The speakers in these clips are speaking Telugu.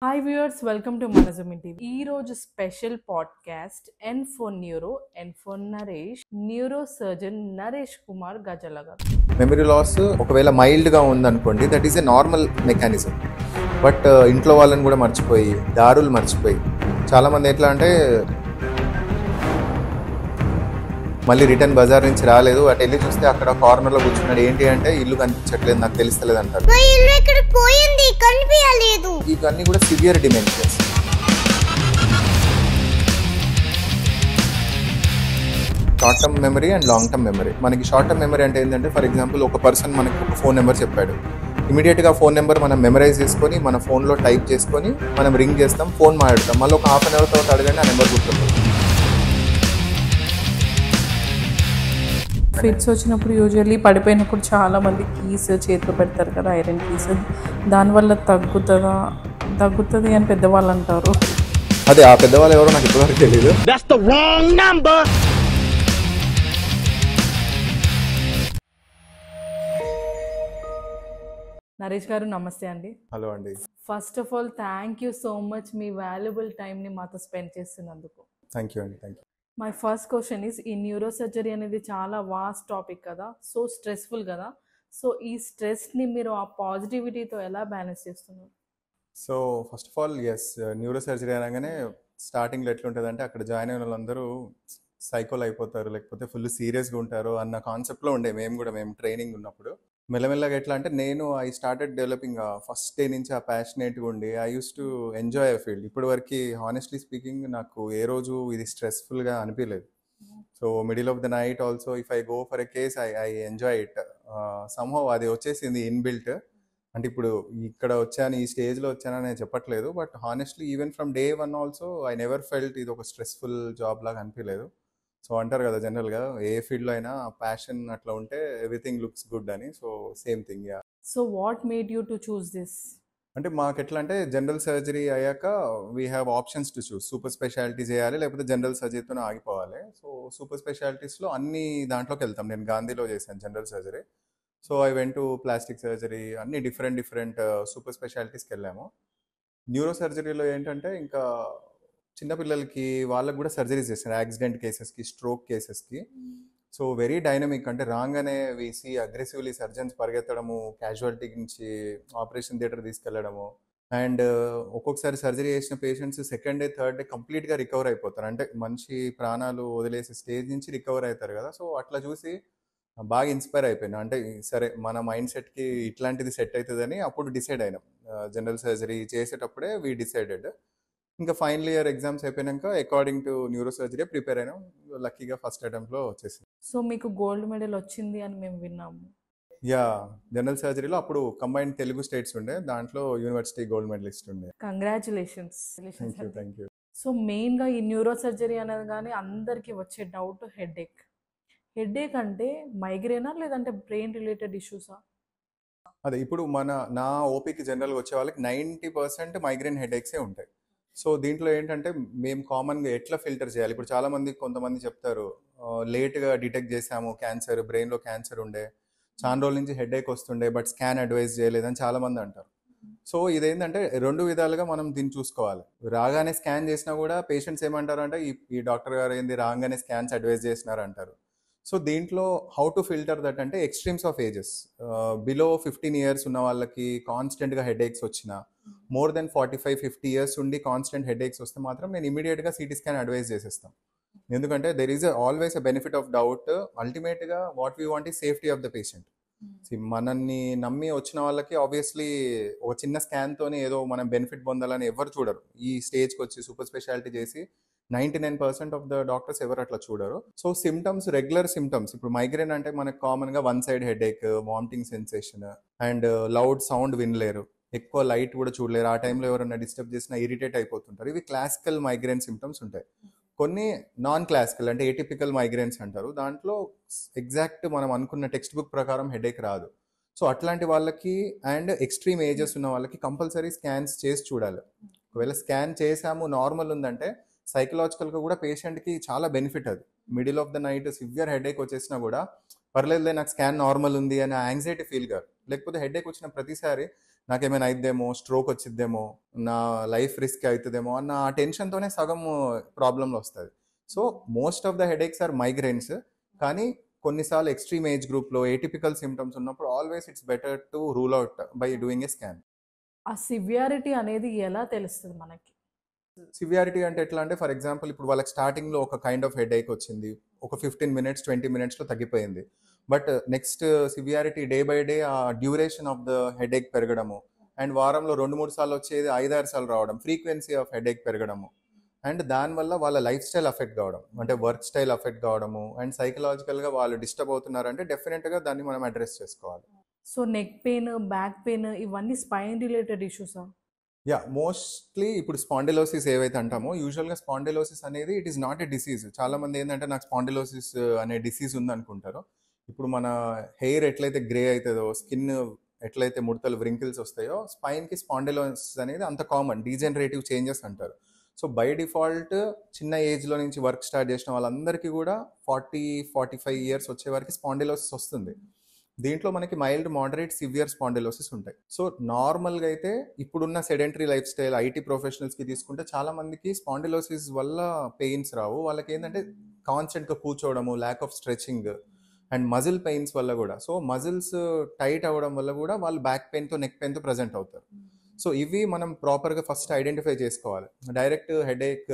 హాయ్ వ్యూయర్స్, వెల్కమ్ టు మనజుమి టీవీ. ఈ రోజు special podcast N for neuro, N for Naresh, neuro surgeon Naresh Kumar Gajala garu. Memory loss ఒకవేళ మైల్డ్గా ఉందనుకోండి, that is a normal mechanism. But ఇంట్లో వాళ్ళని కూడా మర్చిపోయి, దారులు మర్చిపోయి, చాలామంది ఎట్లా అంటే మళ్ళీ రిటర్న్ బజార్ నుంచి రాలేదు, అటు వెళ్ళి చూస్తే అక్కడ కార్నర్లో కూర్చున్నాడు. ఏంటి అంటే ఇల్లు కనిపించట్లేదు, నాకు తెలుస్తలేదు అంటారు. ఇవన్నీ కూడా severe dementias. Short term memory and long term memory. మనకి షార్ట్ టర్మ్ మెమరీ అంటే ఏంటంటే, ఫర్ ఎగ్జాంపుల్ ఒక పర్సన్ మనకి ఒక ఫోన్ నెంబర్ చెప్పాడు, ఇమీడియట్గా ఫోన్ నెంబర్ మనం మెమరైజ్ చేసుకొని మన ఫోన్లో టైప్ చేసుకొని మనం రింగ్ చేస్తాం, ఫోన్ మాట్లాడతాం, మళ్ళీ ఒక హాఫ్ అన్ అవర్ తర్వాత అడగండి ఆ నెంబర్ గుర్తుంది. ఫిట్స్ వచ్చినప్పుడు యూజువల్లీ పడిపోయినప్పుడు చాలా మంది కీస్ చేతిలో పెడతారు కదా, ఐరన్ కీస్. దానివల్ల తగ్గుతుంది అని పెద్దవాళ్ళు అంటారు. అదే ఆ పెద్దవాళ్ళు ఎవరో నాకు ఇప్పటివరకు తెలియదు. నరేష్ గారు నమస్తే అండి. హలో అండి. First of all thank you so much మీ వాల్యుబుల్ టైంని మాతో స్పెండ్ చేస్తున్నందుకు. థ్యాంక్ యూ అండి. Thank you. My first question is, ఈ న్యూరో సర్జరీ అనేది చాలా వాస్ట్ టాపిక్ కదా, సో స్ట్రెస్ఫుల్ కదా. సో ఈ స్ట్రెస్ని మీరు ఆ పాజిటివిటీతో ఎలా బ్యాలెన్స్ చేస్తున్నారు? So first of all yes, neuro surgery అనగానే స్టార్టింగ్లో ఎట్లుంటుందంటే, అక్కడ జాయిన్ అయిన వాళ్ళందరూ సైకోలు అయిపోతారు, లేకపోతే ఫుల్ సీరియస్గా ఉంటారు అన్న కాన్సెప్ట్లో ఉండే మేము ట్రైనింగ్ ఉన్నప్పుడు. మెల్లమెల్లగా ఎట్లా అంటే, I started developing first day నుంచి ఆ ప్యాషనేట్గా ఉండి I use to enjoy a field. ఇప్పటి వరకు హానెస్ట్లీ స్పీకింగ్ నాకు ఏ రోజు ఇది స్ట్రెస్ఫుల్గా అనిపించలేదు. So middle of the night also if I go for a case I enjoy it. Somehow అది వచ్చేసింది ఇన్బిల్ట్. అంటే ఇప్పుడు ఇక్కడ వచ్చాను, ఈ స్టేజ్లో వచ్చానని నేను చెప్పట్లేదు, but honestly even from day one also I never felt ఇది ఒక స్ట్రెస్ఫుల్ జాబ్ లాగా అనిపించలేదు. సో అంటారు కదా జనరల్గా, ఏ ఫీల్డ్లో అయినా ప్యాషన్ అట్లా ఉంటే ఎవ్రీథింగ్ లుక్స్ గుడ్ అని. So same thing. Yeah. So what made you to choose this? అంటే మాకు ఎట్లా అంటే, జనరల్ సర్జరీ అయ్యాక we have options to choose. Super speciality చేయాలి, లేకపోతే జనరల్ సర్జరీతోనే ఆగిపోవాలి. సో సూపర్ స్పెషాలిటీస్లో అన్ని దాంట్లోకి వెళ్తాం. నేను గాంధీలో చేశాను general surgery. So I went to plastic surgery, అన్ని డిఫరెంట్ సూపర్ స్పెషాలిటీస్కి వెళ్ళాము. న్యూరో సర్జరీలో ఏంటంటే, ఇంకా చిన్నపిల్లలకి వాళ్ళకి కూడా సర్జరీస్ చేస్తారు, యాక్సిడెంట్ కేసెస్కి, స్ట్రోక్ కేసెస్కి. So very dynamic. అంటే రాగానే వేసి అగ్రెసివ్లీ సర్జన్స్ పరిగెత్తడము, క్యాజువాలిటీ నుంచి ఆపరేషన్ థియేటర్ తీసుకెళ్లడము. అండ్ ఒక్కొక్కసారి సర్జరీ చేసిన patients second day third day కంప్లీట్గా రికవర్ అయిపోతారు. అంటే మనిషి ప్రాణాలు వదిలేసే స్టేజ్ నుంచి రికవర్ అవుతారు కదా. సో అట్లా చూసి బాగా ఇన్స్పైర్ అయిపోయినా. అంటే సరే, మన మైండ్ సెట్కి ఇట్లాంటిది సెట్ అవుతుందని అప్పుడు డిసైడ్ అయినాం. జనరల్ సర్జరీ చేసేటప్పుడే వీ డిసైడెడ్. ఇంకా ఫైనల్ ఇయర్ ఎగ్జామ్స్ అయిపోయాక according to neuro surgery prepare అయినాం. లక్కీగా ఫస్ట్ అటెంప్ట్లో వచ్చేసింది. సో మీకు గోల్డ్ మెడల్ వచ్చింది అని మేము విన్నాము. యా, జనరల్ సర్జరీలో అప్పుడు కంబైన్డ్ తెలుగు స్టేట్స్ ఉండే, దాంట్లో యూనివర్సిటీ గోల్డ్ మెడలిస్ట్ ఉండే. కంగ్రాచులేషన్స్. Thank you. సో మెయిన్గా ఈ న్యూరో సర్జరీ అనేది కానీ అందరికీ వచ్చే డౌట్ హెడేక్. హెడేక్ అంటే మైగ్రేనా, లేదంటే బ్రెయిన్ రిలేటెడ్ ఇష్యూసా? అదే ఇప్పుడు నా ఓపీకి జనరల్గా వచ్చే వాళ్ళకి 90% మైగ్రేన్ హెడేక్సే ఉంటాయి. సో దీంట్లో ఏంటంటే, మేము కామన్గా ఎట్లా ఫిల్టర్ చేయాలి. ఇప్పుడు కొంతమంది చెప్తారు, లేట్గా డిటెక్ట్ చేసాము క్యాన్సర్, బ్రెయిన్లో క్యాన్సర్ ఉండే, చాలా రోజుల నుంచి హెడేక్ వస్తుండే, బట్ స్కాన్ అడ్వైజ్ చేయలేదని చాలామంది అంటారు. సో ఇదేంటంటే, రెండు విధాలుగా మనం దీన్ని చూసుకోవాలి. రాగానే స్కాన్ చేసినా కూడా పేషెంట్స్ ఏమంటారు అంటే, ఈ డాక్టర్ గారు ఏంది రాగానే స్కాన్స్ అడ్వైజ్ చేసినారు అంటారు. సో దీంట్లో హౌ టు ఫిల్టర్ దట్ అంటే, extremes of ages, below 15 years ఉన్న వాళ్ళకి కాన్స్టెంట్గా హెడేక్స్ వచ్చిన, మోర్ దెన్ 45-50 years ఉండి కాన్స్టెంట్ హెడేక్స్ వస్తే మాత్రం నేను ఇమీడియట్గా సిటీ స్కాన్ అడ్వైజ్ చేసేస్తాం. ఎందుకంటే there is always a benefit of doubt. అల్టిమేట్గా వాట్ వీ వాంట్ ఈ సేఫ్టీ ఆఫ్ ద పేషెంట్. మనల్ని నమ్మి వచ్చిన వాళ్ళకి ఆబ్వియస్లీ ఒక చిన్న స్కాన్తోనే ఏదో మనం బెనిఫిట్ పొందాలని ఎవరు చూడరు. ఈ స్టేజ్కి వచ్చి సూపర్ స్పెషాలిటీ చేసి 99% ఆఫ్ ద డాక్టర్స్ ఎవరు అట్లా చూడరు. సో సిమ్టమ్స్, రెగ్యులర్ సిమ్టమ్స్, ఇప్పుడు మైగ్రేన్ అంటే మనకు కామన్గా one side headache, vomiting sensation, and loud sound వినలేరు, ఎక్కువ లైట్ కూడా చూడలేరు, ఆ టైంలో ఎవరైనా డిస్టర్బ్ చేసినా ఇరిటేట్ అయిపోతుంటారు. ఇవి క్లాసికల్ మైగ్రేన్ సిమ్టమ్స్ ఉంటాయి. కొన్ని నాన్ క్లాసికల్ అంటే ఏటిపికల్ మైగ్రేన్స్ అంటారు. దాంట్లో ఎగ్జాక్ట్ మనం అనుకున్న టెక్స్ట్ బుక్ ప్రకారం హెడేక్ రాదు. సో అట్లాంటి వాళ్ళకి అండ్ ఎక్స్ట్రీమ్ ఏజెస్ ఉన్న వాళ్ళకి కంపల్సరీ స్కాన్స్ చేసి చూడాలి. ఒకవేళ స్కాన్ చేసాము నార్మల్ ఉందంటే సైకలాజికల్గా కూడా పేషెంట్కి చాలా బెనిఫిట్. అది middle of the night severe headache వచ్చేసినా కూడా పర్లేదులే నాకు స్కాన్ నార్మల్ ఉంది అని యాంగ్జైటీ ఫీల్ కాదు. లేకపోతే హెడేక్ వచ్చిన ప్రతిసారి నాకేమైనా అయిద్దేమో, స్ట్రోక్ వచ్చిద్దేమో, నా లైఫ్ రిస్క్ అవుతుందేమో అన్న ఆ టెన్షన్తోనే సగం ప్రాబ్లంలో వస్తుంది. So most of the headaches are migraines. కానీ కొన్నిసార్లు ఎక్స్ట్రీమ్ ఏజ్ గ్రూప్లో ఏటిపికల్ సిమ్టమ్స్ ఉన్నప్పుడు always it's better to rule out by doing a scan. ఆ సివియారిటీ అనేది ఎలా తెలుస్తుంది మనకి? సివియారిటీ అంటే ఎట్లా అంటే, ఫర్ ఎగ్జాంపుల్ ఇప్పుడు వాళ్ళకి స్టార్టింగ్లో ఒక కైండ్ ఆఫ్ హెడేక్ వచ్చింది, ఒక 15 మినిట్స్ 20 మినిట్స్లో తగ్గిపోయింది. But next severity day by day ఆ డ్యూరేషన్ ఆఫ్ ద హెడేక్ పెరగడము, అండ్ వారంలో 2-3 సార్లు వచ్చేది 5-6 సార్లు రావడం, ఫ్రీక్వెన్సీ ఆఫ్ హెడేక్ పెరగడము, అండ్ దానివల్ల వాళ్ళ లైఫ్ స్టైల్ అఫెక్ట్ కావడం, అంటే వర్క్ స్టైల్ అఫెక్ట్ కావడము, అండ్ సైకలాజికల్గా వాళ్ళు డిస్టర్బ్ అవుతున్నారంటే డెఫినెట్గా దాన్ని మనం అడ్రస్ చేసుకోవాలి. So neck pain, back pain ఇవన్నీ స్పైన్ రిలేటెడ్ ఇష్యూసా? యా, మోస్ట్లీ ఇప్పుడు స్పాండిలోసిస్ ఏవైతే అంటామో, యూజువల్గా స్పాండిలోసిస్ అనేది it is not a disease. చాలా మంది ఏంటంటే నాకు స్పాండిలోసిస్ అనే డిసీజ్ ఉంది అనుకుంటారు. ఇప్పుడు మన హెయిర్ ఎట్లయితే గ్రే అవుతుందో, స్కిన్ ఎట్లయితే ముడతలు వ్రింకిల్స్ వస్తాయో, స్పైన్కి స్పాండిలోసిస్ అనేది అంత కామన్, డీజనరేటివ్ చేంజెస్ అంటారు. సో బై డిఫాల్ట్ చిన్న ఏజ్లో నుంచి వర్క్ స్టార్ట్ చేసిన వాళ్ళందరికీ కూడా 40-45 ఇయర్స్ వచ్చే వరకు స్పాండిలోసిస్ వస్తుంది. దీంట్లో మనకి మైల్డ్, మోడరేట్, సివియర్ స్పాండిలోసిస్ ఉంటాయి. సో నార్మల్గా అయితే ఇప్పుడున్న సెడెంటరీ లైఫ్ స్టైల్ ఐటీ ప్రొఫెషనల్స్కి తీసుకుంటే చాలా మందికి స్పాండిలోసిస్ వల్ల పెయిన్స్ రావు. వాళ్ళకి ఏంటంటే కాన్స్టెంట్గా కూర్చోవడము, lack of stretching and muscle pains వల్ల కూడా, సో మజిల్స్ టైట్ అవ్వడం వల్ల కూడా వాళ్ళు బ్యాక్ పెయిన్తో, నెక్ పెయిన్తో ప్రజెంట్ అవుతారు. సో ఇవి మనం ప్రాపర్గా ఫస్ట్ ఐడెంటిఫై చేసుకోవాలి. Direct headache,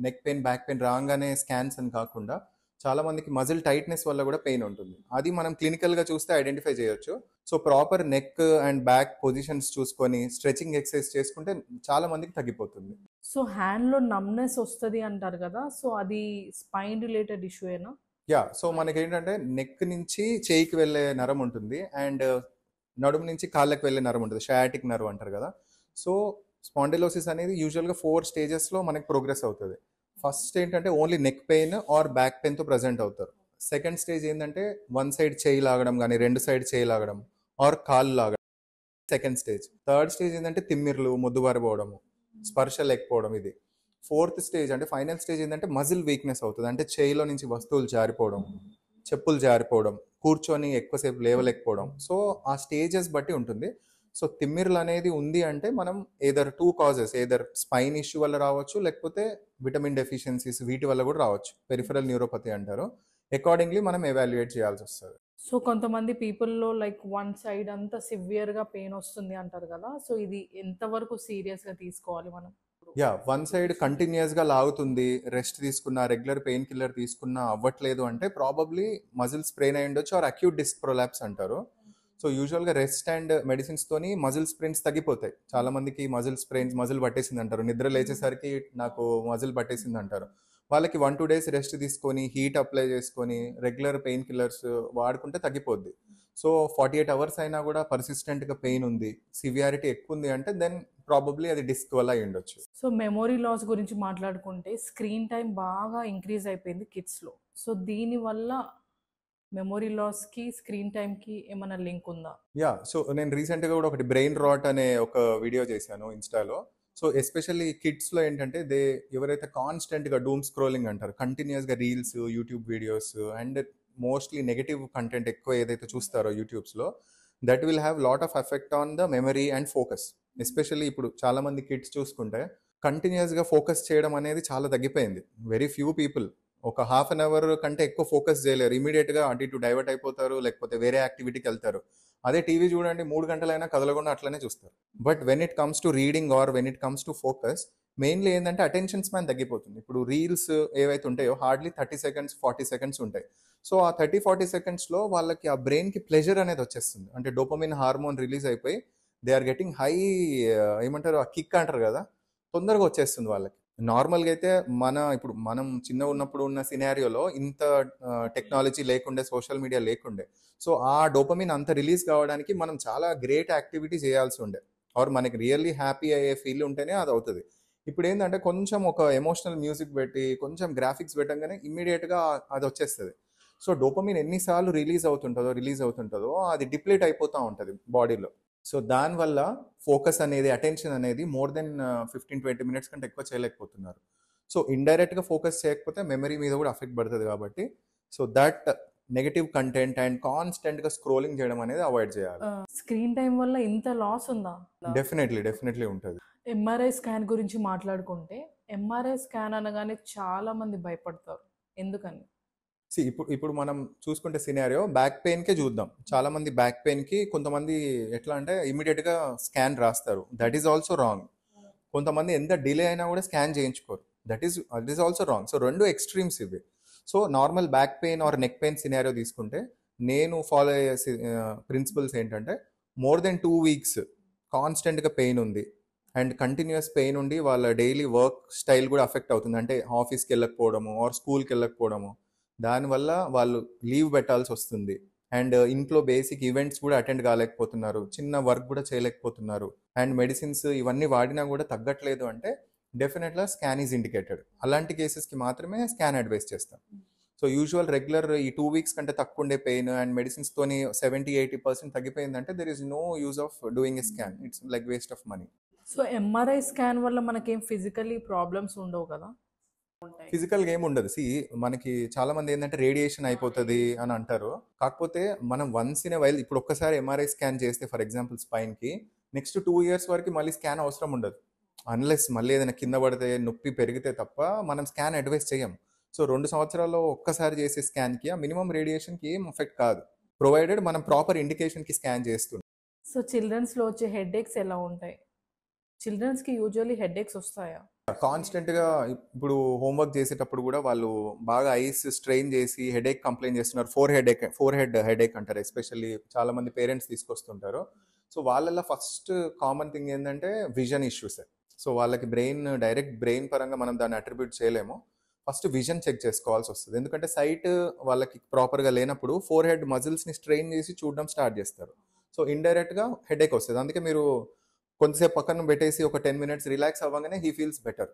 neck pain, back pain రాగానే స్కాన్స్ అని కాకుండా చాలా మందికి మజిల్ టైట్నెస్ వల్ల కూడా పెయిన్ ఉంటుంది. అది మనం క్లినికల్గా చూస్తే ఐడెంటిఫై చేయొచ్చు. So proper neck and back positions చూసుకొని స్ట్రెచింగ్ ఎక్సర్సైజ్ చేసుకుంటే చాలా మందికి తగ్గిపోతుంది. సో హ్యాండ్లో నమ్నెస్ వస్తుంది అంటారు కదా, సో అది స్పైన్ రిలేటెడ్ ఇష్యూ ఏనా? యా, సో మనకి ఏంటంటే నెక్ నుంచి చేయికి వెళ్ళే నరం ఉంటుంది, అండ్ నడుము నుంచి కాళ్ళకి వెళ్ళే నరం ఉంటుంది, షయాటిక్ నర్వ్ అంటారు కదా. సో స్పాండిలోసిస్ అనేది యూజువల్గా 4 స్టేజెస్లో మనకి ప్రోగ్రెస్ అవుతుంది. ఫస్ట్ ఏంటంటే only neck pain or back పెయిన్తో ప్రజెంట్ అవుతారు. సెకండ్ స్టేజ్ ఏంటంటే వన్ సైడ్ చేయి లాగడం కానీ, 2 సైడ్ చేయి లాగడం ఆర్ కాళ్ళు లాగడం, సెకండ్ స్టేజ్. థర్డ్ స్టేజ్ ఏంటంటే తిమ్మిర్లు, మొద్దుబారిపోవడము, స్పర్శ లేకపోవడం. ఇది ఫోర్త్ స్టేజ్. అంటే ఫైనల్ స్టేజ్ ఏంటంటే మజిల్ వీక్నెస్ అవుతుంది, అంటే చేయిలో నుంచి వస్తువులు జారిపోవడం, చెప్పులు జారిపోవడం, కూర్చొని ఎక్కువసేపు లేవలేకపోవడం. సో ఆ స్టేజెస్ బట్టి ఉంటుంది. సో తిమ్మిర్లు అనేది ఉంది అంటే మనం either 2 causes, either spine issue వల్ల రావచ్చు, లేకపోతే విటమిన్ డెఫిషియన్సీస్ వీటి వల్ల కూడా రావచ్చు, పెరిఫరల్ న్యూరోపతి అంటారు. అకార్డింగ్లీ మనం ఎవాల్యుయేట్ చేయాల్సి వస్తుంది. సో కొంతమంది పీపుల్లో లైక్ వన్ సైడ్ అంతా సివియర్గా పెయిన్ వస్తుంది అంటారు కదా, సో ఇది ఎంతవరకు సీరియస్గా తీసుకోవాలి మనం? యా, వన్ సైడ్ కంటిన్యూస్గా లాగుతుంది, రెస్ట్ తీసుకున్నా, రెగ్యులర్ పెయిన్ కిల్లర్ తీసుకున్నా అవ్వట్లేదు అంటే ప్రాబబ్లీ మజిల్ స్ప్రెయిన్ అయి ఉండొచ్చు, ఆర్ అక్యూట్ డిస్క్ ప్రొలాప్స్ అంటారు. సో యూజువల్గా రెస్ట్ అండ్ మెడిసిన్స్తోని మజిల్ స్ప్రెయిన్స్ తగ్గిపోతాయి. చాలా మందికి మజిల్ స్ప్రెయిన్స్, మజిల్ పట్టేసింది అంటారు, నిద్ర లేచేసరికి నాకు మజిల్ పట్టేసింది అంటారు. వాళ్ళకి 1-2 డేస్ రెస్ట్ తీసుకొని, హీట్ అప్లై చేసుకొని, రెగ్యులర్ పెయిన్ కిల్లర్స్ వాడుకుంటే తగ్గిపోద్ది. సో 48 అవర్స్ అయినా కూడా పర్సిస్టెంట్గా పెయిన్ ఉంది, సివియారిటీ ఎక్కువ ఉంది అంటే దెన్ ప్రాబబ్లీ అది డిస్క్ వల్ల అయి ఉండొచ్చు. సో మెమొరీ లాస్ గురించి మాట్లాడుకుంటే స్క్రీన్ టైం బాగా ఇంక్రీజ్ అయిపోయింది కిడ్స్లో. సో దీనివల్ల మెమొరీ లాస్కి, స్క్రీన్ టైంకి ఏమైనా లింక్ ఉందా? యా, సో నేను రీసెంట్గా కూడా ఒకటి బ్రెయిన్ రాట్ అనే ఒక వీడియో చేశాను ఇన్స్టాలో. సో ఎస్పెషల్లీ కిడ్స్లో ఏంటంటే ఎవరైతే కాన్స్టెంట్గా డూమ్ స్క్రోలింగ్ అంటారు, కంటిన్యూస్గా reels, YouTube videos and mostly negative content ఎక్కువ ఏదైతే చూస్తారో యూట్యూబ్స్లో, that will have lot of effect on the memory and focus. Especially ఇప్పుడు చాలామంది కిడ్స్ చూసుకుంటే కంటిన్యూస్గా ఫోకస్ చేయడం అనేది చాలా తగ్గిపోయింది. వెరీ ఫ్యూ పీపుల్ ఒక హాఫ్ అన్ అవర్ కంటే ఎక్కువ ఫోకస్ చేయలేరు, ఇమీడియట్గా అటు ఇటు డైవర్ట్ అయిపోతారు, లేకపోతే వేరే యాక్టివిటీకి వెళ్తారు. అదే టీవీ చూడండి, 3 గంటలైనా కదలకుండా అట్లనే చూస్తారు. But when it comes to reading or when it comes to focus, mainly ఏంటంటే అటెన్షన్ స్పాన్ తగ్గిపోతుంది. ఇప్పుడు రీల్స్ ఏవైతే ఉంటాయో హార్డ్లీ 30 సెకండ్స్ 40 సెకండ్స్ ఉంటాయి. సో ఆ 30-40 సెకండ్స్లో వాళ్ళకి ఆ బ్రెయిన్కి ప్లెజర్ అనేది వచ్చేస్తుంది, అంటే డోపమిన్ హార్మోన్ రిలీజ్ అయిపోయి దే ఆర్ గెటింగ్ హై, ఏమంటారు ఆ కిక్ అంటారు కదా, తొందరగా వచ్చేస్తుంది వాళ్ళకి. నార్మల్గా అయితే ఇప్పుడు మనం చిన్న ఉన్నప్పుడు ఉన్న సినారియోలో ఇంత టెక్నాలజీ లేకుండే, సోషల్ మీడియా లేకుండే. సో ఆ డోపమిన్ అంత రిలీజ్ కావడానికి మనం చాలా గ్రేట్ యాక్టివిటీ చేయాల్సి ఉండే, ఆర్ మనకి రియల్లీ హ్యాపీ అయ్యే ఫీల్ ఉంటేనే అది అవుతుంది. ఇప్పుడు ఏంటంటే కొంచెం ఒక ఎమోషనల్ మ్యూజిక్ పెట్టి, కొంచెం గ్రాఫిక్స్ పెట్టంగానే ఇమ్మీడియట్గా అది వచ్చేస్తుంది. సో డోపమిన్ ఎన్నిసార్లు రిలీజ్ అవుతుంటుందో అది డిప్లీట్ అయిపోతూ ఉంటుంది బాడీలో. సో దానివల్ల ఫోకస్ అనేది, అటెన్షన్ అనేది మోర్ దెన్ 15-20 మినిట్స్ కంటే ఎక్కువ చేయలేకపోతున్నారు. సో ఇండైరెక్ట్గా ఫోకస్ చేయకపోతే మెమరీ మీద కూడా అఫెక్ట్ పడుతుంది కాబట్టి, so that negative content and కాన్స్టెంట్గా స్క్రోలింగ్ చేయడం అనేది అవాయిడ్ చేయాలి. స్క్రీన్ టైం వల్ల ఇంత లాస్ ఉందా? డెఫినెట్లీ ఉంటుంది. ఎంఆర్ఐ స్కాన్ గురించి మాట్లాడుకుంటే ఎంఆర్ఐ స్కాన్ అనగానే చాలా మంది భయపడతారు. ఎందుకని? ఇప్పుడు మనం చూసుకుంటే సినారియో బ్యాక్ పెయిన్కే చూద్దాం. చాలా మంది బ్యాక్ పెయిన్కి కొంతమంది ఎట్లా అంటే ఇమీడియట్గా స్కాన్ రాస్తారు. That is also wrong. కొంతమంది ఎంత డిలే అయినా కూడా స్కాన్ చేయించుకోరు. That is also wrong. So రెండు ఎక్స్ట్రీమ్స్ ఇవి. So normal back pain or neck pain scenario తీసుకుంటే నేను ఫాలో అయ్యే ప్రిన్సిపల్స్ ఏంటంటే మోర్ దెన్ 2 weeks కాన్స్టెంట్గా పెయిన్ ఉంది అండ్ కంటిన్యూస్ పెయిన్ ఉండి వాళ్ళ డైలీ వర్క్ స్టైల్ కూడా అఫెక్ట్ అవుతుంది. అంటే ఆఫీస్కి వెళ్ళకపోవడము ఆర్ స్కూల్కి వెళ్ళకపోవడము, దానివల్ల వాళ్ళు లీవ్ పెట్టాల్సి వస్తుంది. అండ్ ఇంట్లో బేసిక్ ఈవెంట్స్ కూడా అటెండ్ కాలేకపోతున్నారు, చిన్న వర్క్ కూడా చేయలేకపోతున్నారు, అండ్ మెడిసిన్స్ ఇవన్నీ వాడినా కూడా తగ్గట్లేదు అంటే డెఫినెట్గా స్కాన్ ఈజ్ ఇండికేటెడ్. అలాంటి కేసెస్కి మాత్రమే స్కాన్ అడ్వైస్ చేస్తాం. సో యూజువల్ రెగ్యులర్ ఈ 2 weeks కంటే తక్కువ ఉండే పెయిన్ అండ్ మెడిసిన్స్తోని 70-80% తగ్గిపోయిందంటే there is no use of doing a scan. It's like waste of money. So MRI scan వల్ల మనకేం ఫిజికల్లీ ప్రాబ్లమ్స్ ఉండవు కదా? ఫిజికల్గా ఏమి ఉండదు. మనకి చాలా మంది ఏంటంటే రేడియేషన్ అయిపోతుంది అని అంటారు. కాకపోతే మనం వన్స్ ఇన్ వైల్ ఇప్పుడు ఒక్కసారి ఎంఆర్ఐ స్కాన్ చేస్తే ఫర్ ఎగ్జాంపుల్ స్పైన్కి నెక్స్ట్ 2 years వరకు మళ్ళీ స్కాన్ అవసరం ఉండదు. అన్లెస్ మళ్ళీ ఏదైనా కింద పడితే నొప్పి పెరిగితే తప్ప మనం స్కాన్ అడ్వైస్ చేయం. సో 2 సంవత్సరాల్లో ఒక్కసారి చేసే స్కాన్కి ఆ మినిమం రేడియేషన్కి ఏం ఎఫెక్ట్ కాదు, ప్రొవైడెడ్ మనం ప్రాపర్ ఇండికేషన్కి స్కాన్ చేస్తుంది. సో చిల్డ్రన్స్లో వచ్చే హెడేక్స్ ఎలా ఉంటాయి? చిల్డ్రన్స్కి యూజువల్లీ హెడేక్స్ వస్తాయా? కాన్స్టెంట్గా ఇప్పుడు హోంవర్క్ చేసేటప్పుడు కూడా వాళ్ళు బాగా ఐస్ స్ట్రెయిన్ చేసి హెడేక్ కంప్లైంట్ చేస్తున్నారు. ఫోర్ హెడ్ హెడేక్ అంటారు. ఎస్పెషల్లీ చాలా మంది పేరెంట్స్ తీసుకొస్తుంటారు. సో వాళ్ళల్లో ఫస్ట్ కామన్ థింగ్ ఏంటంటే విజన్ ఇష్యూస్. సో వాళ్ళకి డైరెక్ట్ బ్రెయిన్ పరంగా మనం దాన్ని అట్రిబ్యూట్ చేయలేము. ఫస్ట్ విజన్ చెక్ చేసుకోవాల్సి వస్తుంది. ఎందుకంటే సైట్ వాళ్ళకి ప్రాపర్గా లేనప్పుడు ఫోర్ హెడ్ మజిల్స్ని స్ట్రెయిన్ చేసి చూడడం స్టార్ట్ చేస్తారు. సో ఇండైరెక్ట్గా హెడేక్ వస్తుంది. అందుకే మీరు కొంతసేపు పక్కన పెట్టేసి ఒక 10 minutes రిలాక్స్ అవ్వగానే హీ ఫీల్స్ బెటర్.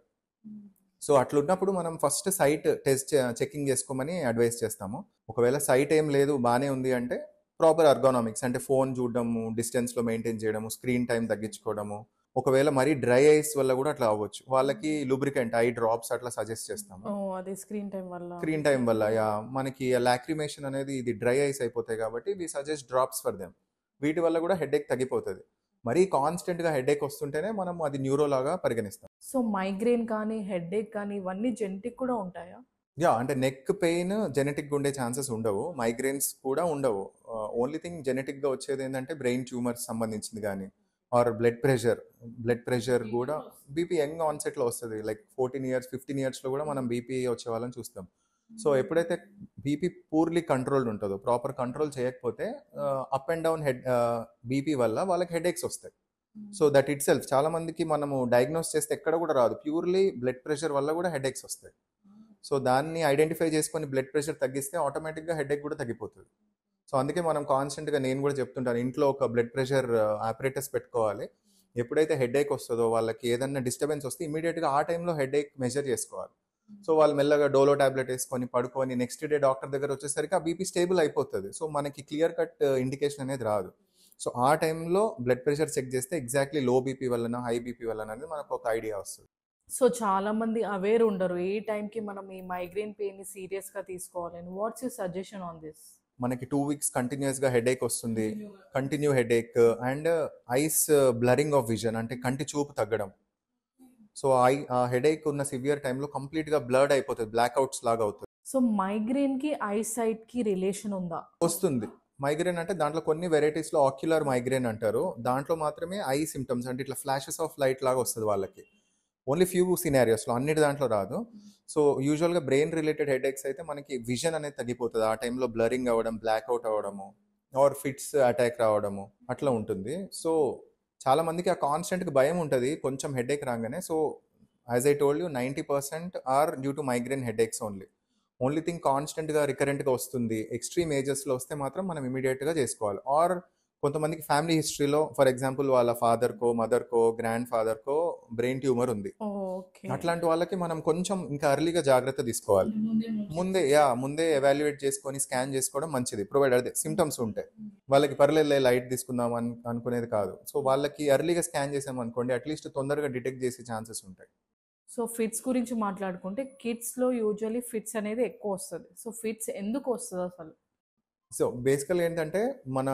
సో అట్లున్నప్పుడు మనం ఫస్ట్ సైట్ టెస్ట్ చెకింగ్ చేసుకోమని అడ్వైస్ చేస్తాము. ఒకవేళ సైట్ ఏం లేదు బాగానే ఉంది అంటే ప్రాపర్ అర్గోనామిక్స్ అంటే ఫోన్ చూడడము, డిస్టెన్స్లో మెయింటైన్ చేయడము, స్క్రీన్ టైం తగ్గించుకోవడము. ఒకవేళ మరీ డ్రై ఐస్ వల్ల కూడా అట్లా అవ్వచ్చు. వాళ్ళకి లూబ్రికెంట్ ఐ డ్రాప్స్ అట్లా సజెస్ట్ చేస్తాము. అది స్క్రీన్ టైం వల్ల మనకి లాక్రిమేషన్ అనేది ఇది డ్రై ఐస్ అయిపోతాయి కాబట్టి we suggest drops for them. వీటి వల్ల కూడా హెడేక్ తగ్గిపోతుంది. మరీ కాన్స్టెంట్గా హెడేక్ వస్తుంటేనే మనం అది న్యూరోలాగా పరిగణిస్తాం. సో మైగ్రేన్ కానీ హెడేక్ కానీ ఇవన్నీ జెనెటిక్ కూడా ఉంటాయా? అంటే నెక్ పెయిన్ జెనెటిక్గా ఉండే ఛాన్సెస్ ఉండవు, మైగ్రేన్స్ కూడా ఉండవు. ఓన్లీ థింగ్ జెనెటిక్గా వచ్చేది ఏంటంటే బ్రెయిన్ ట్యూమర్స్ సంబంధించింది కానీ ఆర్ బ్లడ్ ప్రెషర్ కూడా బీపీ యంగ్ ఆన్సెట్లో వస్తుంది. లైక్ 14 years 15 yearsలో కూడా మనం బీపీ వచ్చే వాళ్ళని చూస్తాం. సో ఎప్పుడైతే బీపీ పూర్లీ కంట్రోల్డ్ ఉంటుందో, ప్రాపర్ కంట్రోల్ చేయకపోతే అప్ అండ్ డౌన్ బీపీ వల్ల వాళ్ళకి హెడేక్స్ వస్తాయి. సో దట్ ఇట్ సెల్ఫ్ చాలా మందికి మనము డయాగ్నోస్ చేస్తే ఎక్కడ కూడా రాదు, ప్యూర్లీ బ్లడ్ ప్రెషర్ వల్ల కూడా హెడేక్స్ వస్తాయి. సో దాన్ని ఐడెంటిఫై చేసుకొని బ్లడ్ ప్రెషర్ తగ్గిస్తే ఆటోమేటిక్గా హెడేక్ కూడా తగ్గిపోతుంది. సో అందుకే మనం కాన్స్టెంట్గా నేను కూడా చెప్తుంటాను, ఇంట్లో ఒక బ్లడ్ ప్రెషర్ ఆపరేటర్స్ పెట్టుకోవాలి. ఎప్పుడైతే హెడేక్ వస్తుందో వాళ్ళకి ఏదన్నా డిస్టర్బెన్స్ వస్తే ఇమీడియట్గా ఆ టైంలో హెడేక్ మెజర్ చేసుకోవాలి. సో వాళ్ళు మెల్లగా డోలో టాబ్లెట్ వేసుకొని పడుకొని నెక్స్ట్ డే డాక్టర్ దగ్గర వచ్చేసరికి ఆ బీపీ స్టేబుల్ అయిపోతుంది. సో మనకి క్లియర్ కట్ ఇండికేషన్ అనేది రాదు. సో ఆ టైంలో బ్లడ్ ప్రెషర్ చెక్ చేస్తే ఎగ్జాక్ట్లీ లో బీపీ వలన హై బీపీ వలన అనేది మనకు ఒక ఐడియా వస్తుంది. సో చాలా మంది అవేర్ ఉండరు ఏ టైంకి మనం ఈ మైగ్రేన్ పెయిన్ సీరియస్గా తీసుకోవాలని. What's your suggestion on this? మనకి 2 weeks కంటిన్యూస్గా హెడేక్ వస్తుంది, continue headache and ice blurring of vision అంటే కంటి చూపు తగ్గడం. సో ఆ హెడేక్ ఉన్న సివియర్ టైంలో కంప్లీట్గా బ్లర్డ్ అయిపోతుంది, బ్లాక్అవుట్స్ లాగా అవుతుంది. సో మైగ్రేన్కి ఐ సైట్కి రిలేషన్ ఉందా? వస్తుంది. మైగ్రేన్ అంటే దాంట్లో కొన్ని వెరైటీస్లో ఆక్యులర్ మైగ్రేన్ అంటారు. దాంట్లో మాత్రమే ఐ సిమ్టమ్స్ అంటే ఇట్లా ఫ్లాషెస్ ఆఫ్ లైట్ లాగా వస్తుంది వాళ్ళకి. ఓన్లీ ఫ్యూ సినారియోస్లో, అన్నిటి దాంట్లో రాదు. సో యూజువల్గా బ్రెయిన్ రిలేటెడ్ హెడేక్స్ అయితే మనకి విజన్ అనేది తగ్గిపోతుంది. ఆ టైంలో బ్లరింగ్ అవ్వడం, బ్లాక్అవుట్ అవ్వడము ఆర్ ఫిట్స్ అటాక్ రావడము అట్లా ఉంటుంది. సో చాలా మందికి ఆ కాన్స్టెంట్కి భయం ఉంటుంది కొంచెం హెడేక్ రాగానే. So as I told you 90% are due to migraine headaches only thing కాన్స్టెంట్గా రికరెంట్గా వస్తుంది. ఎక్స్ట్రీమ్ ఏజెస్లో వస్తే మాత్రం మనం ఇమీడియట్గా చేసుకోవాలి. ఆర్ కొంతమందికి ఫ్యామిలీ హిస్టరీలో ఫర్ ఎగ్జాంపుల్ వాళ్ళ ఫాదర్కో మదర్కో గ్రాండ్ ఫాదర్కో బ్రెయిన్ ట్యూమర్ ఉంది. అట్లాంటి వాళ్ళకి మనం కొంచెం ఇంకా ఎర్లీగా జాగ్రత్త తీసుకోవాలి. ముందే ఎవాల్యుయేట్ చేసుకొని స్కాన్ చేసుకోవడం మంచిది, ప్రొవైడర్ అదే సిమ్టమ్స్ ఉంటాయి. వాళ్ళకి పర్లేదు లైట్ తీసుకుందాం అనుకునేది కాదు. సో వాళ్ళకి ఎర్లీగా స్కాన్ చేసాం అనుకోండి అట్లీస్ట్ తొందరగా డిటెక్ట్ చేసే ఛాన్సెస్ ఉంటాయి. సో ఫిట్స్ గురించి మాట్లాడుకుంటే కిడ్స్లో యూజువల్లీ ఫిట్స్ అనేది ఎక్కువ వస్తుంది. సో ఫిట్స్ ఎందుకు వస్తుంది అసలు? సో బేసికల్ ఏంటంటే మన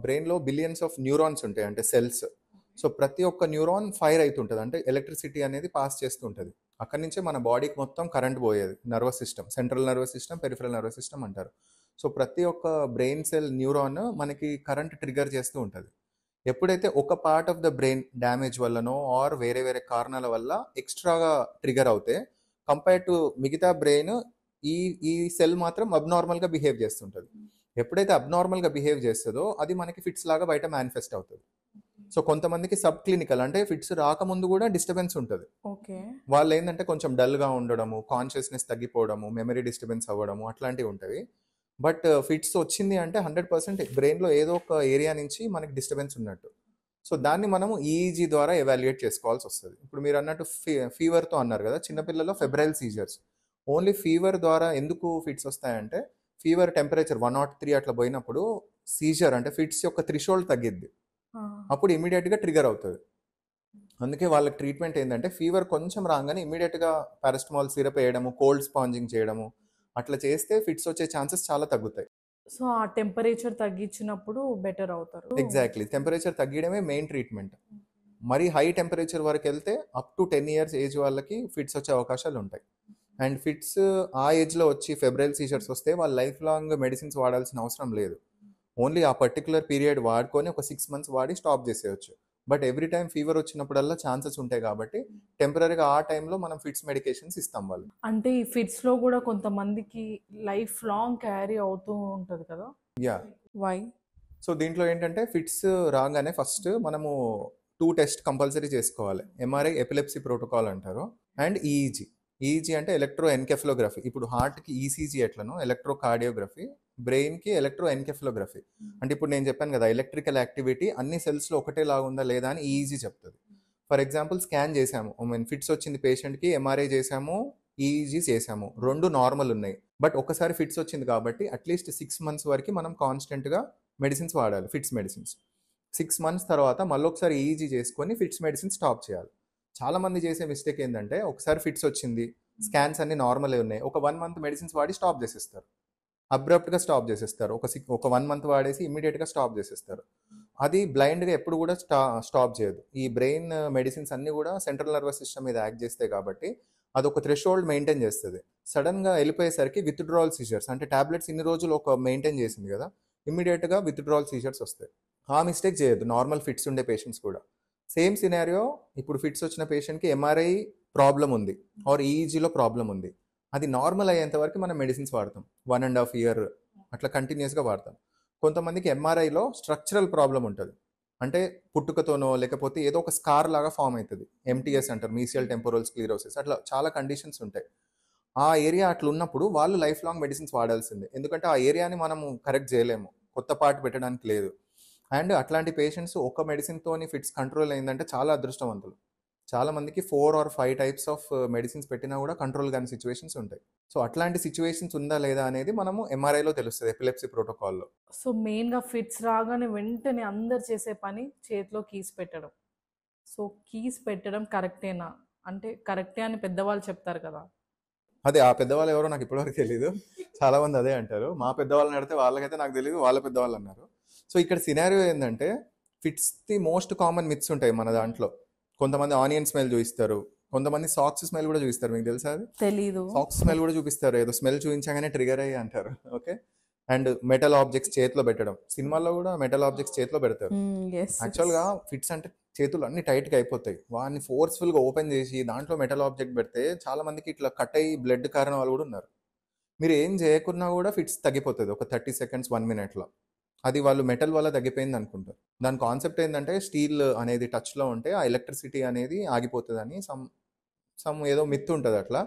బ్రెయిన్లో బిలియన్స్ ఆఫ్ న్యూరాన్స్ ఉంటాయి, అంటే సెల్స్. సో ప్రతి ఒక్క న్యూరాన్ ఫైర్ అవుతుంటుంది, అంటే ఎలక్ట్రిసిటీ అనేది పాస్ చేస్తూ ఉంటుంది. అక్కడి నుంచే మన బాడీకి మొత్తం కరెంట్ పోయేది. Nervous system, central nervous system, peripheral nervous system అంటారు. సో ప్రతి ఒక్క బ్రెయిన్ సెల్ న్యూరాన్ మనకి కరెంట్ ట్రిగర్ చేస్తూ ఉంటుంది. ఎప్పుడైతే ఒక part of the brain damage వల్లనో ఆర్ వేరే వేరే కారణాల వల్ల ఎక్స్ట్రాగా ట్రిగర్ అవుతే, కంపేర్ టు మిగతా బ్రెయిన్, ఈ ఈ సెల్ మాత్రం అబ్నార్మల్గా బిహేవ్ చేస్తుంటుంది. ఎప్పుడైతే అబ్నార్మల్గా బిహేవ్ చేస్తుందో అది మనకి ఫిట్స్ లాగా బయట మేనిఫెస్ట్ అవుతుంది. సో కొంతమందికి సబ్ క్లినికల్, అంటే ఫిట్స్ రాకముందు కూడా డిస్టర్బెన్స్ ఉంటుంది. ఓకే. వాళ్ళు ఏంటంటే కొంచెం డల్గా ఉండడము, కాన్షియస్నెస్ తగ్గిపోవడము, మెమరీ డిస్టర్బెన్స్ అవ్వడము అట్లాంటివి ఉంటాయి. బట్ ఫిట్స్ వచ్చింది అంటే 100% బ్రెయిన్లో ఏదో ఒక ఏరియా నుంచి మనకి డిస్టర్బెన్స్ ఉన్నట్టు. సో దాన్ని మనము ఈఈజీ ద్వారా ఎవాల్యుయేట్ చేసుకోవాల్సి వస్తుంది. ఇప్పుడు మీరు అన్నట్టు ఫీవర్తో అన్నారు కదా, చిన్నపిల్లల్లో ఫెబ్రైల్ సీజర్స్. ఓన్లీ ఫీవర్ ద్వారా ఎందుకు ఫిట్స్ వస్తాయంటే, ఫీవర్ టెంపరేచర్ 103 అట్లా పోయినప్పుడు సీజర్ అంటే ఫిట్స్ యొక్క థ్రెషోల్డ్ తగ్గిద్ది, అప్పుడు ఇమీడియట్గా ట్రిగర్ అవుతుంది. అందుకే వాళ్ళకి ట్రీట్మెంట్ ఏంటంటే, ఫీవర్ కొంచెం రాగానే ఇమీడియట్గా పారాస్టమాల్ సిరప్ వేయడము, కోల్డ్ స్పాంజింగ్ చేయడము, అట్లా చేస్తే ఫిట్స్ వచ్చే ఛాన్సెస్ చాలా తగ్గుతాయి. సో ఆ టెంపరేచర్ తగ్గించినప్పుడు బెటర్ అవుతారు. ఎగ్జాక్ట్లీ, టెంపరేచర్ తగ్గడమే మెయిన్ ట్రీట్మెంట్. మరి హై టెంపరేచర్ వరకు వెళ్తే అప్ టు 10 ఇయర్స్ ఏజ్ వాళ్ళకి ఫిట్స్ వచ్చే అవకాశాలు ఉంటాయి. అండ్ ఫిట్స్ ఆ ఏజ్లో వచ్చి ఫెబ్రైల్ సీజర్స్ వస్తే వాళ్ళు లైఫ్ లాంగ్ మెడిసిన్స్ వాడాల్సిన అవసరం లేదు. ఓన్లీ ఆ పర్టికులర్ పీరియడ్ వాడుకొని ఒక 6 months వాడి స్టాప్ చేసేయచ్చు. బట్ ఎవ్రీ టైం ఫీవర్ వచ్చినప్పుడల్లా ఛాన్సెస్ ఉంటాయి కాబట్టి టెంపరీగా ఆ టైంలో మనం ఫిట్స్ మెడికేషన్స్ ఇస్తాం వాళ్ళు. అంటే ఈ ఫిట్స్ లో కూడా కొంతమందికి లైఫ్ లాంగ్ క్యారీ అవుతూ ఉంటది కదా, యా. వై? సో దీంట్లో ఏంటంటే ఫిట్స్ రాగానే ఫస్ట్ మనము 2 టెస్ట్ కంపల్సరీ చేసుకోవాలి. ఎంఆర్ఐ ఎపిలెప్సీ ప్రోటోకాల్ అంటారు, అండ్ ఈఈజీ. ఈఈజీ అంటే ఎలక్ట్రో ఎన్కెఫలోగ్రఫీ. ఇప్పుడు హార్ట్కి ఈసీజీ ఎట్లనో ఎలక్ట్రో కార్డియోగ్రఫీ, బ్రెయిన్కి ఎలక్ట్రో ఎన్కెఫలోగ్రఫీ. అంటే ఇప్పుడు నేను చెప్పాను కదా, ఎలక్ట్రికల్ యాక్టివిటీ అన్ని సెల్స్లో ఒకటేలాగా ఉందా లేదా అని ఈఈజీ చెప్తుంది. ఫర్ ఎగ్జాంపుల్ స్కాన్ చేసాము, ఫిట్స్ వచ్చింది పేషెంట్కి, ఎంఆర్ఐ చేసాము, ఈఈజీ చేసాము, రెండు నార్మల్ ఉన్నాయి. బట్ ఒకసారి ఫిట్స్ వచ్చింది కాబట్టి అట్లీస్ట్ 6 months వరకు మనం కాన్స్టెంట్గా మెడిసిన్స్ వాడాలి, ఫిట్స్ మెడిసిన్స్. 6 months తర్వాత మళ్ళీ ఒకసారి ఈఈజీ చేసుకొని ఫిట్స్ మెడిసిన్ స్టాప్ చేయాలి. చాలామంది చేసే మిస్టేక్ ఏంటంటే, ఒకసారి ఫిట్స్ వచ్చింది, స్కాన్స్ అన్ని నార్మలే ఉన్నాయి, ఒక 1 month మెడిసిన్స్ వాడి స్టాప్ చేసేస్తారు, అబ్రప్ట్గా స్టాప్ చేసేస్తారు. ఒక 1 month వాడేసి ఇమీడియట్గా స్టాప్ చేసేస్తారు. అది బ్లైండ్గా ఎప్పుడు కూడా స్టాప్ చేయదు. ఈ బ్రెయిన్ మెడిసిన్స్ అన్నీ కూడా సెంట్రల్ నర్వస్ సిస్టమ్ మీద యాక్ట్ చేస్తాయి కాబట్టి అదొక థ్రెషోల్డ్ మెయింటైన్ చేస్తుంది. సడన్గా వెళ్ళిపోయేసరికి విత్డ్రావల్ సీజర్స్, అంటే టాబ్లెట్స్ ఇన్ని రోజులు ఒక మెయింటైన్ చేసింది కదా, ఇమీడియట్గా విత్డ్రావల్ సీజర్స్ వస్తాయి. ఆ మిస్టేక్ చేయొద్దు నార్మల్ ఫిట్స్ ఉండే పేషెంట్స్ కూడా. సేమ్ సినారియో, ఇప్పుడు ఫిట్స్ వచ్చిన పేషెంట్కి ఎంఆర్ఐ ప్రాబ్లం ఉంది ఆర్ ఈఈజీలో ప్రాబ్లం ఉంది, అది నార్మల్ అయ్యేంత వరకు మనం మెడిసిన్స్ వాడతాం, 1.5 year అట్లా కంటిన్యూస్గా వాడతాం. కొంతమందికి ఎంఆర్ఐలో స్ట్రక్చరల్ ప్రాబ్లం ఉంటుంది, అంటే పుట్టుకతోనో లేకపోతే ఏదో ఒక స్కార్ లాగా ఫామ్ అవుతుంది, ఎంటీఎస్ అంటారు, మీసియల్ టెంపోరల్ స్క్లీరోసిస్, అట్లా చాలా కండిషన్స్ ఉంటాయి. ఆ ఏరియా అట్లా ఉన్నప్పుడు వాళ్ళు లైఫ్ లాంగ్ మెడిసిన్స్ వాడాల్సిందే, ఎందుకంటే ఆ ఏరియాని మనము కరెక్ట్ చేయలేము, కొత్త పార్ట్ పెట్టడానికి లేదు. అండ్ అట్లాంటి పేషెంట్స్ ఒక మెడిసిన్తోని ఫిట్స్ కంట్రోల్ అయిందంటే చాలా అదృష్టవంతులు. చాలా మందికి 4 or 5 types ఆఫ్ మెడిసిన్స్ పెట్టినా కూడా కంట్రోల్ కాని సిచ్యువేషన్స్ ఉంటాయి. సో అట్లాంటి సిచ్యువేషన్స్ ఉందా లేదా అనేది మనము ఎంఆర్ఐలో తెలుస్తుంది, ఎపిలెప్సీ ప్రోటోకాల్లో. సో మెయిన్గా ఫిట్స్ రాగానే వెంటనే అందరు చేసే పని చేతిలో కీస్ పెట్టడం. సో కీస్ పెట్టడం కరెక్టేనా? అంటే కరెక్టే అని పెద్దవాళ్ళు చెప్తారు కదా. అదే, ఆ పెద్దవాళ్ళు ఎవరో నాకు ఇప్పటివరకు తెలియదు, చాలా మంది అదే అంటారు. మా పెద్దవాళ్ళని అడిగితే వాళ్ళకైతే నాకు తెలియదు, వాళ్ళ పెద్దవాళ్ళు అన్నారు. సో ఇక్కడ సినారియో ఏంటంటే, fits the most common myths ఉంటాయి మన దాంట్లో. కొంతమంది ఆనియన్ స్మెల్ చూపిస్తారు, కొంతమంది సాక్స్ స్మెల్ కూడా చూపిస్తారు, మీకు తెలుసా అది? తెలీదు. సాక్స్ స్మెల్ కూడా చూపిస్తారు, ఏదో స్మెల్ చూపించగానే ట్రిగర్ అయ్యి అంటారు. ఓకే. అండ్ మెటల్ ఆబ్జెక్ట్స్ చేతిలో పెట్టడం, సినిమాల్లో కూడా మెటల్ ఆబ్జెక్ట్స్ చేతిలో పెడతారు. యాక్చువల్గా ఫిట్స్ అంటే చేతులు అన్ని టైట్గా అయిపోతాయి, వాడిని ఫోర్స్ఫుల్గా ఓపెన్ చేసి దాంట్లో మెటల్ ఆబ్జెక్ట్ పెడితే చాలా మందికి ఇట్లా కట్ అయ్యి బ్లడ్ కారిన వాళ్ళు కూడా ఉన్నారు. మీరు ఏం చేయకున్నా కూడా ఫిట్స్ తగ్గిపోతుంది ఒక 30 seconds 1 minute. అది వాళ్ళు మెటల్ వల్ల తగ్గిపోయింది అనుకుంటారు. దాని కాన్సెప్ట్ ఏంటంటే, స్టీల్ అనేది టచ్లో ఉంటే ఆ ఎలక్ట్రిసిటీ అనేది ఆగిపోతుంది అని సమ్ ఏదో మిత్ ఉంటుంది అట్లా.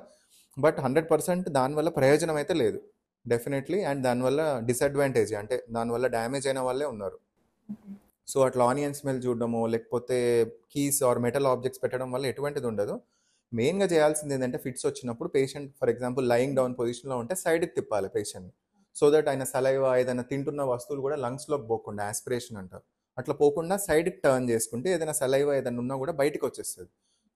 బట్ 100% దానివల్ల ప్రయోజనం అయితే లేదు డెఫినెట్లీ. అండ్ దానివల్ల డిసడ్వాంటేజ్, అంటే దానివల్ల డ్యామేజ్ అయిన వాళ్ళే ఉన్నారు. సో అట్లా ఆనియన్ స్మెల్ చూడడము లేకపోతే కీస్ ఆర్ మెటల్ ఆబ్జెక్ట్స్ పెట్టడం వల్ల ఎటువంటిది ఉండదు. మెయిన్గా చేయాల్సింది ఏంటంటే, ఫిట్స్ వచ్చినప్పుడు patient for example lying down పొజిషన్లో ఉంటే సైడ్కి తిప్పాలి పేషెంట్ని, సో దట్ ఆయన సలైవా ఏదైనా తింటున్న వస్తువులు కూడా లంగ్స్లోకి పోకుండా, ఆస్పిరేషన్ అంటారు, అట్లా పోకుండా సైడ్కి టర్న్ చేసుకుంటే ఏదైనా సలైవా ఏదైనా ఉన్నా కూడా బయటకు వచ్చేస్తుంది.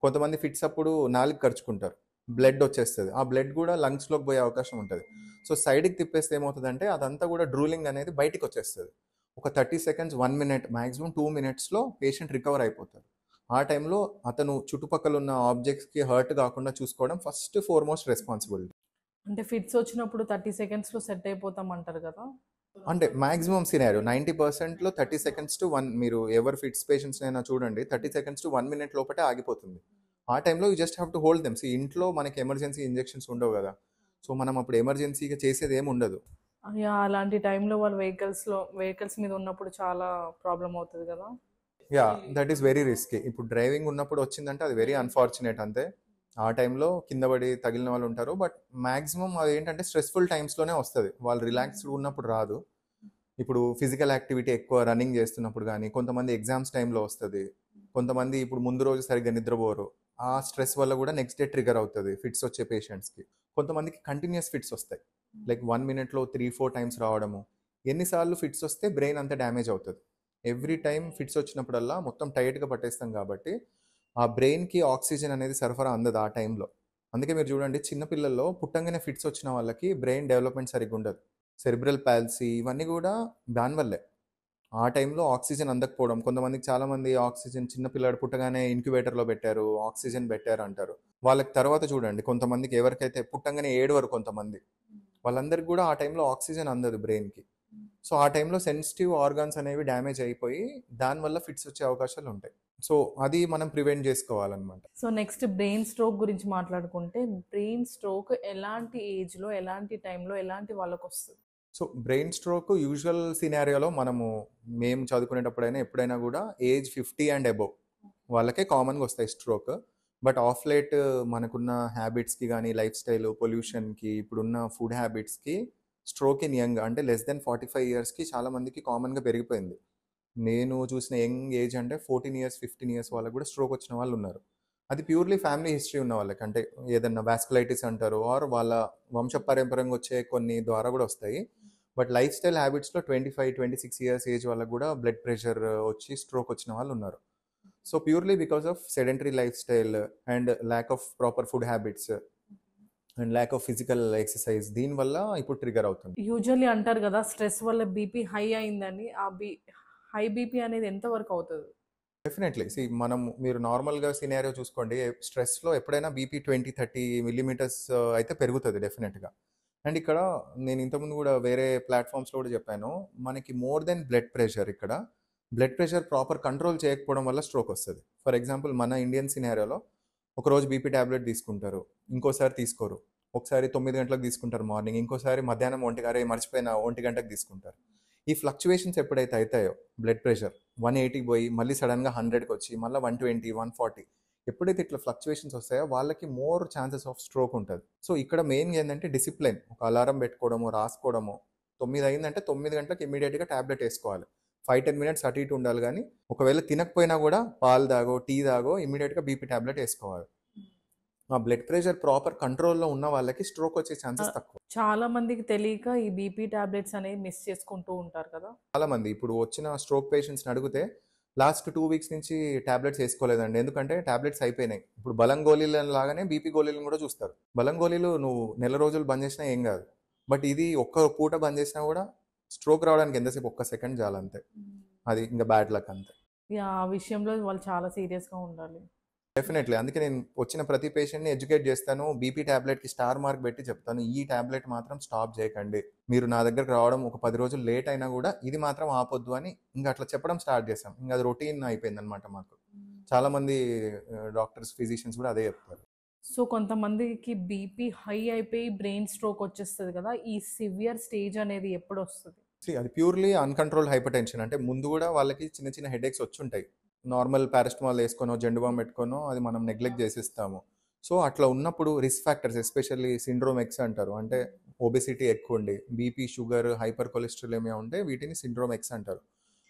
కొంతమంది ఫిట్స్ అప్పుడు నాలుగు ఖర్చుకుంటారు, బ్లడ్ వచ్చేస్తుంది. ఆ బ్లడ్ కూడా లంగ్స్లోకి పోయే అవకాశం ఉంటుంది. సో సైడ్కి తిప్పేస్తే ఏమవుతుందంటే అదంతా కూడా డ్రూలింగ్ అనేది బయటికి వచ్చేస్తుంది. ఒక 30 సెకండ్స్ 1 మినిట్ మ్యాక్సిమం 2 మినిట్స్లో పేషెంట్ రికవర్ అయిపోతారు. ఆ టైంలో అతను చుట్టుపక్కల ఉన్న ఆబ్జెక్ట్స్కి హర్ట్ కాకుండా చూసుకోవడం ఫస్ట్ ఫోర్మోస్ట్ రెస్పాన్సిబిలిటీ. అంటే ఫిట్స్ వచ్చినప్పుడు 30 సెకండ్స్లో సెట్ అయిపోతాం అంటారు కదా. అంటే మాక్సిమం సినారియో 90%లో 30 సెకండ్స్ టు 1, మీరు ఎవరు ఫిట్స్ పేషెంట్స్ అయినా చూడండి 30 సెకండ్స్ టు 1 మినిట్ లోపటే ఆగిపోతుంది. ఆ టైంలో you just have to hold them. ఇంట్లో మనకి ఎమర్జెన్సీ ఇంజెక్షన్స్ ఉండవు కదా, సో మనం అప్పుడు ఎమర్జెన్సీగా చేసేది ఏమి ఉండదు. అలాంటి టైంలో వాళ్ళు వెహికల్స్ మీద ఉన్నప్పుడు చాలా ప్రాబ్లం అవుతుంది కదా. Yeah, that is very risky. ఇప్పుడు డ్రైవింగ్ ఉన్నప్పుడు వచ్చిందంటే అది వెరీ అన్ఫార్చునేట్ అంతే. ఆ టైంలో కింద పడి తగిలిన వాళ్ళు ఉంటారు. బట్ మ్యాక్సిమం అది ఏంటంటే స్ట్రెస్ఫుల్ టైమ్స్లోనే వస్తుంది, వాళ్ళు రిలాక్స్డ్ ఉన్నప్పుడు రాదు. ఇప్పుడు ఫిజికల్ యాక్టివిటీ ఎక్కువ రన్నింగ్ చేస్తున్నప్పుడు కానీ, కొంతమంది ఎగ్జామ్స్ టైంలో వస్తుంది, కొంతమంది ఇప్పుడు ముందు రోజు సరిగ్గా నిద్రపోరు, ఆ స్ట్రెస్ వల్ల కూడా నెక్స్ట్ డే ట్రిగర్ అవుతుంది ఫిట్స్ వచ్చే పేషెంట్స్కి. కొంతమందికి కంటిన్యూస్ ఫిట్స్ వస్తాయి, లైక్ 1 మినిట్లో 3-4 టైమ్స్ రావడము. ఎన్నిసార్లు ఫిట్స్ వస్తే బ్రెయిన్ అంతా డ్యామేజ్ అవుతుంది. ఎవ్రీ టైం ఫిట్స్ వచ్చినప్పుడల్లా మొత్తం టైట్గా పట్టేస్తాం కాబట్టి ఆ బ్రెయిన్కి ఆక్సిజన్ అనేది సరఫరా అందదు ఆ టైంలో. అందుకే మీరు చూడండి చిన్నపిల్లల్లో పుట్టంగానే ఫిట్స్ వచ్చిన వాళ్ళకి బ్రెయిన్ డెవలప్మెంట్ సరిగ్గా ఉండదు. సెరిబ్రల్ పాల్సీ ఇవన్నీ కూడా దానివల్లే. ఆ టైంలో ఆక్సిజన్ అందకపోవడం, కొంతమందికి చాలామంది ఆక్సిజన్ చిన్నపిల్లాడు పుట్టగానే ఇంక్యుబేటర్లో పెట్టారు, ఆక్సిజన్ పెట్టారు అంటారు. వాళ్ళకి తర్వాత చూడండి కొంతమందికి ఎవరికైతే పుట్టంగానే ఏడవరు కొంతమంది, వాళ్ళందరికీ కూడా ఆ టైంలో ఆక్సిజన్ అందదు బ్రెయిన్కి. సో ఆ టైంలో సెన్సిటివ్ ఆర్గాన్స్ అనేవి డ్యామేజ్ అయిపోయి దానివల్ల ఫిట్స్ వచ్చే అవకాశాలు ఉంటాయి. సో అది మనం ప్రివెంట్ చేసుకోవాలన్నమాట. సో నెక్స్ట్ బ్రెయిన్ స్ట్రోక్ గురించి మాట్లాడుకుంటే, బ్రెయిన్ స్ట్రోక్ ఎలాంటి ఏజ్లో, ఎలాంటి టైంలో, ఎలాంటి వాళ్ళకి వస్తుంది? సో బ్రెయిన్ స్ట్రోక్ యూజువల్ సినారియోలో మేము చదువుకునేటప్పుడైనా ఎప్పుడైనా కూడా ఏజ్ 50 అండ్ అబోవ్ వాళ్ళకే కామన్గా వస్తాయి స్ట్రోక్. బట్ ఆఫ్ లేట్ మనకున్న హ్యాబిట్స్కి కానీ, లైఫ్ స్టైల్, పొల్యూషన్కి, ఇప్పుడున్న ఫుడ్ హ్యాబిట్స్కి స్ట్రోక్ ఇన్ యంగ్ అంటే లెస్ దెన్ 45 ఇయర్స్కి చాలామందికి కామన్గా పెరిగిపోయింది. నేను చూసిన యంగ్ ఏజ్ అంటే 14 ఇయర్స్ 15 ఇయర్స్ వాళ్ళకి కూడా స్ట్రోక్ వచ్చిన వాళ్ళు ఉన్నారు. అది ప్యూర్లీ ఫ్యామిలీ హిస్టరీ ఉన్న వాళ్ళకి, అంటే ఏదన్నా వాస్కులైటిస్ అంటారు ఆర్ వాళ్ళ వంశపారంపర్యంగా వచ్చే కొన్ని ద్వారా కూడా వస్తాయి. బట్ లైఫ్ స్టైల్ హ్యాబిట్స్లో 25-26 ఇయర్స్ ఏజ్ వాళ్ళకి కూడా బ్లడ్ ప్రెషర్ వచ్చి స్ట్రోక్ వచ్చిన వాళ్ళు ఉన్నారు. So purely because of sedentary life style and lack of proper food habits and lack of physical exercise, దీనివల్ల ఇప్పుడు ట్రిగర్ అవుతుంది. యూజువల్లీ అంటారు కదా, స్ట్రెస్ వల్ల బీపీ హై అయిందని. ఆ హై బీపీ అనేది ఎంతవరకు అవుతుంది? డెఫినెట్లీ మీరు నార్మల్గా సినారియో చూసుకోండి, స్ట్రెస్లో ఎప్పుడైనా బీపీ 20-30 మిల్లీమీటర్స్ అయితే పెరుగుతుంది డెఫినెట్గా. అండ్ ఇక్కడ నేను ఇంతకుముందు కూడా వేరే ప్లాట్ఫామ్స్లో కూడా చెప్పాను, మనకి మోర్ దెన్ బ్లడ్ ప్రెషర్, ఇక్కడ బ్లడ్ ప్రెషర్ ప్రాపర్ కంట్రోల్ చేయకపోవడం వల్ల స్ట్రోక్ వస్తుంది. ఫర్ ఎగ్జాంపుల్ మన ఇండియన్ సినారియోలో ఒకరోజు బీపీ ట్యాబ్లెట్ తీసుకుంటారు, ఇంకోసారి తీసుకోరు. ఒకసారి 9 గంటలకు తీసుకుంటారు మార్నింగ్, ఇంకోసారి మధ్యాహ్నం 1 మర్చిపోయిన 1 గంటకు తీసుకుంటారు. ఈ ఫ్లక్చువేషన్స్ ఎప్పుడైతే అవుతాయో బ్లడ్ ప్రెషర్ 180 పోయి మళ్ళీ సడన్గా 100కి వచ్చి మళ్ళీ 120, 140, ఎప్పుడైతే ఇట్లా ఫ్లక్చువేషన్స్ వస్తాయో వాళ్ళకి మోర్ ఛాన్సెస్ ఆఫ్ స్ట్రోక్ ఉంటుంది. సో ఇక్కడ మెయిన్గా ఏంటంటే డిసిప్లిన్, ఒక అలారం పెట్టుకోవడము, రాసుకోవడము. 9 అయిందంటే 9 గంటలకు ఇమీడియట్గా ట్యాబ్లెట్ వేసుకోవాలి. 5-10 మినిట్స్ అటు ఇటు ఉండాలి, కానీ ఒకవేళ తినకపోయినా కూడా పాలు తాగో టీ తాగో ఇమీడియట్గా బీపీ ట్యాబ్లెట్ వేసుకోవాలి. ఆ బ్లడ్ ప్రెషర్ ప్రాపర్ కంట్రోల్లో ఉన్న వాళ్ళకి స్ట్రోక్ వచ్చే ఛాన్సెస్ తక్కువ. చాలా మందికి తెలియక ఈ బీపీ టాబ్లెట్స్ అనేవి మిస్ చేసుకుంటూ ఉంటారు కదా. చాలా మంది ఇప్పుడు వచ్చిన స్ట్రోక్ పేషెంట్స్ని అడిగితే లాస్ట్ 2 వీక్స్ నుంచి ట్యాబ్లెట్స్ వేసుకోలేదండి, ఎందుకంటే ట్యాబ్లెట్స్ అయిపోయినాయి. ఇప్పుడు బలం గోళీలను లాగానే బీపీ గోళీలను కూడా చూస్తారు. బలం గోళీలు నువ్వు నెల రోజులు బంద్ చేసినా ఏం కాదు, బట్ ఇది ఒక్క పూట బంద్ చేసినా కూడా స్ట్రోక్ రావడానికి ఎంతసేపు, 1 సెకండ్ చాలు అంతే. అది ఇంకా బ్యాడ్ లక్ అంతే. ఆ విషయంలో వాళ్ళు చాలా సీరియస్గా ఉండాలి. డెఫినెట్లీ, అందుకే నేను వచ్చిన ప్రతి పేషెంట్ని ఎడ్యుకేట్ చేస్తాను, బీపీ ట్యాబ్లెట్కి స్టార్ మార్క్ పెట్టి చెప్తాను, ఈ ట్యాబ్లెట్ మాత్రం స్టాప్ చేయకండి, మీరు నా దగ్గరకు రావడం ఒక 10 రోజులు లేట్ అయినా కూడా ఇది మాత్రం ఆపొద్దు అని ఇంకా అట్లా చెప్పడం స్టార్ట్ చేసాం. ఇంకా అది రొటీన్ అయిపోయింది అనమాట మాకు. చాలామంది డాక్టర్స్, ఫిజిషియన్స్ కూడా అదే చెప్తారు. సో కొంతమందికి బీపీ హై అయిపోయి బ్రెయిన్ స్ట్రోక్ వచ్చేస్తుంది కదా, ఈ సివియర్ స్టేజ్ అనేది ఎప్పుడు వస్తుంది? అది ప్యూర్లీ అన్కంట్రోల్ హైపర్ టెన్షన్. అంటే ముందు కూడా వాళ్ళకి చిన్న చిన్న హెడేక్స్ వచ్చి ఉంటాయి, నార్మల్ పారాస్టమాల్ వేసుకోనో జెండు బామ్ పెట్టుకోనో అది మనం నెగ్లెక్ట్ చేసిస్తాము. సో అట్లా ఉన్నప్పుడు risk factors, especially syndrome X అంటారు, అంటే ఒబెసిటీ ఎక్కువ ఉండి బీపీ, షుగర్, హైపర్ కొలెస్ట్రాలేమియా ఉంటే వీటిని సిండ్రోమ్ ఎక్స్ అంటారు.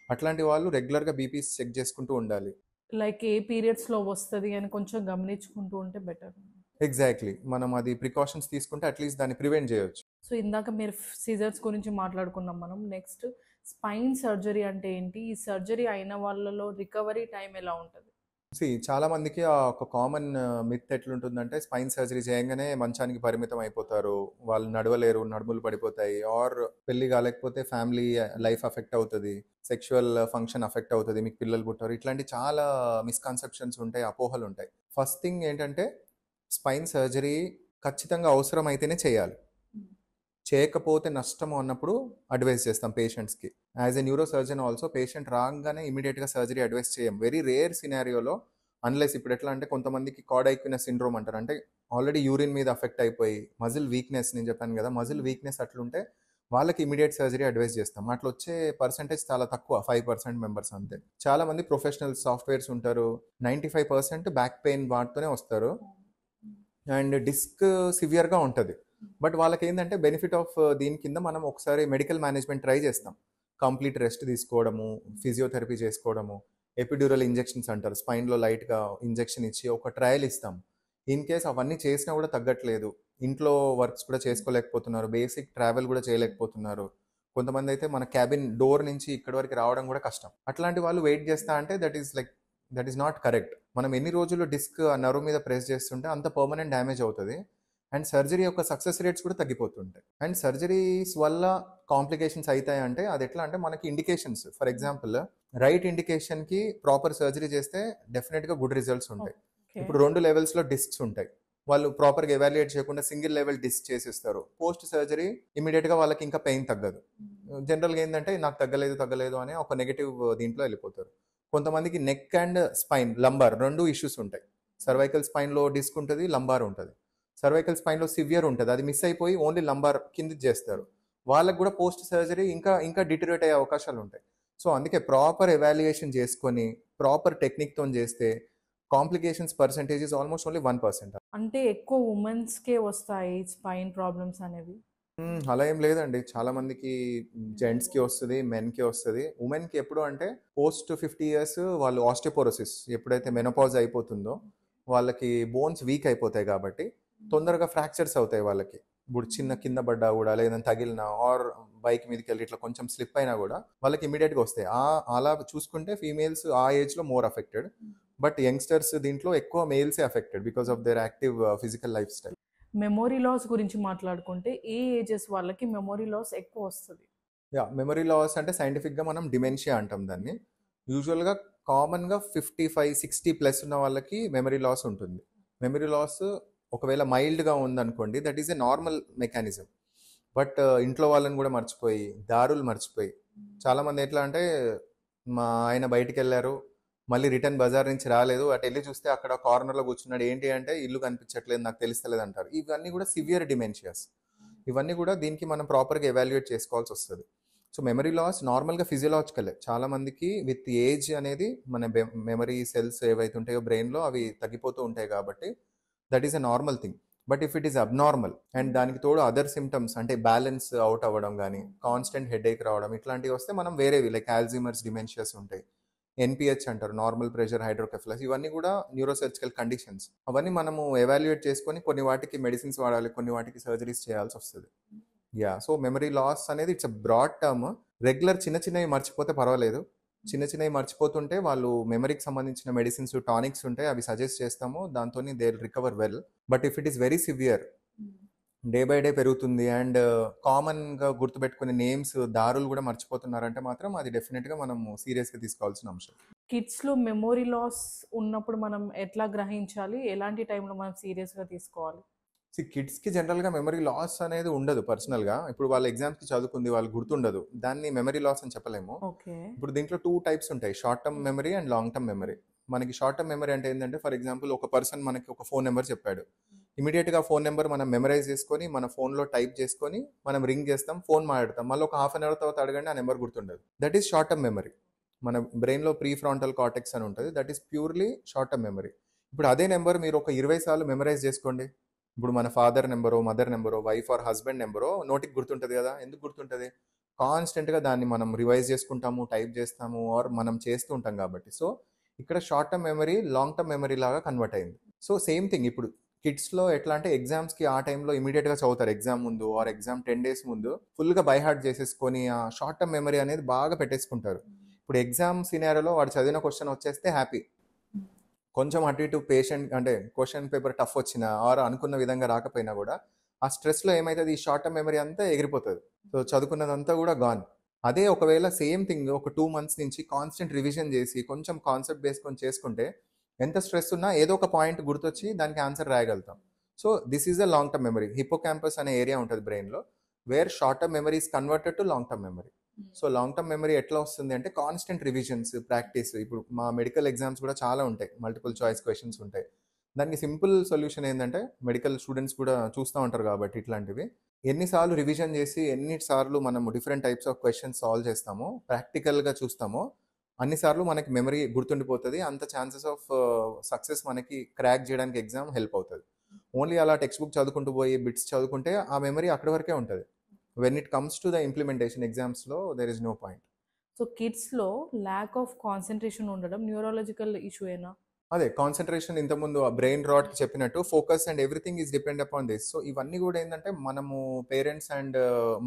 అట్లాంటి వాళ్ళు రెగ్యులర్గా బీపీ చెక్ చేసుకుంటూ ఉండాలి. లైక్ ఏ పీరియడ్స్లో వస్తుంది అని కొంచెం గమనించుకుంటూ ఉంటే బెటర్. ఎగ్జాక్ట్లీ, మనం అది ప్రికాషన్స్ తీసుకుంటే అట్లీస్ట్ దాన్ని ప్రివెంట్ చేయొచ్చు. సో ఇందాక మీరు సిజర్స్ గురించి మాట్లాడుకున్నాం మనం. నెక్స్ట్ స్పైన్ సర్జరీ అంటే ఏంటి? ఈ సర్జరీ అయిన వాళ్ళలో రికవరీ టైం ఎలా ఉంటుంది? చాలా మందికి ఆ ఒక కామన్ మిత్ ఎట్లుంటుందంటే స్పైన్ సర్జరీ చేయగానే మంచానికి పరిమితం అయిపోతారు, వాళ్ళు నడవలేరు, నడుములు పడిపోతాయి, ఆర్ పెళ్లి కాలేకపోతే ఫ్యామిలీ లైఫ్ అఫెక్ట్ అవుతుంది, సెక్షువల్ ఫంక్షన్ అఫెక్ట్ అవుతుంది, మీకు పిల్లలు పుట్టారు, ఇట్లాంటి చాలా మిస్కన్సెప్షన్స్ ఉంటాయి, అపోహలు ఉంటాయి. ఫస్ట్ థింగ్ ఏంటంటే స్పైన్ సర్జరీ ఖచ్చితంగా అవసరం అయితేనే చేయాలి. చేయకపోతే నష్టము అన్నప్పుడు అడ్వైస్ చేస్తాం పేషెంట్స్కి. As a neuro surgeon also patient రాగానే ఇమీడియట్గా సర్జరీ అడ్వైస్ చేయం. వెరీ రేర్ సినారియోలో, అన్లెస్ ఇప్పుడు ఎట్లా అంటే కొంతమందికి కార్డైక్విన సిండ్రోమ్ అంటారు, అంటే ఆల్రెడీ యూరిన్ మీద అఫెక్ట్ అయిపోయి మజిల్ వీక్నెస్, నేను చెప్పాను కదా మజిల్ వీక్నెస్ అట్లుంటే వాళ్ళకి ఇమీడియట్ సర్జరీ అడ్వైస్ చేస్తాం. అట్లా వచ్చే పర్సెంటేజ్ చాలా తక్కువ, 5% మెంబర్స్ అంతే. చాలా మంది ప్రొఫెషనల్ సాఫ్ట్వేర్స్ ఉంటారు, 95% బ్యాక్ పెయిన్ వాటితోనే వస్తారు అండ్ డిస్క్ సివియర్గా ఉంటుంది. బట్ వాళ్ళకి ఏంటంటే బెనిఫిట్ ఆఫ్ దీని కింద మనం ఒకసారి మెడికల్ మేనేజ్మెంట్ ట్రై చేస్తాం. కంప్లీట్ రెస్ట్ తీసుకోవడము, ఫిజియోథెరపీ చేసుకోవడము, ఎపిడ్యూరల్ ఇంజెక్షన్స్ అంటారు, స్పైన్లో లైట్గా ఇంజెక్షన్ ఇచ్చి ఒక ట్రయల్ ఇస్తాం. ఇన్ కేస్ అవన్నీ చేసినా కూడా తగ్గట్లేదు, ఇంట్లో వర్క్స్ కూడా చేసుకోలేకపోతున్నారు, బేసిక్ ట్రావెల్ కూడా చేయలేకపోతున్నారు, కొంతమంది అయితే మన క్యాబిన్ డోర్ నుంచి ఇక్కడి వరకు రావడం కూడా కష్టం, అట్లాంటి వాళ్ళు వెయిట్ చేస్తా అంటే దట్ ఈస్ నాట్ కరెక్ట్. మనం ఎన్ని రోజులు డిస్క్ ఆ నర్వ్ మీద ప్రెస్ చేస్తుంటే అంత పర్మనెంట్ డ్యామేజ్ అవుతుంది అండ్ సర్జరీ యొక్క సక్సెస్ రేట్స్ కూడా తగ్గిపోతుంటాయి. అండ్ సర్జరీస్ వల్ల కాంప్లికేషన్స్ అవుతాయి అంటే అది ఎట్లా అంటే మనకి ఇండికేషన్స్, ఫర్ ఎగ్జాంపుల్ రైట్ ఇండికేషన్కి ప్రాపర్ సర్జరీ చేస్తే డెఫినెట్గా గుడ్ రిజల్ట్స్ ఉంటాయి. ఇప్పుడు 2 లెవెల్స్లో డిస్క్స్ ఉంటాయి, వాళ్ళు ప్రాపర్గా ఎవాల్యుయేట్ చేయకుండా సింగిల్ లెవెల్ డిస్క్ చేసేస్తారు. పోస్ట్ సర్జరీ ఇమీడియట్గా వాళ్ళకి ఇంకా పెయిన్ తగ్గదు. జనరల్గా ఏంటంటే నాకు తగ్గలేదు అని ఒక నెగిటివ్ దీంట్లో వెళ్ళిపోతారు. కొంతమందికి నెక్ అండ్ స్పైన్, లంబార్ రెండు ఇష్యూస్ ఉంటాయి. సర్వైకల్ స్పైన్లో డిస్క్ ఉంటుంది, లంబార్ ఉంటుంది. సర్వైకల్ స్పైన్లో సివియర్ ఉంటుంది, అది మిస్ అయిపోయి ఓన్లీ లంబార్ కింద చేస్తారు. వాళ్ళకు కూడా పోస్ట్ సర్జరీ ఇంకా డిటరేట్ అయ్యే అవకాశాలు ఉంటాయి. సో అందుకే ప్రాపర్ ఎవాల్యుయేషన్ చేసుకొని ప్రాపర్ టెక్నిక్తో చేస్తే complications percentage is almost only 1%. అంటే ఎక్కువ ఉమెన్స్కే వస్తాయి స్పైన్ ప్రాబ్లమ్స్ అనేవి? అలా ఏం లేదండి, చాలా మందికి జెంట్స్కి వస్తుంది, మెన్కి వస్తుంది. ఉమెన్కి ఎప్పుడు అంటే పోస్ట్ 50 years వాళ్ళు ఆస్టియోపోరోసిస్, ఎప్పుడైతే మెనోపాజ్ అయిపోతుందో వాళ్ళకి బోన్స్ వీక్ అయిపోతాయి కాబట్టి తొందరగా ఫ్రాక్చర్స్ అవుతాయి వాళ్ళకి. ఇప్పుడు చిన్న కింద పడ్డా కూడా, లేదంటే తగిలినా, ఆర్ బైక్ మీదకి వెళ్ళి ఇట్లా కొంచెం స్లిప్ అయినా కూడా వాళ్ళకి ఇమీడియట్గా వస్తాయి. అలా చూసుకుంటే ఫీమేల్స్ ఆ ఏజ్లో మోర్ అఫెక్టెడ్, బట్ యంగ్స్టర్స్ దీంట్లో ఎక్కువ మేల్సే affected because of their active physical life style. Memory loss గురించి మాట్లాడుకుంటే ఏ ఏజెస్ వాళ్ళకి మెమొరీ లాస్ ఎక్కువ వస్తుంది? మెమరీ లాస్ అంటే సైంటిఫిక్గా మనం డిమెన్షియా అంటాం దాన్ని. యూజువల్గా కామన్గా 55-60+ ఉన్న వాళ్ళకి మెమరీ లాస్ ఉంటుంది. మెమరీ లాస్ ఒకవేళ మైల్డ్గా ఉందనుకోండి, that is a normal mechanism. But ఇంట్లో వాళ్ళని కూడా మర్చిపోయి, దారులు మర్చిపోయి, చాలామంది ఎట్లా అంటే మా ఆయన బయటికి వెళ్ళారు, మళ్ళీ రిటర్న్ బజార్ నుంచి రాలేదు, అటు వెళ్ళి చూస్తే అక్కడ కార్నర్లో కూర్చున్నాడు, ఏంటి అంటే ఇల్లు కనిపించట్లేదు, నాకు తెలుస్తలేదు అంటారు. ఇవన్నీ కూడా సివియర్ డిమెన్షియాస్. ఇవన్నీ కూడా దీనికి మనం ప్రాపర్గా ఎవాల్యుయేట్ చేసుకోవాల్సి వస్తుంది. సో మెమరీ లాస్ నార్మల్గా ఫిజియలాజికలే. చాలామందికి విత్ ఏజ్ అనేది మన మెమరీ సెల్స్ ఏవైతే ఉంటాయో బ్రెయిన్లో అవి తగ్గిపోతూ ఉంటాయి కాబట్టి that is a normal thing. But if it is abnormal and దానికి తోడు అదర్ సిమ్టమ్స్ అంటే బ్యాలెన్స్ అవుట్ అవ్వడం కానీ, కాన్స్టెంట్ హెడేక్ రావడం, ఇట్లాంటివి వస్తే మనం వేరేవి లైక్ ఆల్జీమర్స్ డిమెన్షియాస్ ఉంటాయి, ఎన్పిహెచ్ అంటారు, నార్మల్ ప్రెషర్ హైడ్రోకెఫలస్, ఇవన్నీ కూడా న్యూరోసర్జికల్ కండిషన్స్. అవన్నీ మనము ఎవాల్యుయేట్ చేసుకొని కొన్ని వాటికి మెడిసిన్స్ వాడాలి, కొన్ని వాటికి సర్జరీస్ చేయాల్సి వస్తుంది. సో మెమరీ లాస్ అనేది it's a broad term. Regular చిన్నవి మర్చిపోతే పర్వాలేదు, చిన్నవి మర్చిపోతుంటే వాళ్ళు మెమరీకి సంబంధించిన మెడిసిన్స్, టానిక్స్ ఉంటాయి, అవి సజెస్ట్ చేస్తాము, దాంతో they recover well. But if it is very severe, day by day పెరుగుతుంది అండ్ కామన్గా గుర్తుపెట్టుకునే నేమ్స్, దారులు కూడా మర్చిపోతున్నారంటే మాత్రం అది డెఫినెట్గా మనం సీరియస్గా తీసుకోవాల్సిన అంశం. కిడ్స్లో మెమొరీ లాస్ ఉన్నప్పుడు మనం ఎట్లా గ్రహించాలి, ఎలాంటి టైంలో మనం సీరియస్గా తీసుకోవాలి? కిడ్స్కి జనరల్గా మెమరీ లాస్ అనేది ఉండదు పర్సనల్గా. ఇప్పుడు వాళ్ళ ఎగ్జామ్స్కి చదువుకుంది, వాళ్ళు గుర్తుండదు, దాన్ని మెమరీ లాస్ అని చెప్పలేము. ఓకే. ఇప్పుడు దీంట్లో 2 types ఉంటాయి, short term memory and long term memory. మనకి షార్ట్ టర్మ్ మెమరీ అంటే ఏంటంటే, ఫర్ ఎగ్జాంపుల్ ఒక పర్సన్ మనకి ఒక ఫోన్ నెంబర్ చెప్పాడు, ఇమీడియట్గా ఫోన్ నెంబర్ మనం మెమరైజ్ చేసుకొని మన ఫోన్లో టైప్ చేసుకొని మనం రింగ్ చేస్తాం, ఫోన్ మాట్లాడతాం, మళ్ళీ ఒక హాఫ్ అన్ అవర్ తర్వాత అడగండి ఆ నెంబర్ గుర్తుండదు. That is short term memory. మన బ్రెయిన్లో ప్రీ ఫ్రాంటల్ కార్టెక్స్ అని ఉంటుంది, that is purely short term memory. ఇప్పుడు అదే నెంబర్ మీరు ఒక 20 సార్లు మెమరైజ్ చేసుకోండి, ఇప్పుడు మన ఫాదర్ నెంబరో, మదర్ నెంబరో, వైఫ్ ఆర్ హస్బెండ్ నెంబరో నోటికి గుర్తుంటుంది కదా. ఎందుకు గుర్తుంటుంది? కాన్స్టెంట్గా దాన్ని మనం రివైజ్ చేసుకుంటాము, టైప్ చేస్తాము, ఆర్ మనం చేస్తూ ఉంటాం కాబట్టి. సో ఇక్కడ short term memory long term memory లాగా కన్వర్ట్ అయింది. సో సేమ్ థింగ్ ఇప్పుడు కిడ్స్లో ఎట్లా అంటే ఎగ్జామ్స్కి ఆ టైంలో ఇమీడియట్గా చదువుతారు, ఎగ్జామ్ ముందు ఆర్ ఎగ్జామ్ 10 days ముందు ఫుల్గా బై హార్ట్ చేసేసుకొని ఆ షార్ట్ టర్మ్ మెమరీ అనేది బాగా పెట్టేసుకుంటారు. ఇప్పుడు ఎగ్జామ్ సినారియోలో వాడు చదివిన క్వశ్చన్ వచ్చేస్తే హ్యాపీ, కొంచెం అటు ఇటు పేషెంట్ అంటే క్వశ్చన్ పేపర్ టఫ్ వచ్చినా ఆర్ అనుకున్న విధంగా రాకపోయినా కూడా ఆ స్ట్రెస్లో ఏమవుతుంది, ఈ షార్ట్ టర్మ్ మెమరీ అంతా ఎగిరిపోతుంది. సో చదువుకున్నదంతా కూడా గాన్. అదే ఒకవేళ సేమ్ థింగ్ ఒక 2 months నుంచి కాన్స్టెంట్ రివిజన్ చేసి కొంచెం కాన్సెప్ట్ బేస్కొని చేసుకుంటే ఎంత స్ట్రెస్ ఉన్నా ఏదో ఒక పాయింట్ గుర్తొచ్చి దానికి ఆన్సర్ రాయగలుగుతాం. So this is a long term memory. Hippocampus అనే ఏరియా ఉంటుంది బ్రెయిన్లో, where short term memory is converted to long term memory. So long term memory ఎట్లా వస్తుంది అంటే కాన్స్టెంట్ రివిజన్స్, ప్రాక్టీస్. ఇప్పుడు మా మెడికల్ ఎగ్జామ్స్ కూడా చాలా ఉంటాయి, మల్టిపుల్ చాయిస్ క్వశ్చన్స్ ఉంటాయి. దానికి సింపుల్ సొల్యూషన్ ఏంటంటే, మెడికల్ స్టూడెంట్స్ కూడా చూస్తూ ఉంటారు కాబట్టి ఇట్లాంటివి, ఎన్నిసార్లు రివిజన్ చేసి ఎన్నిసార్లు మనము different types of questions solve చేస్తామో, ప్రాక్టికల్గా చూస్తామో, అన్నిసార్లు మనకి మెమరీ గుర్తుండిపోతుంది. అంత ఛాన్సెస్ ఆఫ్ సక్సెస్ మనకి క్రాక్ చేయడానికి ఎగ్జామ్ హెల్ప్ అవుతుంది. ఓన్లీ అలా టెక్స్ట్ బుక్ చదువుకుంటూ పోయి బిట్స్ చదువుకుంటే ఆ మెమరీ అక్కడి వరకే ఉంటుంది. When it comes to the implementation ఎగ్జామ్స్లో there is no point. So కిడ్స్లో ల్యాక్ ఆఫ్ కాన్సన్ట్రేషన్ ఉండడం న్యూరాలజికల్ ఇష్యూ ఏనా? అదే కాన్సన్ట్రేషన్, ఇంతకుముందు బ్రెయిన్ రాట్కి చెప్పినట్టు focus and everything is depend upon this. So ఇవన్నీ కూడా ఏంటంటే మనము పేరెంట్స్ అండ్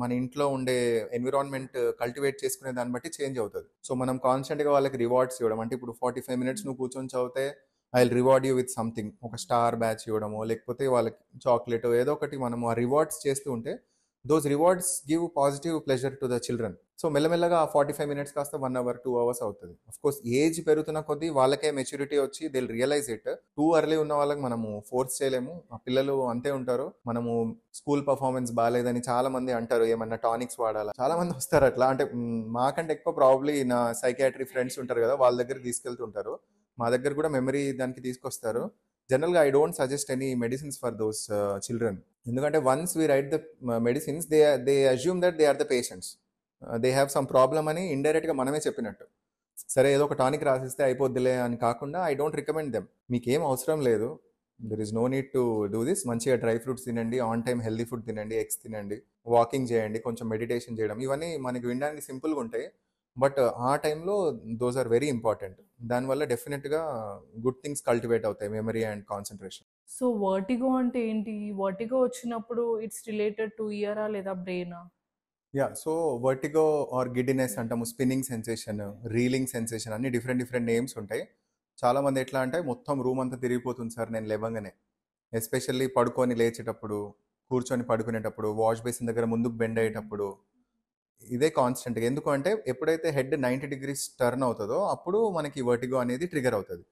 మన ఇంట్లో ఉండే ఎన్విరాన్మెంట్ కల్టివేట్ చేసుకునే దాన్ని బట్టి చేంజ్ అవుతుంది. సో మనం కాన్స్టెంట్గా వాళ్ళకి రివార్డ్స్ ఇవ్వడం, అంటే ఇప్పుడు 45 minutes నువ్వు కూర్చొని చదివితే I will reward you with something, ఒక స్టార్ బ్యాచ్ ఇవ్వడమో లేకపోతే వాళ్ళకి చాక్లెట్ ఏదో ఒకటి మనము ఆ రివార్డ్స్ చేస్తూ ఉంటే those rewards give positive pleasure to the children. So మెల్లమెల్లగా 45 minutes కాస్త 1 hour 2 hours అవుతుంది. అఫ్ కోర్స్ ఏజ్ పెరుగుతున్న కొద్దీ వాళ్ళకే మెచ్యూరిటీ వచ్చి they realise it. Too early ఉన్న వాళ్ళకి మనము ఫోర్స్ చేయలేము, ఆ పిల్లలు అంతే ఉంటారు. మనము స్కూల్ పర్ఫార్మెన్స్ బాగాలేదని చాలా మంది అంటారు, ఏమన్నా టానిక్స్ వాడాలా, చాలా మంది వస్తారు అట్లా. అంటే మాకంటే ఎక్కువ ప్రాబ్లీ నా సైకాట్రీ ఫ్రెండ్స్ ఉంటారు కదా, వాళ్ళ దగ్గర తీసుకెళ్తుంటారు. మా దగ్గర కూడా మెమరీ దానికి తీసుకొస్తారు. జనరల్గా I don't suggest any medicines for those children. ఎందుకంటే once we write the medicines they assume that they are the patients, they have some problem అని ఇండైరెక్ట్గా మనమే చెప్పినట్టు. సరే ఏదో ఒక టానిక్ రాసిస్తే అయిపోద్దిలే అని కాకుండా ఐ డోంట్ రికమెండ్ దెమ్. మీకేం అవసరం లేదు, there is no need to do this. మంచిగా డ్రై ఫ్రూట్స్ తినండి, ఆన్ టైం హెల్దీ ఫుడ్ తినండి, ఎగ్స్ తినండి, వాకింగ్ చేయండి, కొంచెం మెడిటేషన్ చేయడం, ఇవన్నీ మనకి వినడానికి సింపుల్గా ఉంటాయి. బట్ ఆ టైంలో దోస్ ఆర్ వెరీ ఇంపార్టెంట్. దానివల్ల డెఫినెట్గా గుడ్ థింగ్స్ కల్టివేట్ అవుతాయి, memory and concentration. So vertigo అంటే ఏంటి? వర్టిగో వచ్చినప్పుడు ఇట్స్ రిలేటెడ్ టు ఇయరా లేదా బ్రెయినా? Yeah, so vertigo or giddiness అంటాము, స్పిన్నింగ్ సెన్సేషన్, రీలింగ్ సెన్సేషన్, అన్ని డిఫరెంట్ డిఫరెంట్ నేమ్స్ ఉంటాయి. చాలామంది ఎట్లా అంటే మొత్తం రూమ్ అంతా తిరిగిపోతుంది సార్ నేను లేవగానే, ఎస్పెషల్లీ పడుకొని లేచేటప్పుడు, కూర్చొని పడుకునేటప్పుడు, వాష్ బేసిన్ దగ్గర ముందుకు బెండ్ అయ్యేటప్పుడు, ఇదే కాన్స్టెంట్గా. ఎందుకు అంటే ఎప్పుడైతే హెడ్ 90 degrees టర్న్ అవుతుందో అప్పుడు మనకి వర్టిగో అనేది ట్రిగర్ అవుతుంది.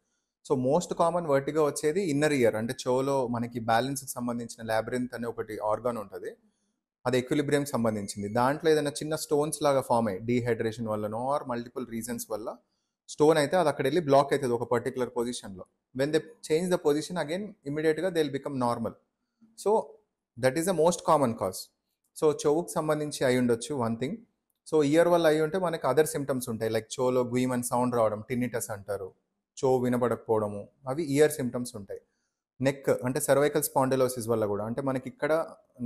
సో మోస్ట్ కామన్ వర్టిగో వచ్చేది ఇన్నర్ ఇయర్, అంటే చెవులో మనకి బ్యాలెన్స్కి సంబంధించిన లాబ్రింత్ అనే ఒకటి ఆర్గాన్ ఉంటుంది, అది ఎక్విలిబ్రియం సంబంధించింది. దాంట్లో ఏదైనా చిన్న స్టోన్స్ లాగా ఫామ్ అయ్యి డీహైడ్రేషన్ వల్లనో ఆర్ మల్టిపుల్ రీజన్స్ వల్ల స్టోన్ అయితే అది అక్కడ వెళ్ళి బ్లాక్ అవుతుంది ఒక పర్టికులర్ పొజిషన్లో. When they change the position again ఇమీడియట్గా they will become normal. So that is the most common cause. So చెవుకు సంబంధించి అయి ఉండొచ్చు వన్ థింగ్. సో ఇయర్ వల్ల అయి ఉంటే మనకి అదర్ సిమ్టమ్స్ ఉంటాయి, లైక్ చెవులో గుయిమన్ సౌండ్ రావడం, టిన్నిటస్ అంటారు, చెవు వినపడకపోవడము, అవి ఇయర్ సిమ్టమ్స్ ఉంటాయి. నెక్ అంటే సర్వైకల్ స్పాండిలోసిస్ వల్ల కూడా, అంటే మనకి ఇక్కడ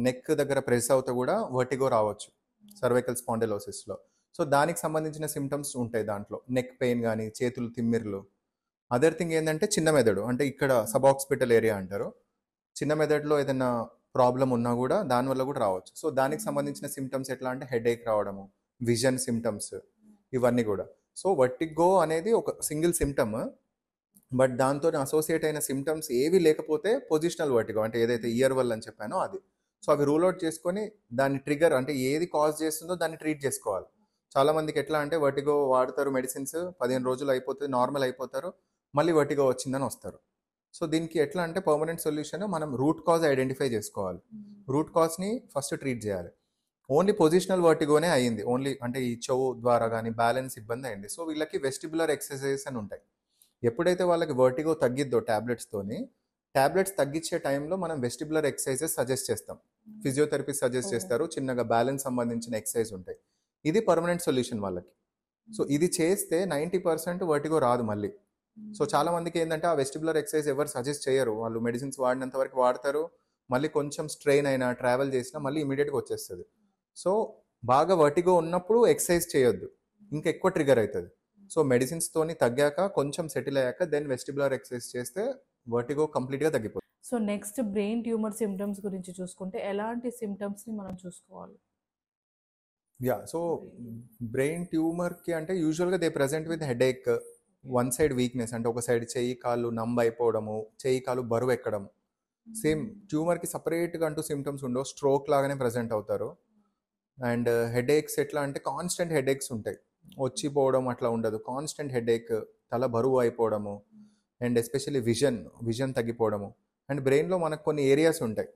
నెక్ దగ్గర ప్రెస్ అవుతా కూడా వర్టిగో రావచ్చు సర్వైకల్ స్పాండిలోసిస్లో. సో దానికి సంబంధించిన సిమ్టమ్స్ ఉంటాయి దాంట్లో, నెక్ పెయిన్ కానీ, చేతులు తిమ్మిర్లు. అదర్ థింగ్ ఏంటంటే చిన్న మెదడు, అంటే ఇక్కడ సబాక్సిపిటల్ ఏరియా అంటారు, చిన్న మెదడులో ఏదైనా ప్రాబ్లం ఉన్నా కూడా దానివల్ల కూడా రావచ్చు. సో దానికి సంబంధించిన సిమ్టమ్స్ ఎట్లా అంటే హెడేక్ రావడము, విజన్ సిమ్టమ్స్, ఇవన్నీ కూడా. సో వర్టిగో అనేది ఒక సింగిల్ సిమ్టమ్, బట్ దాంతో అసోసియేట్ అయిన సిమ్టమ్స్ ఏవి లేకపోతే పొజిషనల్ వర్టిగో, అంటే ఏదైతే ఇయర్ వల్ల అని చెప్పానో అది. సో అవి రూల్ అవుట్ చేసుకొని దాన్ని ట్రిగర్, అంటే ఏది కాజ్ చేస్తుందో దాన్ని ట్రీట్ చేసుకోవాలి. చాలామందికి ఎట్లా అంటే వర్టిగో వాడతారు మెడిసిన్స్, 15 రోజులు అయిపోతుంది, నార్మల్ అయిపోతారు, మళ్ళీ వర్టిగో వచ్చిందని వస్తారు. సో దీనికి ఎట్లా అంటే పర్మనెంట్ సొల్యూషన్, మనం రూట్ కాజ్ ఐడెంటిఫై చేసుకోవాలి, రూట్ కాజ్ని ఫస్ట్ ట్రీట్ చేయాలి. ఓన్లీ పొజిషనల్ వర్టిగోనే అయ్యింది, ఓన్లీ అంటే ఈ చెవు ద్వారా కానీ బ్యాలెన్స్ ఇబ్బంది అయింది. సో వీళ్ళకి వెస్టిబులర్ ఎక్సర్సైజెస్ అని ఉంటాయి. ఎప్పుడైతే వాళ్ళకి వర్టిగో తగ్గిద్దో ట్యాబ్లెట్స్ తగ్గించే టైంలో మనం వెస్టిబులర్ ఎక్సర్సైజెస్ సజెస్ట్ చేస్తాం, ఫిజియోథెరపీ సజెస్ట్ చేస్తారు, చిన్నగా బ్యాలెన్స్ సంబంధించిన ఎక్సర్సైజ్ ఉంటాయి. ఇది పర్మనెంట్ సొల్యూషన్ వాళ్ళకి. సో ఇది చేస్తే 90% వర్టిగో రాదు మళ్ళీ. సో చాలా మందికి ఏంటంటే ఆ వెస్టిబులర్ ఎక్సర్సైజ్ ఎవరు సజెస్ట్ చేయరు, వాళ్ళు మెడిసిన్స్ వాడినంత వరకు వాడతారు, మళ్ళీ కొంచెం స్ట్రెయిన్ అయినా ట్రావెల్ చేసినా మళ్ళీ ఇమీడియట్గా వచ్చేస్తుంది. సో బాగా వర్టిగో ఉన్నప్పుడు ఎక్సర్సైజ్ చేయొద్దు, ఇంకా ఎక్కువ ట్రిగర్ అవుతుంది. సో మెడిసిన్స్తోని తగ్గాక కొంచెం సెటిల్ అయ్యాక దెన్ వెస్టిబులర్ ఎక్సర్సైజ్ చేస్తే వర్టిగో కంప్లీట్గా తగ్గిపోతుంది. So next brain tumour symptoms గురించి చూసుకుంటే ఎలాంటి సిమ్టమ్స్ని మనం చూసుకోవాలి? యా, సో బ్రెయిన్ ట్యూమర్కి అంటే యూజువల్గా they present with headache, one side weakness అంటే ఒక సైడ్ చెయ్యి కాళ్ళు నంబ్ అయిపోవడము, చెయ్యి కాళ్ళు బరువు ఎక్కడం. సేమ్ ట్యూమర్కి సపరేట్గా అంటూ సిమ్టమ్స్ ఉండవు, స్ట్రోక్ లాగానే ప్రజెంట్ అవుతారు. అండ్ హెడేక్స్ ఎట్లా అంటే కాన్స్టెంట్ హెడేక్స్ ఉంటాయి, వచ్చిపోవడం అట్లా ఉండదు, కాన్స్టెంట్ హెడేక్, తల బరువు అయిపోవడము. అండ్ ఎస్పెషల్లీ విజన్ తగ్గిపోవడము. అండ్ బ్రెయిన్లో మనకు కొన్ని ఏరియాస్ ఉంటాయి,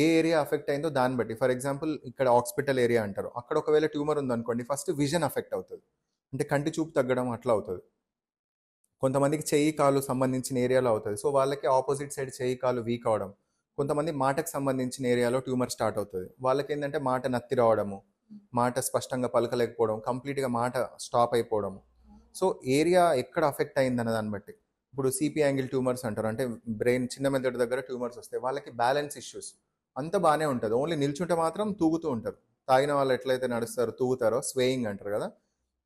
ఏ ఏరియా అఫెక్ట్ అయిందో దాన్ని బట్టి. ఫర్ ఎగ్జాంపుల్ ఇక్కడ హాస్పిటల్ ఏరియా అంటారు, అక్కడ ఒకవేళ ట్యూమర్ ఉందనుకోండి ఫస్ట్ విజన్ అఫెక్ట్ అవుతుంది, అంటే కంటి చూపు తగ్గడం అట్లా అవుతుంది. కొంతమందికి చెయ్యి కాలు సంబంధించిన ఏరియాలో అవుతుంది, సో వాళ్ళకి ఆపోజిట్ సైడ్ చెయ్యి కాలు వీక్ అవడం. కొంతమంది మాటకు సంబంధించిన ఏరియాలో ట్యూమర్ స్టార్ట్ అవుతుంది, వాళ్ళకి ఏంటంటే మాట నత్తి రావడము, మాట స్పష్టంగా పలకలేకపోవడం, కంప్లీట్గా మాట స్టాప్ అయిపోవడము. సో ఏరియా ఎక్కడ అఫెక్ట్ అయిందన్న దాన్ని బట్టి. ఇప్పుడు సిపి యాంగిల్ ట్యూమర్స్ అంటారు, అంటే బ్రెయిన్ చిన్న మెదడు దగ్గర ట్యూమర్స్ వస్తాయి, వాళ్ళకి బ్యాలెన్స్ ఇష్యూస్. అంతా బాగానే ఉంటుంది, ఓన్లీ నిల్చుంటే మాత్రం తూగుతూ ఉంటారు. తాగిన వాళ్ళు ఎట్లయితే నడుస్తారో తూగుతారో, స్వేయింగ్ అంటారు కదా,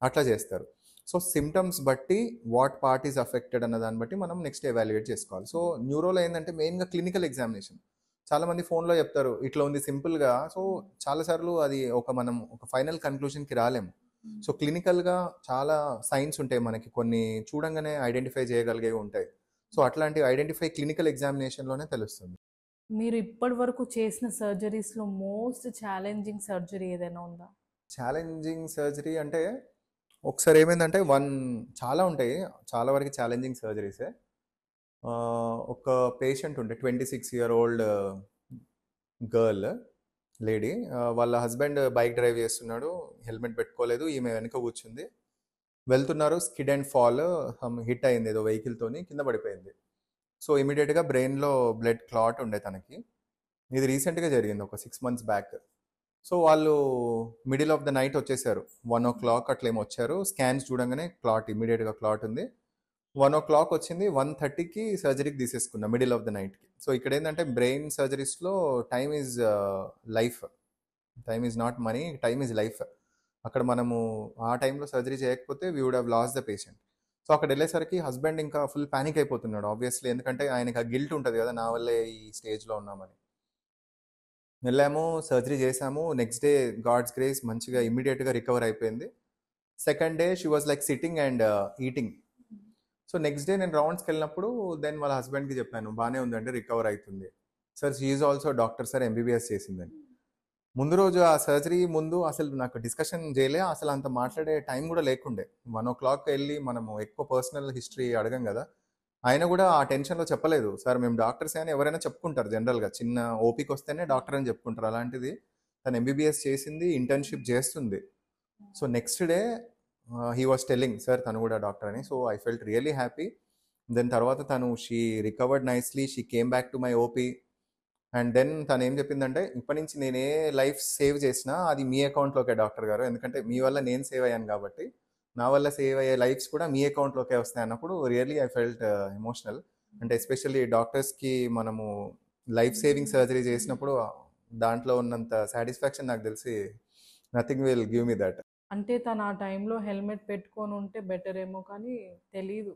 అట్లా చేస్తారు. సో సిమ్టమ్స్ బట్టి వాట్ పార్ట్ ఈజ్ అఫెక్టెడ్ అన్న దాన్ని బట్టి మనం నెక్స్ట్ ఎవాల్యుయేట్ చేసుకోవాలి. సో న్యూరోలో ఏంటంటే మెయిన్గా క్లినికల్ ఎగ్జామినేషన్. చాలామంది ఫోన్లో చెప్తారు ఇట్లా ఉంది సింపుల్గా, సో చాలాసార్లు అది మనం ఒక ఫైనల్ కన్క్లూషన్కి రాలేము. సో క్లినికల్గా చాలా సైన్స్ ఉంటాయి మనకి, కొన్ని చూడంగానే ఐడెంటిఫై చేయగలిగేవి ఉంటాయి. సో అట్లాంటివి ఐడెంటిఫై క్లినికల్ ఎగ్జామినేషన్లోనే తెలుస్తుంది. మీరు ఇప్పటి వరకు చేసిన సర్జరీస్లో మోస్ట్ ఛాలెంజింగ్ సర్జరీ ఏదైనా ఉందా? ఛాలెంజింగ్ సర్జరీ అంటే ఒకసారి ఏమైందంటే చాలా ఉంటాయి, చాలా వరకు ఛాలెంజింగ్ సర్జరీసే. ఒక పేషెంట్ ఉండే 26-year-old గర్ల్, లేడీ. వాళ్ళ హస్బెండ్ బైక్ డ్రైవ్ చేస్తున్నాడు, హెల్మెట్ పెట్టుకోలేదు, ఈమె వెనుక కూర్చుంది. వెళ్తున్నారు, స్కిడ్ అండ్ ఫాల్, హిట్ అయింది ఏదో వెహికల్తోని, కింద పడిపోయింది. సో ఇమీడియట్గా బ్రెయిన్లో బ్లడ్ క్లాట్ ఉండే తనకి. ఇది రీసెంట్గా జరిగింది, ఒక 6 months బ్యాక్. సో వాళ్ళు మిడిల్ ఆఫ్ ద నైట్ వచ్చేసారు, 1 o'clock అట్లా ఏమో వచ్చారు. స్కాన్స్ చూడంగానే ఇమీడియట్గా క్లాట్ ఉంది. 1 o'clock వచ్చింది, 1:30కి సర్జరీకి తీసేసుకున్నా, మిడిల్ ఆఫ్ ద నైట్కి. సో ఇక్కడ ఏంటంటే బ్రెయిన్ సర్జరీస్లో time is life, time is not money, time is life. అక్కడ మనము ఆ టైంలో సర్జరీ చేయకపోతే we would have lost the patient. So అక్కడ వెళ్ళేసరికి హస్బెండ్ ఇంకా ఫుల్ ప్యానిక్ అయిపోతున్నాడు ఆబ్వియస్లీ, ఎందుకంటే ఆయనకు ఆ గిల్ట్ ఉంటుంది కదా, నా వల్లే ఈ స్టేజ్లో ఉన్నామని. వెళ్ళాము, సర్జరీ చేసాము. నెక్స్ట్ డే గాడ్స్ గ్రేస్ మంచిగా ఇమీడియట్గా రికవర్ అయిపోయింది. Second day she was like sitting and eating. So next day నేను రౌండ్స్కి వెళ్ళినప్పుడు దెన్ వాళ్ళ హస్బెండ్కి చెప్పాను, బాగానే ఉందంటే రికవర్ అవుతుంది. Sir she is also doctor sir, MBBS చేసిందని. ముందు రోజు ఆ సర్జరీ ముందు అసలు నాకు డిస్కషన్ చేయలే, అసలు అంత మాట్లాడే టైం కూడా లేకుండే. 1 o'clock వెళ్ళి మనము ఎక్కువ పర్సనల్ హిస్టరీ అడగం కదా, ఆయన కూడా ఆ టెన్షన్లో చెప్పలేదు. సార్ మేము డాక్టర్స్ అని ఎవరైనా చెప్పుకుంటారు జనరల్గా, చిన్న ఓపీకి వస్తేనే డాక్టర్ అని చెప్పుకుంటారు. అలాంటిది తను ఎంబీబీఎస్ చేసింది, ఇంటర్న్షిప్ చేస్తుంది. So next day he was telling sir తను కూడా డాక్టర్ అని. So I felt really happy. Then తర్వాత షీ రికవర్డ్ నైస్లీ, she came back to my OP. And then తను ఏం చెప్పిందంటే, ఇప్పటి నుంచి నేను ఏ లైఫ్ సేవ్ చేసినా అది మీ అకౌంట్లోకే డాక్టర్ గారు, ఎందుకంటే మీ వల్ల నేను సేవ్ అయ్యాను కాబట్టి నా వల్ల సేవ్ అయ్యే లైఫ్స్ కూడా మీ అకౌంట్లోకే వస్తాయి అన్నప్పుడు రియల్లీ ఐ ఫెల్ట్ ఎమోషనల్. అంటే ఎస్పెషల్లీ డాక్టర్స్కి మనము లైఫ్ సేవింగ్ సర్జరీ చేసినప్పుడు దాంట్లో ఉన్నంత సాటిస్ఫాక్షన్ నాకు తెలిసి nothing will give me that. అంటే తను ఆ టైంలో హెల్మెట్ పెట్టుకొని ఉంటే బెటర్ ఏమో, కానీ తెలీదు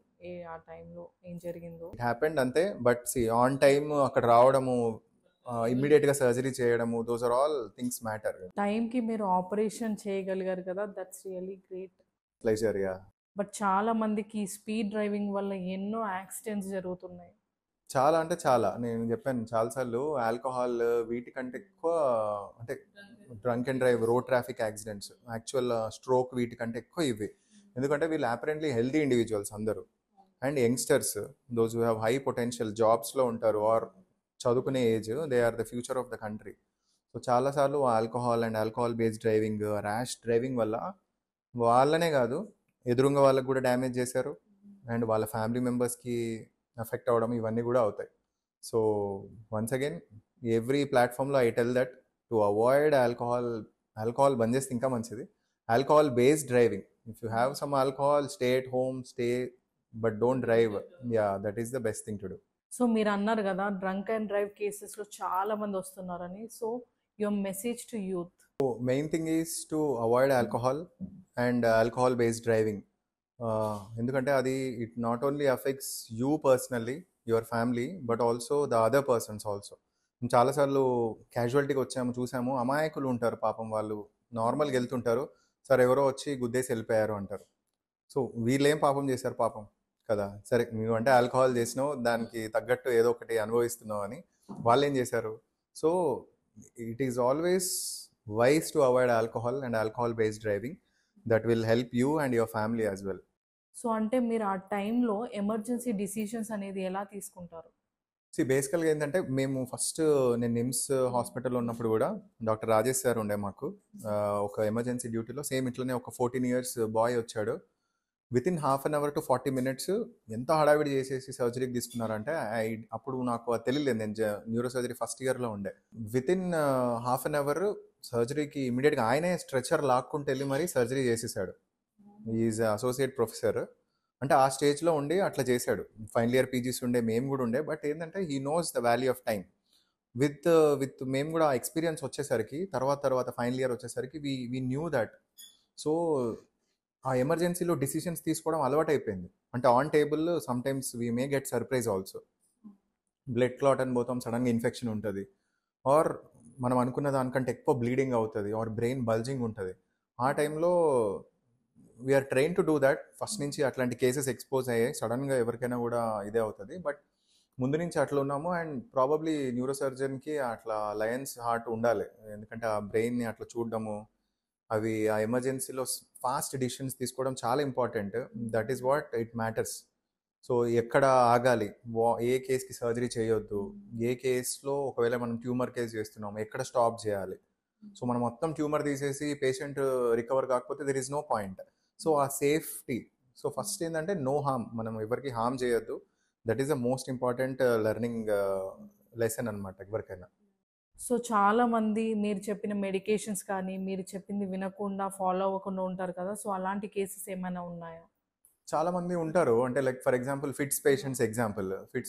ఆ టైంలో ఏం జరిగిందో. ఇట్ హ్యాపెండ్ అంతే, బట్ సి ఆన్ టైమ్ అక్కడ రావడము, ఇమ్మీడియట్గా సర్జరీ చేయడము, those are all things matter. టైంకి మీరు ఆపరేషన్ చేయగలిగారు కదా, that's really great. Pleasure, yeah. But చాలా మందికి స్పీడ్ డ్రైవింగ్ వల్ల ఎన్నో యాక్సిడెంట్స్ జరుగుతున్నాయి. చాలా అంటే చాలా, నేను చెప్పాను చాలాసార్లు, ఆల్కహాల్ వీటికంటే ఎక్కువ, అంటే drunk and drive, road traffic accidents, actual stroke వీటికంటే ఎక్కువ ఇవి. ఎందుకంటే వీళ్ళు అపరెంట్లీ హెల్తీ ఇండివిజువల్స్ అందరూ, and youngsters, those who have high potential, జాబ్స్లో ఉంటారు ఆర్ చదువుకునే age, they are the future of the country. So చాలాసార్లు alcohol and alcohol based driving, rash driving వల్ల వాళ్ళనే కాదు ఎదురుంగ వాళ్ళకు కూడా డ్యామేజ్ చేశారు, అండ్ వాళ్ళ ఫ్యామిలీ మెంబర్స్కి ఎఫెక్ట్ అవ్వడం, ఇవన్నీ కూడా అవుతాయి. సో వన్స్ అగైన్ ఎవ్రీ ప్లాట్ఫామ్లో I tell that to avoid alcohol బంద్ చేస్తే ఇంకా మంచిది. Alcohol based driving, if you have some alcohol, stay at home, but don't drive. Yeah, that is the best thing to do. So మీరు అన్నారు కదా డ్రంక్ అండ్ డ్రైవ్ కేసెస్లో చాలా మంది వస్తున్నారని, so your message to youth? Main thing is to avoid alcohol and alcohol based driving. ఎందుకంటే అది it not only affects you personally, your family, but also the other persons also. చాలాసార్లు క్యాజువాలిటీకి చూసాము, అమాయకులు ఉంటారు పాపం, వాళ్ళు నార్మల్గా వెళ్తుంటారు, సార్ ఎవరో వచ్చి గుద్దేసి వెళ్ళిపోయారు అంటారు. సో వీళ్ళేం పాపం చేశారు పాపం, కదా, సరే నువ్వు అంటే ఆల్కహాల్ చేసినావు, దానికి తగ్గట్టు ఏదో ఒకటి అనుభవిస్తున్నావు అని. వాళ్ళు ఏం చేశారు? So it is always wise to avoid alcohol and alcohol based driving. That will help you and your family as well. So అంటే మీరు ఆ టైంలో ఎమర్జెన్సీ డిసిషన్స్ అనేది ఎలా తీసుకుంటారు? బేసికల్గా ఏంటంటే మేము ఫస్ట్, నేను నిమ్స్ హాస్పిటల్లో ఉన్నప్పుడు కూడా డాక్టర్ రాజేష్ సార్ ఉండే మాకు. ఒక ఎమర్జెన్సీ డ్యూటీలో సేమ్ ఇట్లనే ఒక 14 ఇయర్స్ బాయ్ వచ్చాడు. Within half an hour to 40 minutes ఎంత హడావిడి చేసేసి సర్జరీకి తీసుకున్నారంటే, అప్పుడు నాకు అది తెలియలేదు, నేను న్యూరో సర్జరీ ఫస్ట్ ఇయర్లో ఉండే. Within half an hour సర్జరీకి ఇమీడియట్గా ఆయనే స్ట్రెచర్ లాక్కుంటూ వెళ్ళి మరీ సర్జరీ చేసేసాడు. Is associate professor. అంటే ఆ స్టేజ్లో ఉండి అట్లా చేశాడు. ఫైనల్ ఇయర్ పీజీస్ ఉండే, మేము కూడా ఉండే. బట్ ఏంటంటే he knows the value of time. With with మేము కూడా ఎక్స్పీరియన్స్ వచ్చేసరికి, తర్వాత ఫైనల్ ఇయర్ వచ్చేసరికి వి న్యూ దట్. సో ఆ ఎమర్జెన్సీలో డిసిషన్స్ తీసుకోవడం అలవాటు అయిపోయింది. అంటే on table some times we may get surprise also. Blood clot అని పోతాం, సడన్గా ఇన్ఫెక్షన్ ఉంటుంది, ఆర్ మనం అనుకున్న దానికంటే ఎక్కువ బ్లీడింగ్ అవుతుంది, ఆర్ బ్రెయిన్ బల్జింగ్ ఉంటుంది. ఆ టైంలో we're train to do that. First నుంచి అట్లాంటి కేసెస్ ఎక్స్పోజ్ అయ్యాయి, సడన్గా ఎవరికైనా కూడా ఇదే అవుతుంది. బట్ ముందు నుంచి అట్లా ఉన్నాము. అండ్ ప్రాబబ్లీ న్యూరో సర్జన్కి అట్లా లయన్స్ హార్ట్ ఉండాలి, ఎందుకంటే ఆ బ్రెయిన్ని అట్లా చూడడము, అవి ఆ ఎమర్జెన్సీలో ఫాస్ట్ డిసిషన్స్ తీసుకోవడం చాలా important. That is what it matters. So ఎక్కడ ఆగాలి, ఏ కేసుకి సర్జరీ చేయొద్దు, ఏ కేసులో ఒకవేళ మనం ట్యూమర్ కేసు చేస్తున్నాము ఎక్కడ స్టాప్ చేయాలి. సో మనం మొత్తం ట్యూమర్ తీసేసి పేషెంట్ రికవర్ కాకపోతే there is no point. So ఆ సేఫ్టీ. సో ఫస్ట్ ఏంటంటే నో హార్మ్, మనం ఎవరికి హార్మ్ చేయొద్దు. That is the most important learning lesson అనమాట ఎవరికైనా. సో చాలామంది మీరు చెప్పిన మెడికేషన్స్ కానీ మీరు చెప్పింది వినకుండా ఫాలో అవ్వకుండా ఉంటారు కదా, సో అలాంటి కేసెస్ ఏమైనా ఉన్నాయా? చాలా మంది ఉంటారు. అంటే like for example fits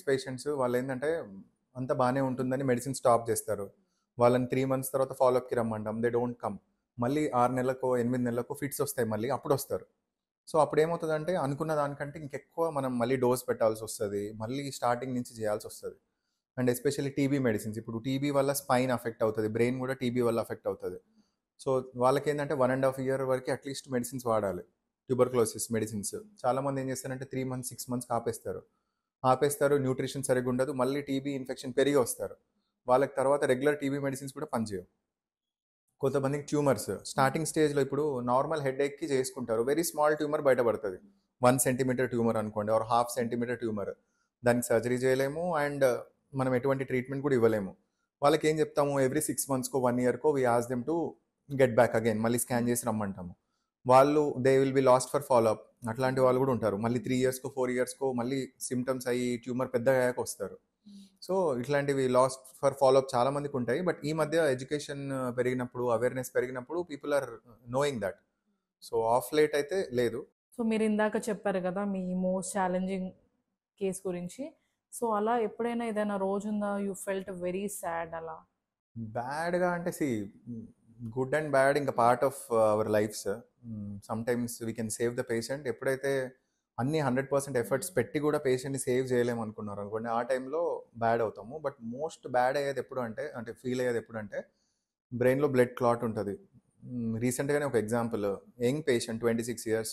patients వాళ్ళు ఏంటంటే అంత బాగానే ఉంటుందని మెడిసిన్ స్టాప్ చేస్తారు. వాళ్ళని 3 months తర్వాత ఫాలోఅప్కి రమ్మంటాం, దే డోంట్ కమ్. మళ్ళీ 6 నెలలకో 8 నెలలకో ఫిట్స్ వస్తాయి, మళ్ళీ అప్పుడు వస్తారు. సో అప్పుడు ఏమవుతుందంటే అనుకున్న దానికంటే ఇంకెక్కువ మనం మళ్ళీ డోస్ పెట్టాల్సి వస్తుంది, మళ్ళీ స్టార్టింగ్ నుంచి చేయాల్సి వస్తుంది. అండ్ ఎస్పెషల్లీ టీబీ మెడిసిన్స్, ఇప్పుడు టీబీ వల్ల స్పైన్ అఫెక్ట్ అవుతుంది, బ్రెయిన్ కూడా టీబీ వల్ల అఫెక్ట్ అవుతుంది. సో వాళ్ళకి ఏంటంటే 1.5 year వరకు అట్లీస్ట్ మెడిసిన్స్ వాడాలి, ట్యూబర్క్లోసిస్ మెడిసిన్స్. చాలామంది ఏం చేస్తారంటే 3 months 6 months ఆపేస్తారు, న్యూట్రిషన్ సరిగ్గా ఉండదు, మళ్ళీ టీబీ ఇన్ఫెక్షన్ పెరిగి వస్తారు. వాళ్ళకి తర్వాత రెగ్యులర్ టీబీ మెడిసిన్స్ కూడా పనిచేయవు. కొంతమందికి ట్యూమర్స్ స్టార్టింగ్ స్టేజ్లో, ఇప్పుడు నార్మల్ హెడేక్కి చేసుకుంటారు, వెరీ స్మాల్ ట్యూమర్ బయటపడుతుంది, 1 centimeter ట్యూమర్ అనుకోండి, ఆర్ 1/2 centimeter ట్యూమర్. దానికి సర్జరీ చేయలేము అండ్ మనం ఎటువంటి ట్రీట్మెంట్ కూడా ఇవ్వలేము. వాళ్ళకి ఏం చెప్తాము, ఎవ్రీ 6 monthsకో 1 yearకో we ask them to get back again, మళ్ళీ స్కాన్ చేసి రమ్మంటాము. వాళ్ళు they will be lost for follow up. అట్లాంటి వాళ్ళు కూడా ఉంటారు, మళ్ళీ 3 yearsకో 4 yearsకో మళ్ళీ సిమ్టమ్స్ అయ్యి ట్యూమర్ పెద్దగా అయ్యాక వస్తారు. సో ఇట్లాంటివి లాస్ట్ ఫర్ ఫాలోఅప్ చాలా మందికి ఉంటాయి. బట్ ఈ మధ్య ఎడ్యుకేషన్ పెరిగినప్పుడు, అవేర్నెస్ పెరిగినప్పుడు people are knowing that. So of late అయితే లేదు. సో మీరు ఇందాక చెప్పారు కదా మీ మోస్ట్ ఛాలెంజింగ్ కేస్ గురించి, సో అలా ఎప్పుడైనా ఏదైనా రోజు ఉందా యూ ఫెల్ట్ వెరీ సాడ్ అలా? బ్యాడ్గా అంటే గుడ్ అండ్ బ్యాడ్ ఇంకా part of our lifes. Sometimes we can save the patient. ఎప్పుడైతే అన్ని 100% ఎఫర్ట్స్ పెట్టి కూడా పేషెంట్ని సేవ్ చేయలేము అనుకున్నారు అనుకోండి, ఆ టైంలో బ్యాడ్ అవుతాము. బట్ మోస్ట్ బ్యాడ్ అయ్యేది ఎప్పుడు అంటే ఫీల్ అయ్యేది ఎప్పుడంటే, బ్రెయిన్లో బ్లడ్ క్లాట్ ఉంటుంది. రీసెంట్గానే ఒక ఎగ్జాంపుల్, యంగ్ పేషెంట్ 26 years,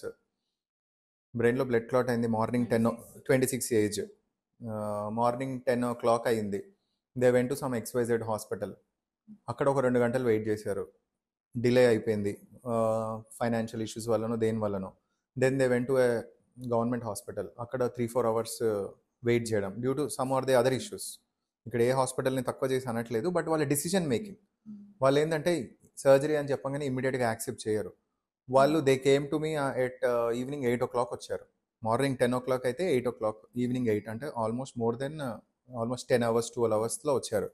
బ్రెయిన్లో బ్లడ్ క్లాట్ అయింది. మార్నింగ్ 26 ఏజ్, మార్నింగ్ 10 o'clock అయింది. They went to some XYZ hospital. అక్కడ ఒక 2 గంటలు వెయిట్ చేశారు, డిలే అయిపోయింది ఫైనాన్షియల్ ఇష్యూస్ వల్లనో దేని వల్లనో. Then they went to a government hospital. అక్కడ 3-4 hours వెయిట్ చేయడం due to some or the other issues. ఇక్కడ ఏ హాస్పిటల్ని తక్కువ చేసి అనట్లేదు, బట్ వాళ్ళ డిసిజన్ మేకింగ్, వాళ్ళు ఏంటంటే సర్జరీ అని చెప్పగానే ఇమ్మీడియట్గా యాక్సెప్ట్ చేయరు. వాళ్ళు they came to me at evening 8 o'clock వచ్చారు. మార్నింగ్ 10 o'clock అయితే 8 o'clock, ఈవినింగ్ 8 అంటే almost more than almost 10 hours 12 hours వచ్చారు.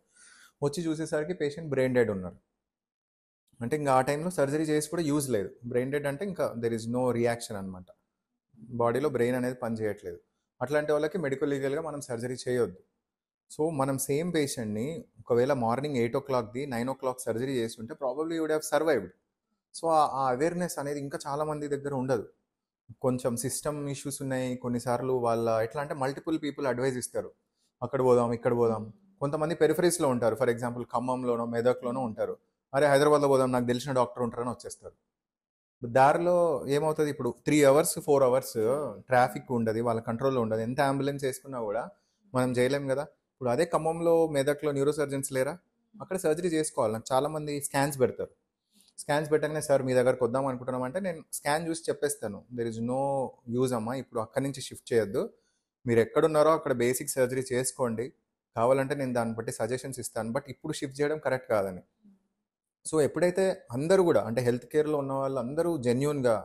వచ్చి చూసేసరికి పేషెంట్ బ్రెయిన్ డెడ్ ఉన్నారు. అంటే ఇంకా ఆ టైంలో సర్జరీ చేసి కూడా యూజ్ లేదు. బ్రెయిన్ డెడ్ అంటే ఇంకా దెర్ ఇస్ నో రియాక్షన్ అనమాట, బాడీలో బ్రెయిన్ అనేది పనిచేయట్లేదు. అట్లాంటి వాళ్ళకి మెడికల్ లీగల్గా మనం సర్జరీ చేయొద్దు. సో మనం సేమ్ పేషెంట్ని ఒకవేళ మార్నింగ్ 8 o'clockది 9 o'clock సర్జరీ చేస్తుంటే probably would have survived. So ఆ అవేర్నెస్ అనేది ఇంకా చాలామంది దగ్గర ఉండదు. కొంచెం సిస్టమ్ ఇష్యూస్ ఉన్నాయి కొన్నిసార్లు. వాళ్ళ ఎట్లా అంటే మల్టిపుల్ పీపుల్ అడ్వైజ్ ఇస్తారు, అక్కడ పోదాం ఇక్కడ పోదాం. కొంతమంది పెరిఫరీస్లో ఉంటారు, ఫర్ ఎగ్జాంపుల్ ఖమ్మంలోనో మెదక్లోనో ఉంటారు. అరే హైదరాబాద్లో పోదాం, నాకు తెలిసిన డాక్టర్ ఉంటారని వచ్చేస్తారు. దారిలో ఏమవుతుంది ఇప్పుడు 3 అవర్స్ 4 అవర్స్ ట్రాఫిక్ ఉండదు, వాళ్ళ కంట్రోల్లో ఉండదు, ఎంత అంబులెన్స్ వేసుకున్నా కూడా మనం చేయలేం కదా. ఇప్పుడు అదే ఖమ్మంలో మెదక్లో న్యూరో సర్జన్స్ లేరా, అక్కడ సర్జరీ చేసుకోవాలి. నాకు చాలామంది స్కాన్స్ పెడతారు. స్కాన్స్ పెట్టగానే సార్ మీ దగ్గరకు వద్దాం అనుకుంటున్నాం అంటే నేను స్కాన్ చూసి చెప్పేస్తాను, దెర్ ఇస్ నో యూజ్ అమ్మా, ఇప్పుడు అక్కడి నుంచి షిఫ్ట్ చేయొద్దు, మీరు ఎక్కడున్నారో అక్కడ బేసిక్ సర్జరీ చేసుకోండి, కావాలంటే నేను దాన్ని బట్టి సజెషన్స్ ఇస్తాను, బట్ ఇప్పుడు షిఫ్ట్ చేయడం కరెక్ట్ కాదని. సో ఎప్పుడైతే అందరూ కూడా అంటే హెల్త్ కేర్లో ఉన్న వాళ్ళు అందరూ జెన్యున్గా,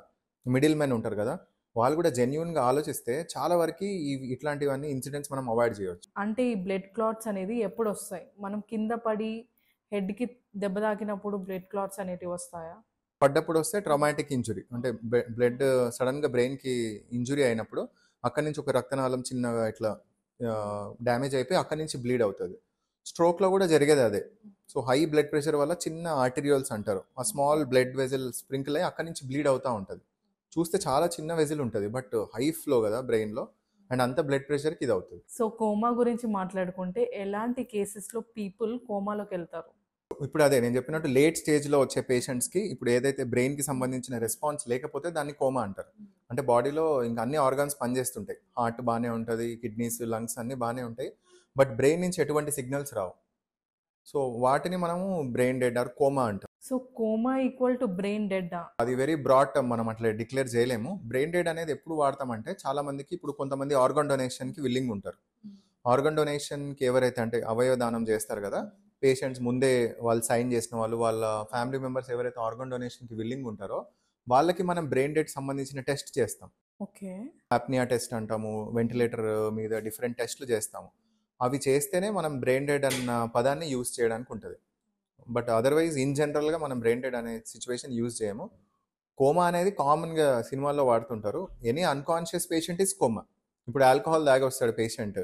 మిడిల్ మెన్ ఉంటారు కదా, వాళ్ళు కూడా జెన్యున్గా ఆలోచిస్తే చాలా వరకు ఇట్లాంటివన్నీ ఇన్సిడెంట్స్ మనం అవాయిడ్ చేయవచ్చు. అంటే ఈ బ్లడ్ క్లాట్స్ అనేది ఎప్పుడు వస్తాయి? మనం కింద పడి హెడ్కి దెబ్బ తాకినప్పుడు బ్లడ్ క్లాట్స్ అనేటివి వస్తాయా? పడ్డప్పుడు వస్తే ట్రామాటిక్ ఇంజురీ, అంటే బ్లడ్ సడన్గా బ్రెయిన్కి ఇంజురీ అయినప్పుడు అక్కడి నుంచి ఒక రక్తనాళం చిన్నగా ఇట్లా డ్యామేజ్ అయిపోయి అక్కడి నుంచి బ్లీడ్ అవుతుంది. స్ట్రోక్లో కూడా జరిగేది అదే. సో హై బ్లడ్ ప్రెషర్ వల్ల చిన్న ఆర్టీరియోల్స్ అంటారు, ఆ స్మాల్ బ్లడ్ వెజిల్ స్ప్రింకిల్ అయ్యి అక్కడి నుంచి బ్లీడ్ అవుతూ ఉంటుంది. చూస్తే చాలా చిన్న వెజిల్ ఉంటుంది, బట్ హై ఫ్లో కదా బ్రెయిన్లో, అండ్ అంత బ్లడ్ ప్రెషర్కి ఇది అవుతుంది. సో కోమా గురించి మాట్లాడుకుంటే ఎలాంటి కేసెస్లో పీపుల్ కోమాలోకి వెళ్తారు? ఇప్పుడు అదే నేను చెప్పినట్టు లేట్ స్టేజ్లో వచ్చే పేషెంట్స్కి ఇప్పుడు ఏదైతే బ్రెయిన్కి సంబంధించిన రెస్పాన్స్ లేకపోతే దాన్ని కోమా అంటారు. అంటే బాడీలో ఇంకా అన్ని ఆర్గాన్స్ పనిచేస్తుంటాయి, హార్ట్ బాగానే ఉంటుంది, కిడ్నీస్ లంగ్స్ అన్నీ బాగానే ఉంటాయి, బట్ బ్రెయిన్ నుంచి ఎటువంటి సిగ్నల్స్ రావు. సో వాటిని మనము బ్రెయిన్ డెడ్ ఆర్ కోమా అంటాం. So coma equal to brain dead? అది వెరీ బ్రాడ్ టర్మ్, మనం అట్లా డిక్లేర్ చేయలేము. బ్రెయిన్ డెడ్ అనేది ఎప్పుడు వాడతామంటే చాలా మందికి ఇప్పుడు కొంతమంది ఆర్గాన్ డొనేషన్కి విల్లింగ్ ఉంటారు. ఆర్గాన్ డొనేషన్కి ఎవరైతే అంటే అవయవ దానం చేస్తారు కదా పేషెంట్స్, ముందే వాళ్ళు సైన్ చేసిన వాళ్ళు, వాళ్ళ ఫ్యామిలీ మెంబర్స్ ఎవరైతే ఆర్గాన్ డొనేషన్కి విల్లింగ్ ఉంటారో వాళ్ళకి మనం బ్రెయిన్ డెడ్ సంబంధించిన టెస్ట్ చేస్తాం. ఓకే. ఆప్నియా టెస్ట్ అంటాము, వెంటిలేటర్ మీద డిఫరెంట్ టెస్ట్లు చేస్తాము. అవి చేస్తేనే మనం బ్రెయిన్ డెడ్ అన్న పదాన్ని యూజ్ చేయడానికి ఉంటుంది. బట్ అదర్వైజ్ ఇన్ జనరల్గా మనం బ్రెయిన్ డెడ్ అనే సిచ్యువేషన్ యూజ్ చేయము. కోమా అనేది కామన్గా సినిమాల్లో వాడుతుంటారు. Any unconscious patient is coma. ఇప్పుడు ఆల్కహాల్ దాగి వస్తాడు పేషెంట్,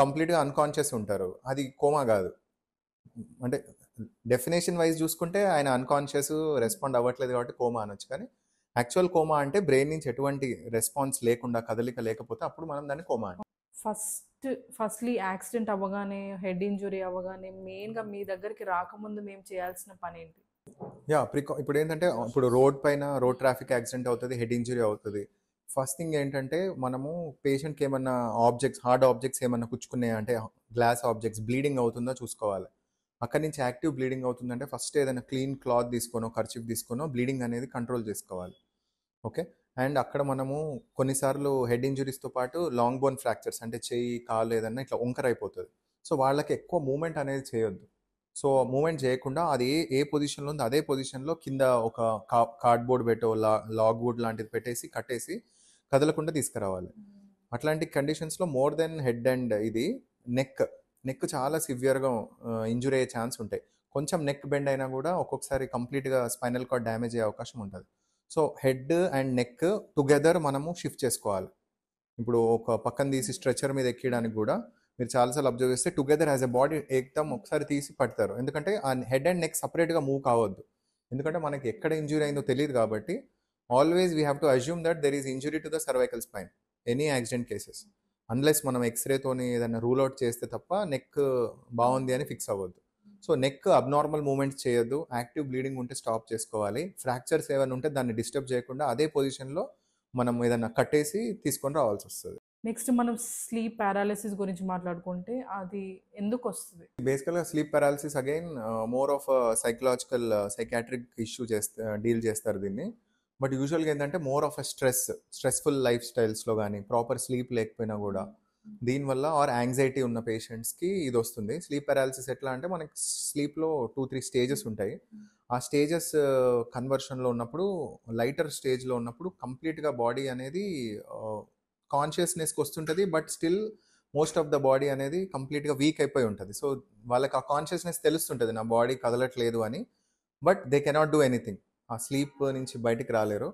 కంప్లీట్గా అన్కాన్షియస్ ఉంటారు, అది కోమా కాదు. అంటే డెఫినేషన్ వైజ్ చూసుకుంటే ఆయన అన్కాన్షియస్, రెస్పాండ్ అవ్వట్లేదు కాబట్టి కోమా అనొచ్చు, కానీ యాక్చువల్ కోమా అంటే బ్రెయిన్ నుంచి ఎటువంటి రెస్పాన్స్ లేకుండా, కదలిక లేకపోతే అప్పుడు మనం దాన్ని కోమా అంటాం. ఫస్ట్లీ యాక్సిడెంట్ అవ్వగానే, హెడ్ ఇంజురీ అవ్వగానే మెయిన్గా మీ దగ్గరికి రాకముందు మేము చేయాల్సిన పని ఏంటి? ఇప్పుడు ఏంటంటే ఇప్పుడు రోడ్ పైన రోడ్ ట్రాఫిక్ యాక్సిడెంట్ అవుతుంది, హెడ్ ఇంజురీ అవుతుంది. ఫస్ట్ థింగ్ ఏంటంటే మనము పేషెంట్కి ఏమన్నా ఆబ్జెక్ట్స్, హార్డ్ ఆబ్జెక్ట్స్ ఏమన్నా కుచ్చుకున్నాయి అంటే, గ్లాస్ ఆబ్జెక్ట్స్ బ్లీడింగ్ అవుతుందో చూసుకోవాలి. అక్కడి నుంచి యాక్టివ్ బ్లీడింగ్ అవుతుందంటే ఫస్ట్ ఏదైనా క్లీన్ క్లాత్ తీసుకోనో కర్చీఫ్ తీసుకోనో బ్లీడింగ్ అనేది కంట్రోల్ చేసుకోవాలి. ఓకే. అండ్ అక్కడ మనము కొన్నిసార్లు హెడ్ ఇంజురీస్తో పాటు లాంగ్ బోన్ ఫ్రాక్చర్స్ అంటే చెయ్యి కాలు ఏదన్నా ఇట్లా వంకర అయిపోతుంది. సో వాళ్ళకి ఎక్కువ మూమెంట్ అనేది చేయొద్దు. సో మూమెంట్ చేయకుండా అది ఏ పొజిషన్లో ఉందో అదే పొజిషన్లో కింద ఒక కార్డ్బోర్డ్ పెట్టో లాగ్ వుడ్ లాంటిది పెట్టేసి కట్టేసి కదలకుండా తీసుకురావాలి. అట్లాంటి కండిషన్స్లో మోర్ దెన్ హెడ్ అండ్ ఇది నెక్ చాలా సివియర్గా ఇంజురీ అయ్యే ఛాన్స్ ఉంటాయి. కొంచెం నెక్ బెండ్ అయినా కూడా ఒక్కొక్కసారి కంప్లీట్గా స్పైనల్ కార్డ్ డ్యామేజ్ అయ్యే అవకాశం ఉంటుంది. So head and neck together మనము షిఫ్ట్ చేసుకోవాలి. ఇప్పుడు ఒక పక్కన తీసి స్ట్రెచర్ మీద ఎక్కడానికి కూడా మీరు చాలాసార్లు అబ్జర్వ్ చేస్తే టుగెదర్ యాజ్ ఎ బాడీ ఏకదమ్ ఒకసారి తీసి పడతారు, ఎందుకంటే ఆ హెడ్ అండ్ నెక్ సపరేట్గా మూవ్ కావద్దు, ఎందుకంటే మనకి ఎక్కడ ఇంజురీ అయిందో తెలియదు కాబట్టి. Always we have to assume that there is injury to the cervical spine any accident cases, unless మనం ఎక్స్రేతోని ఏదైనా రూల్ అవుట్ చేస్తే తప్ప నెక్ బాగుంది అని ఫిక్స్ అవ్వద్దు. సో నెక్ అబ్నార్మల్ మూమెంట్స్ చేయొద్దు, యాక్టివ్ బ్లీడింగ్ ఉంటే స్టాప్ చేసుకోవాలి, ఫ్రాక్చర్స్ ఏమైనా ఉంటే దాన్ని డిస్టర్బ్ చేయకుండా అదే పొజిషన్లో మనం ఏదైనా కట్టేసి తీసుకొని రావాల్సి వస్తుంది. నెక్స్ట్ మనం స్లీప్ పారాలిసిస్ గురించి మాట్లాడుకుంటే అది ఎందుకు వస్తుంది? బేసికల్గా sleep paralysis again more of psychological psychiatric issue deal చేస్తారు దీన్ని. బట్ యూజువల్గా ఏంటంటే మోర్ ఆఫ్ స్ట్రెస్ఫుల్ లైఫ్ స్టైల్స్లో కానీ ప్రాపర్ స్లీప్ లేకపోయినా కూడా దీనివల్ల ఆర్ యాంగ్జైటీ ఉన్న పేషెంట్స్కి ఇది వస్తుంది. స్లీప్ పారాలిసిస్ ఎట్లా అంటే మనకి స్లీప్లో 2-3 స్టేజెస్ ఉంటాయి. ఆ స్టేజెస్ కన్వర్షన్లో ఉన్నప్పుడు, లైటర్ స్టేజ్లో ఉన్నప్పుడు కంప్లీట్గా బాడీ అనేది కాన్షియస్నెస్కి వస్తుంటుంది, but still most of the body అనేది కంప్లీట్గా వీక్ అయిపోయి ఉంటుంది. సో వాళ్ళకి ఆ కాన్షియస్నెస్ తెలుస్తుంటుంది నా బాడీ కదలట్లేదు అని, but they cannot do anything, ఆ స్లీప్ నుంచి బయటికి రాలేరు.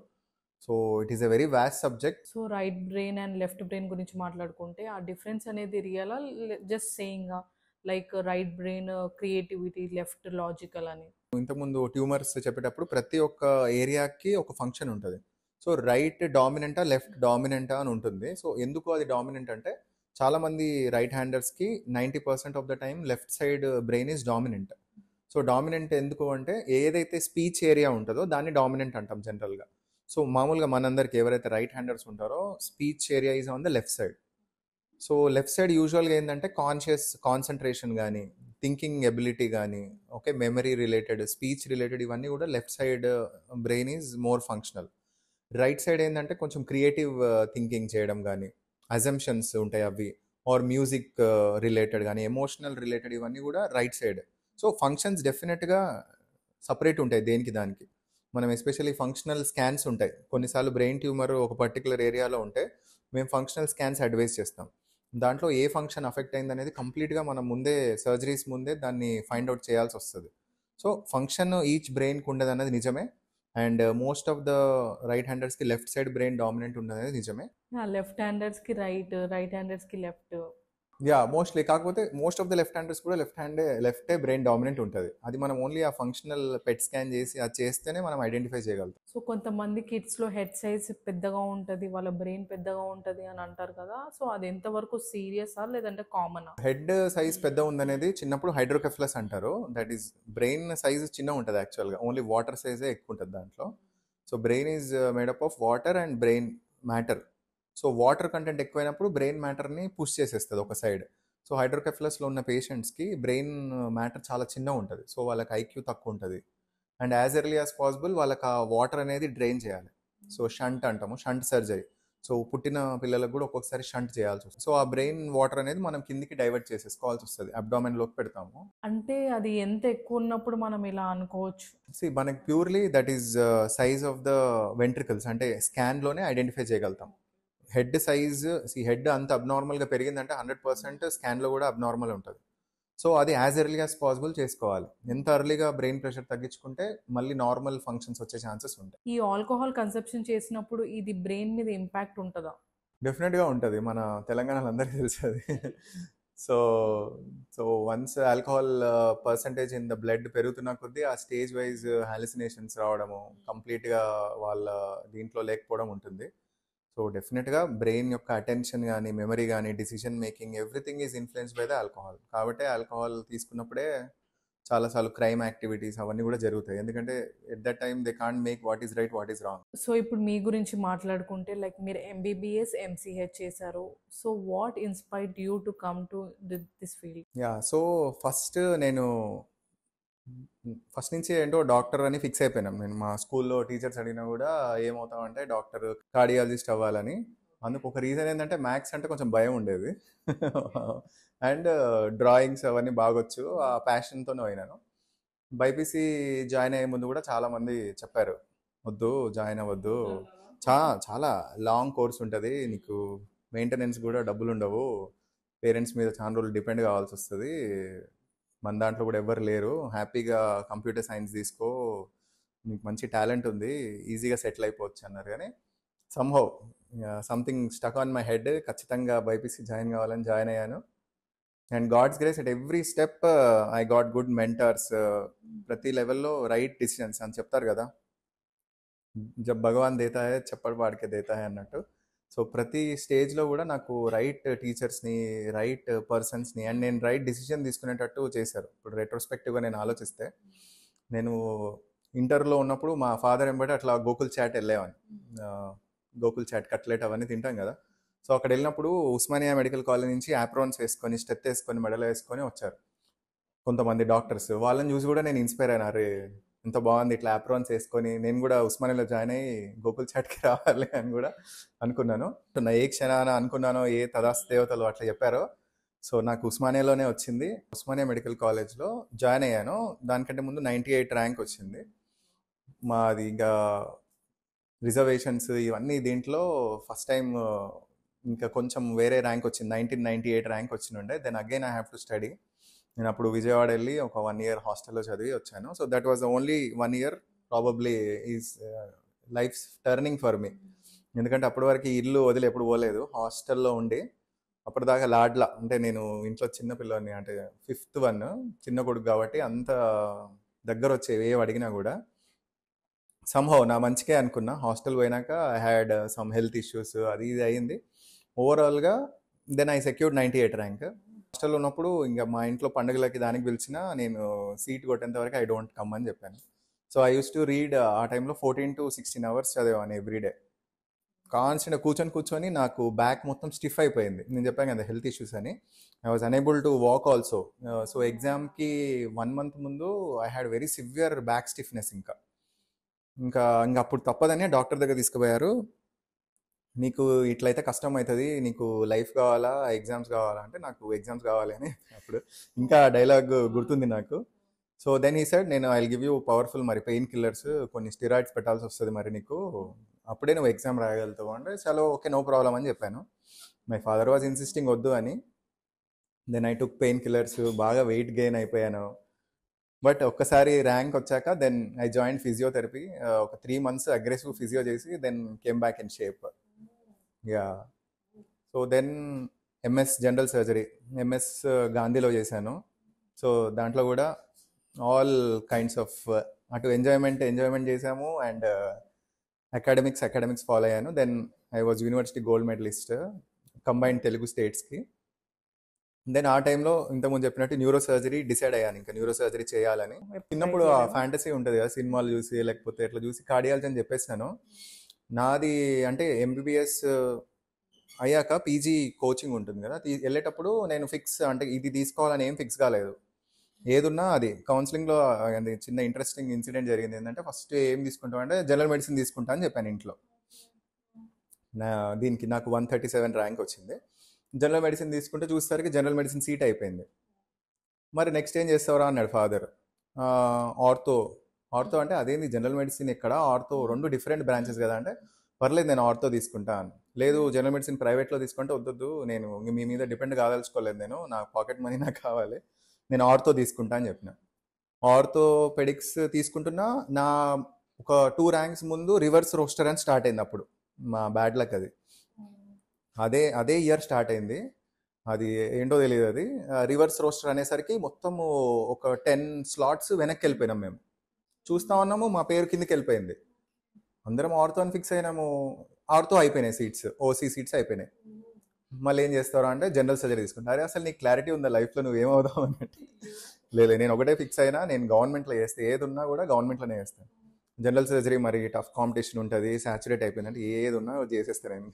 So it is a very vast subject. So right brain and left brain గురించి మాట్లాడుకుంటే ఆ డిఫరెన్స్ అనేది రియలా, just saying like right brain creativity, left logical అని? ఇంతకుముందు ట్యూమర్స్ చెప్పేటప్పుడు ప్రతి ఒక్క ఏరియాకి ఒక ఫంక్షన్ ఉంటుంది. సో రైట్ డామినెంటా లెఫ్ట్ డామినెంటా అని ఉంటుంది. సో ఎందుకు అది డామినెంట్ అంటే చాలామంది రైట్ హ్యాండర్స్కి 90% of the time left side brain is dominant. So so dominant ఎందుకు అంటే ఏదైతే స్పీచ్ ఏరియా ఉంటుందో దాన్ని డామినెంట్ అంటాం జనరల్గా. సో మామూలుగా మనందరికి ఎవరైతే రైట్ హ్యాండర్స్ ఉంటారో speech area is on the left side. So left side యూజువల్గా ఏంటంటే కాన్సన్ట్రేషన్ కానీ, థింకింగ్ ఎబిలిటీ కానీ, okay, memory related, speech related ఇవన్నీ కూడా left side brain is more functional. Right side ఏంటంటే కొంచెం క్రియేటివ్ థింకింగ్ చేయడం కానీ, అజంప్షన్స్ ఉంటాయి అవి, ఆర్ మ్యూజిక్ రిలేటెడ్ కానీ, ఎమోషనల్ రిలేటెడ్ ఇవన్నీ కూడా రైట్ సైడ్. సో ఫంక్షన్స్ డెఫినెట్గా సపరేట్ ఉంటాయి దేనికి దానికి. మనం ఎస్పెషల్లీ ఫంక్షనల్ స్కాన్స్ ఉంటాయి, కొన్నిసార్లు బ్రెయిన్ ట్యూమర్ ఒక పర్టికులర్ ఏరియాలో ఉంటే మేము ఫంక్షనల్ స్కాన్స్ అడ్వైస్ చేస్తాం. దాంట్లో ఏ ఫంక్షన్ అఫెక్ట్ అయింది అనేది కంప్లీట్గా మనం ముందే సర్జరీస్ ముందే దాన్ని ఫైండ్ అవుట్ చేయాల్సి వస్తుంది. సో ఫంక్షన్ ఈచ్ బ్రెయిన్కి ఉండదు అన్నది నిజమే, and most of the right హ్యాండర్స్కి లెఫ్ట్ సైడ్ బ్రెయిన్ డామినెంట్ ఉన్నది నిజమే. లెఫ్ట్ హ్యాండర్స్కి రైట్ హ్యాండర్స్కి లెఫ్ట్. Yeah, mostly. కాకపోతే most of the left handers కూడా లెఫ్టే బ్రెయిన్ డామినెంట్ ఉంటుంది. అది మనం ఓన్లీ ఆ ఫంక్షనల్ పెట్ స్కాన్ చేసి అది చేస్తేనే మనం ఐడెంటిఫై చేయగలుగుతాం. సో కొంతమంది కిడ్స్లో హెడ్ సైజ్ పెద్దగా ఉంటుంది, వాళ్ళ బ్రెయిన్ పెద్దగా ఉంటుంది అని అంటారు కదా. సో అది ఎంతవరకు సీరియసా లేదంటే కామనా? హెడ్ సైజ్ పెద్ద ఉందనేది చిన్నప్పుడు హైడ్రోకెఫలస్ అంటారు. దట్ ఈస్ బ్రెయిన్ సైజ్ చిన్న ఉంటుంది యాక్చువల్గా, ఓన్లీ వాటర్ సైజే ఎక్కువ ఉంటుంది దాంట్లో. So brain is made up of water and brain matter. So water content ఎక్కువైనప్పుడు బ్రెయిన్ మ్యాటర్ని పుష్ చేసేస్తుంది ఒక సైడ్. సో హైడ్రోకెఫలస్లో ఉన్న పేషెంట్స్కి బ్రెయిన్ మ్యాటర్ చాలా చిన్న ఉంటుంది, సో వాళ్ళకి ఐక్యూ తక్కువ ఉంటుంది. And as early as possible వాళ్ళకి ఆ వాటర్ అనేది డ్రైన్ చేయాలి. సో షంట్ అంటాము, షంట్ సర్జరీ. సో పుట్టిన పిల్లలకు కూడా ఒక్కొక్కసారి షంట్ చేయాల్సి వస్తుంది. సో ఆ బ్రెయిన్ వాటర్ అనేది మనం కిందికి డైవర్ట్ చేసేసుకోవాల్సి వస్తుంది, అబ్డామెన్లోకి పెడతాము. అంటే అది ఎంత ఎక్కువ ఉన్నప్పుడు మనం ఇలా అనుకోవచ్చు? మనకి purely that is size of the ventricles అంటే స్కాన్లోనే ఐడెంటిఫై చేయగలుగుతాం. హెడ్ సైజ్, హెడ్ అంత అబ్నార్మల్గా పెరిగిందంటే 100% స్కాన్లో కూడా అబ్నార్మల్ ఉంటుంది. సో అది యాజ్ ఎర్లీ యాజ్ పాసిబుల్ చేసుకోవాలి. ఎంత ఎర్లీగా బ్రెయిన్ ప్రెషర్ తగ్గించుకుంటే మళ్ళీ నార్మల్ ఫంక్షన్స్ వచ్చే ఛాన్సెస్ ఉంటాయి. ఈ ఆల్కహాల్ కన్సెప్షన్ చేసినప్పుడు ఇది బ్రెయిన్ మీద ఇంపాక్ట్ ఉంటుందా? డెఫినెట్గా ఉంటుంది, మన తెలంగాణలో అందరికీ తెలుసు అది. So so once alcohol percentage in the blood పెరుగుతున్న కొద్దీ ఆ స్టేజ్ వైజ్ హాలిసినేషన్స్ రావడము, కంప్లీట్గా వాళ్ళ దీంట్లో లేకపోవడం ఉంటుంది. సో డెఫినెట్గా బ్రెయిన్ యొక్క అటెన్షన్ కానీ, మెమరీ కానీ, decision making, everything is influenced by the alcohol. కాబట్టి ఆల్కహాల్ తీసుకున్నప్పుడే చాలాసార్లు క్రైమ్ యాక్టివిటీస్ అవన్నీ కూడా జరుగుతాయి, ఎందుకంటే at that time they can't make what is right, what is wrong. So ఇప్పుడు మీ గురించి మాట్లాడుకుంటే లైక్ మీరు ఎంబీబీఎస్ ఎంసీహెచ్ చేశారు. So what inspired you to come to this field? Yeah, so నేను ఫస్ట్ నుంచి ఏంటో డాక్టర్ అని ఫిక్స్ అయిపోయినాం. నేను మా స్కూల్లో టీచర్స్ అడిగినా కూడా ఏమవుతామంటే డాక్టర్, కార్డియాలజిస్ట్ అవ్వాలని. అందుకు ఒక రీజన్ ఏంటంటే మ్యాథ్స్ అంటే కొంచెం భయం ఉండేది అండ్ డ్రాయింగ్స్ అవన్నీ బాగొచ్చు, ఆ ప్యాషన్తోనే పోయినాను. బైపీసీ జాయిన్ అయ్యే ముందు కూడా చాలామంది చెప్పారు, వద్దు జాయిన్ అవ్వద్దు, చాలా లాంగ్ కోర్స్ ఉంటుంది, నీకు మెయింటెనెన్స్ కూడా డబ్బులు ఉండవు, పేరెంట్స్ మీద చాలా రోజులు డిపెండ్ కావాల్సి వస్తుంది, మన దాంట్లో కూడా ఎవ్వరు లేరు, హ్యాపీగా కంప్యూటర్ సైన్స్ తీసుకో, నీకు మంచి టాలెంట్ ఉంది, ఈజీగా సెటిల్ అయిపోవచ్చు అన్నారు. కానీ somehow something stuck on my head, ఖచ్చితంగా బైపీసీ జాయిన్ కావాలని జాయిన్ అయ్యాను. And God's grace at every step I got good mentors. ప్రతి లెవెల్లో రైట్ డిసిషన్స్ అని చెప్తారు కదా, జబ్ భగవాన్ దేతా హై చప్పటి వాడికే దేతా హై అన్నట్టు. సో ప్రతి స్టేజ్లో కూడా నాకు రైట్ టీచర్స్ని, రైట్ పర్సన్స్ని, అండ్ నేను రైట్ డిసిషన్ తీసుకునేటట్టు చేశారు. ఇప్పుడు రెట్రోస్పెక్టివ్గా నేను ఆలోచిస్తే, నేను ఇంటర్లో ఉన్నప్పుడు మా ఫాదర్ వెంబడి అట్లా గోకుల్ చాట్ వెళ్ళేవాడిని. గోకుల్ చాట్ కట్లెట్ అవన్నీ తింటాం కదా. సో అక్కడ వెళ్ళినప్పుడు ఉస్మానియా మెడికల్ కాలేజ్ నుంచి యాప్రాన్స్ వేసుకొని, స్టెత్ వేసుకొని, మెడల్ వేసుకొని వచ్చారు కొంతమంది డాక్టర్స్. వాళ్ళని చూసి కూడా నేను ఇన్స్పైర్ అయినా, అరే ఎంత బాగుంది ఇట్లా యాప్రాన్స్ వేసుకొని, నేను కూడా ఉస్మానియాలో జాయిన్ అయ్యి గోకుల్ చాట్కి రావాలి అని కూడా అనుకున్నాను. నా ఏ క్షణాన అనుకున్నానో, ఏ తదాస్తు దేవతలు అట్లా చెప్పారో, సో నాకు ఉస్మానియాలోనే వచ్చింది. ఉస్మానియా మెడికల్ కాలేజ్లో జాయిన్ అయ్యాను. దానికంటే ముందు 98 ర్యాంక్ వచ్చింది మాది. ఇంకా రిజర్వేషన్స్ ఇవన్నీ దీంట్లో ఫస్ట్ టైం ఇంకా కొంచెం వేరే ర్యాంక్ వచ్చింది, 1998 ర్యాంక్ వచ్చినుండే. Then again I have to study. నేను అప్పుడు విజయవాడ వెళ్ళి ఒక 1 year హాస్టల్లో చదివి వచ్చాను. So that was only 1 year probably is life turning for me. ఎందుకంటే అప్పటి వరకు ఇల్లు వదిలి ఎప్పుడు పోలేదు, హాస్టల్లో ఉండి అప్పటిదాకా లాడ్లా, అంటే నేను ఇంట్లో చిన్న పిల్లని, అంటే 5th one, చిన్న కొడుకు కాబట్టి అంత దగ్గర వచ్చేవి ఏవి అడిగినా కూడా. సమ్హౌ నా మంచికే అనుకున్నా. హాస్టల్ పోయినాక I had some health issues, అది ఇది అయింది. ఓవరాల్గా దెన్ ఐ సెక్యూర్డ్ 98 ర్యాంక్. హాస్టల్లో ఉన్నప్పుడు ఇంకా మా ఇంట్లో పండుగలకి దానికి పిలిచినా నేను సీట్ కొట్టేంత వరకు ఐ డోంట్ కమ్ అని చెప్పాను. So I use to read ఆ టైంలో 14 to 16 hours చదివాను ఎవ్రీడే. కాన్స్టెంట్ కూర్చొని కూర్చొని నాకు బ్యాక్ మొత్తం స్టిఫ్ అయిపోయింది. నేను చెప్పాను కదా హెల్త్ ఇష్యూస్ అని. I was unable to walk also. So ఎగ్జామ్కి 1 month ముందు I had very severe back stiffness. ఇంకా ఇంకా అప్పుడు తప్పదని డాక్టర్ దగ్గర తీసుకుపోయారు. నీకు ఇట్లయితే కష్టం అవుతుంది, నీకు లైఫ్ కావాలా ఎగ్జామ్స్ కావాలా అంటే నాకు ఎగ్జామ్స్ కావాలి అని అప్పుడు ఇంకా డైలాగ్ గుర్తుంది నాకు. సో దెన్ ఈ సైడ్ నేను ఐ గివ్ యూ పవర్ఫుల్ మరి పెయిన్ కిల్లర్స్, కొన్ని స్టిరాయిడ్స్ పెట్టాల్సి వస్తుంది మరి నీకు, అప్పుడే నువ్వు ఎగ్జామ్ రాయగలుగుతావు అంటే చలో ఓకే నో ప్రాబ్లం అని చెప్పాను. మై ఫాదర్ వాజ్ ఇన్సిస్టింగ్ వద్దు అని. Then I took pain killers, బాగా వెయిట్ గెయిన్ అయిపోయాను. బట్ ఒక్కసారి ర్యాంక్ వచ్చాక దెన్ ఐ జాయిన్ ఫిజియోథెరపీ. ఒక 3 months అగ్రెసివ్ ఫిజియో చేసి then came back in shape. Yeah. So then MS general surgery, MS గాంధీలో చేశాను. సో దాంట్లో కూడా ఆల్ కైండ్స్ ఆఫ్ అటు ఎంజాయ్మెంట్ చేసాము అండ్ అకాడమిక్స్ ఫాలో అయ్యాను. Then I was university gold medallist combined Telugu స్టేట్స్కి. దెన్ ఆ టైంలో ఇంతకుముందు చెప్పినట్టు న్యూరో సర్జరీ డిసైడ్ అయ్యాను, ఇంకా న్యూరో సర్జరీ చేయాలని. చిన్నప్పుడు ఆ ఫ్యాంటసీ ఉంటుంది కదా, సినిమాలు చూసి లేకపోతే ఎట్లా చూసి కార్డియాలజీ అని చెప్పేసాను. నాది అంటే ఎంబీబీఎస్ అయ్యాక పీజీ కోచింగ్ ఉంటుంది కదా, వెళ్ళేటప్పుడు నేను ఫిక్స్ అంటే ఇది తీసుకోవాలని ఏం ఫిక్స్ కాలేదు. ఏదున్నా అది కౌన్సిలింగ్లో అది చిన్న ఇంట్రెస్టింగ్ ఇన్సిడెంట్ జరిగింది. ఏంటంటే ఫస్ట్ ఏం తీసుకుంటాం అంటే జనరల్ మెడిసిన్ తీసుకుంటా అని చెప్పాను ఇంట్లో. దీనికి నాకు 137 ర్యాంక్ వచ్చింది. జనరల్ మెడిసిన్ తీసుకుంటే చూసేసరికి జనరల్ మెడిసిన్ సీట్ అయిపోయింది. మరి నెక్స్ట్ ఏం చేస్తావురా అన్నాడు ఫాదర్. ఆర్థో అంటే అదేంది జనరల్ మెడిసిన్ ఎక్కడ, ఆర్థో 2 డిఫరెంట్ బ్రాంచెస్ కదా అంటే, పర్లేదు నేను ఆర్థో తీసుకుంటాను. లేదు జనరల్ మెడిసిన్ ప్రైవేట్లో తీసుకుంటే వద్దొద్దు, నేను మీ మీద డిపెండ్ కాదలుచుకోలేదు, నేను నా పాకెట్ మనీ నాకు కావాలి, నేను ఆర్థో తీసుకుంటా అని చెప్పిన. ఆర్థోపెడిక్స్ తీసుకుంటున్నా. నా ఒక 2 ర్యాంక్స్ ముందు రివర్స్ రోస్టర్ అని స్టార్ట్ అయింది. అప్పుడు మా బ్యాడ్ లక్ అది. అదే ఇయర్ స్టార్ట్ అయింది. అది ఏంటో తెలియదు. అది రివర్స్ రోస్టర్ అనేసరికి మొత్తము ఒక 10 slots వెనక్కి వెళ్ళిపోయినాం. మేము చూస్తా ఉన్నాము, మా పేరు కిందకి వెళ్ళిపోయింది. అందరం ఆర్థో అని ఫిక్స్ అయినాము. ఆర్థో అయిపోయినాయి సీట్స్, ఓసీ సీట్స్ అయిపోయినాయి. మళ్ళీ ఏం చేస్తారా అంటే జనరల్ సర్జరీ తీసుకుంటా. అరే అసలు నీకు క్లారిటీ ఉందా లైఫ్లో నువ్వు ఏమవుదావు అన్నట్టు. లేదు నేను ఒకటే ఫిక్స్ అయినా, నేను గవర్నమెంట్లో చేస్తే ఏది ఉన్నా కూడా గవర్నమెంట్లోనే చేస్తాను. జనరల్ సర్జరీ మరి టఫ్ కాంపిటీషన్ ఉంటుంది, సాచురేట్ అయిపోయిందంటే ఏది ఉన్నా చేసేస్తాను నేను.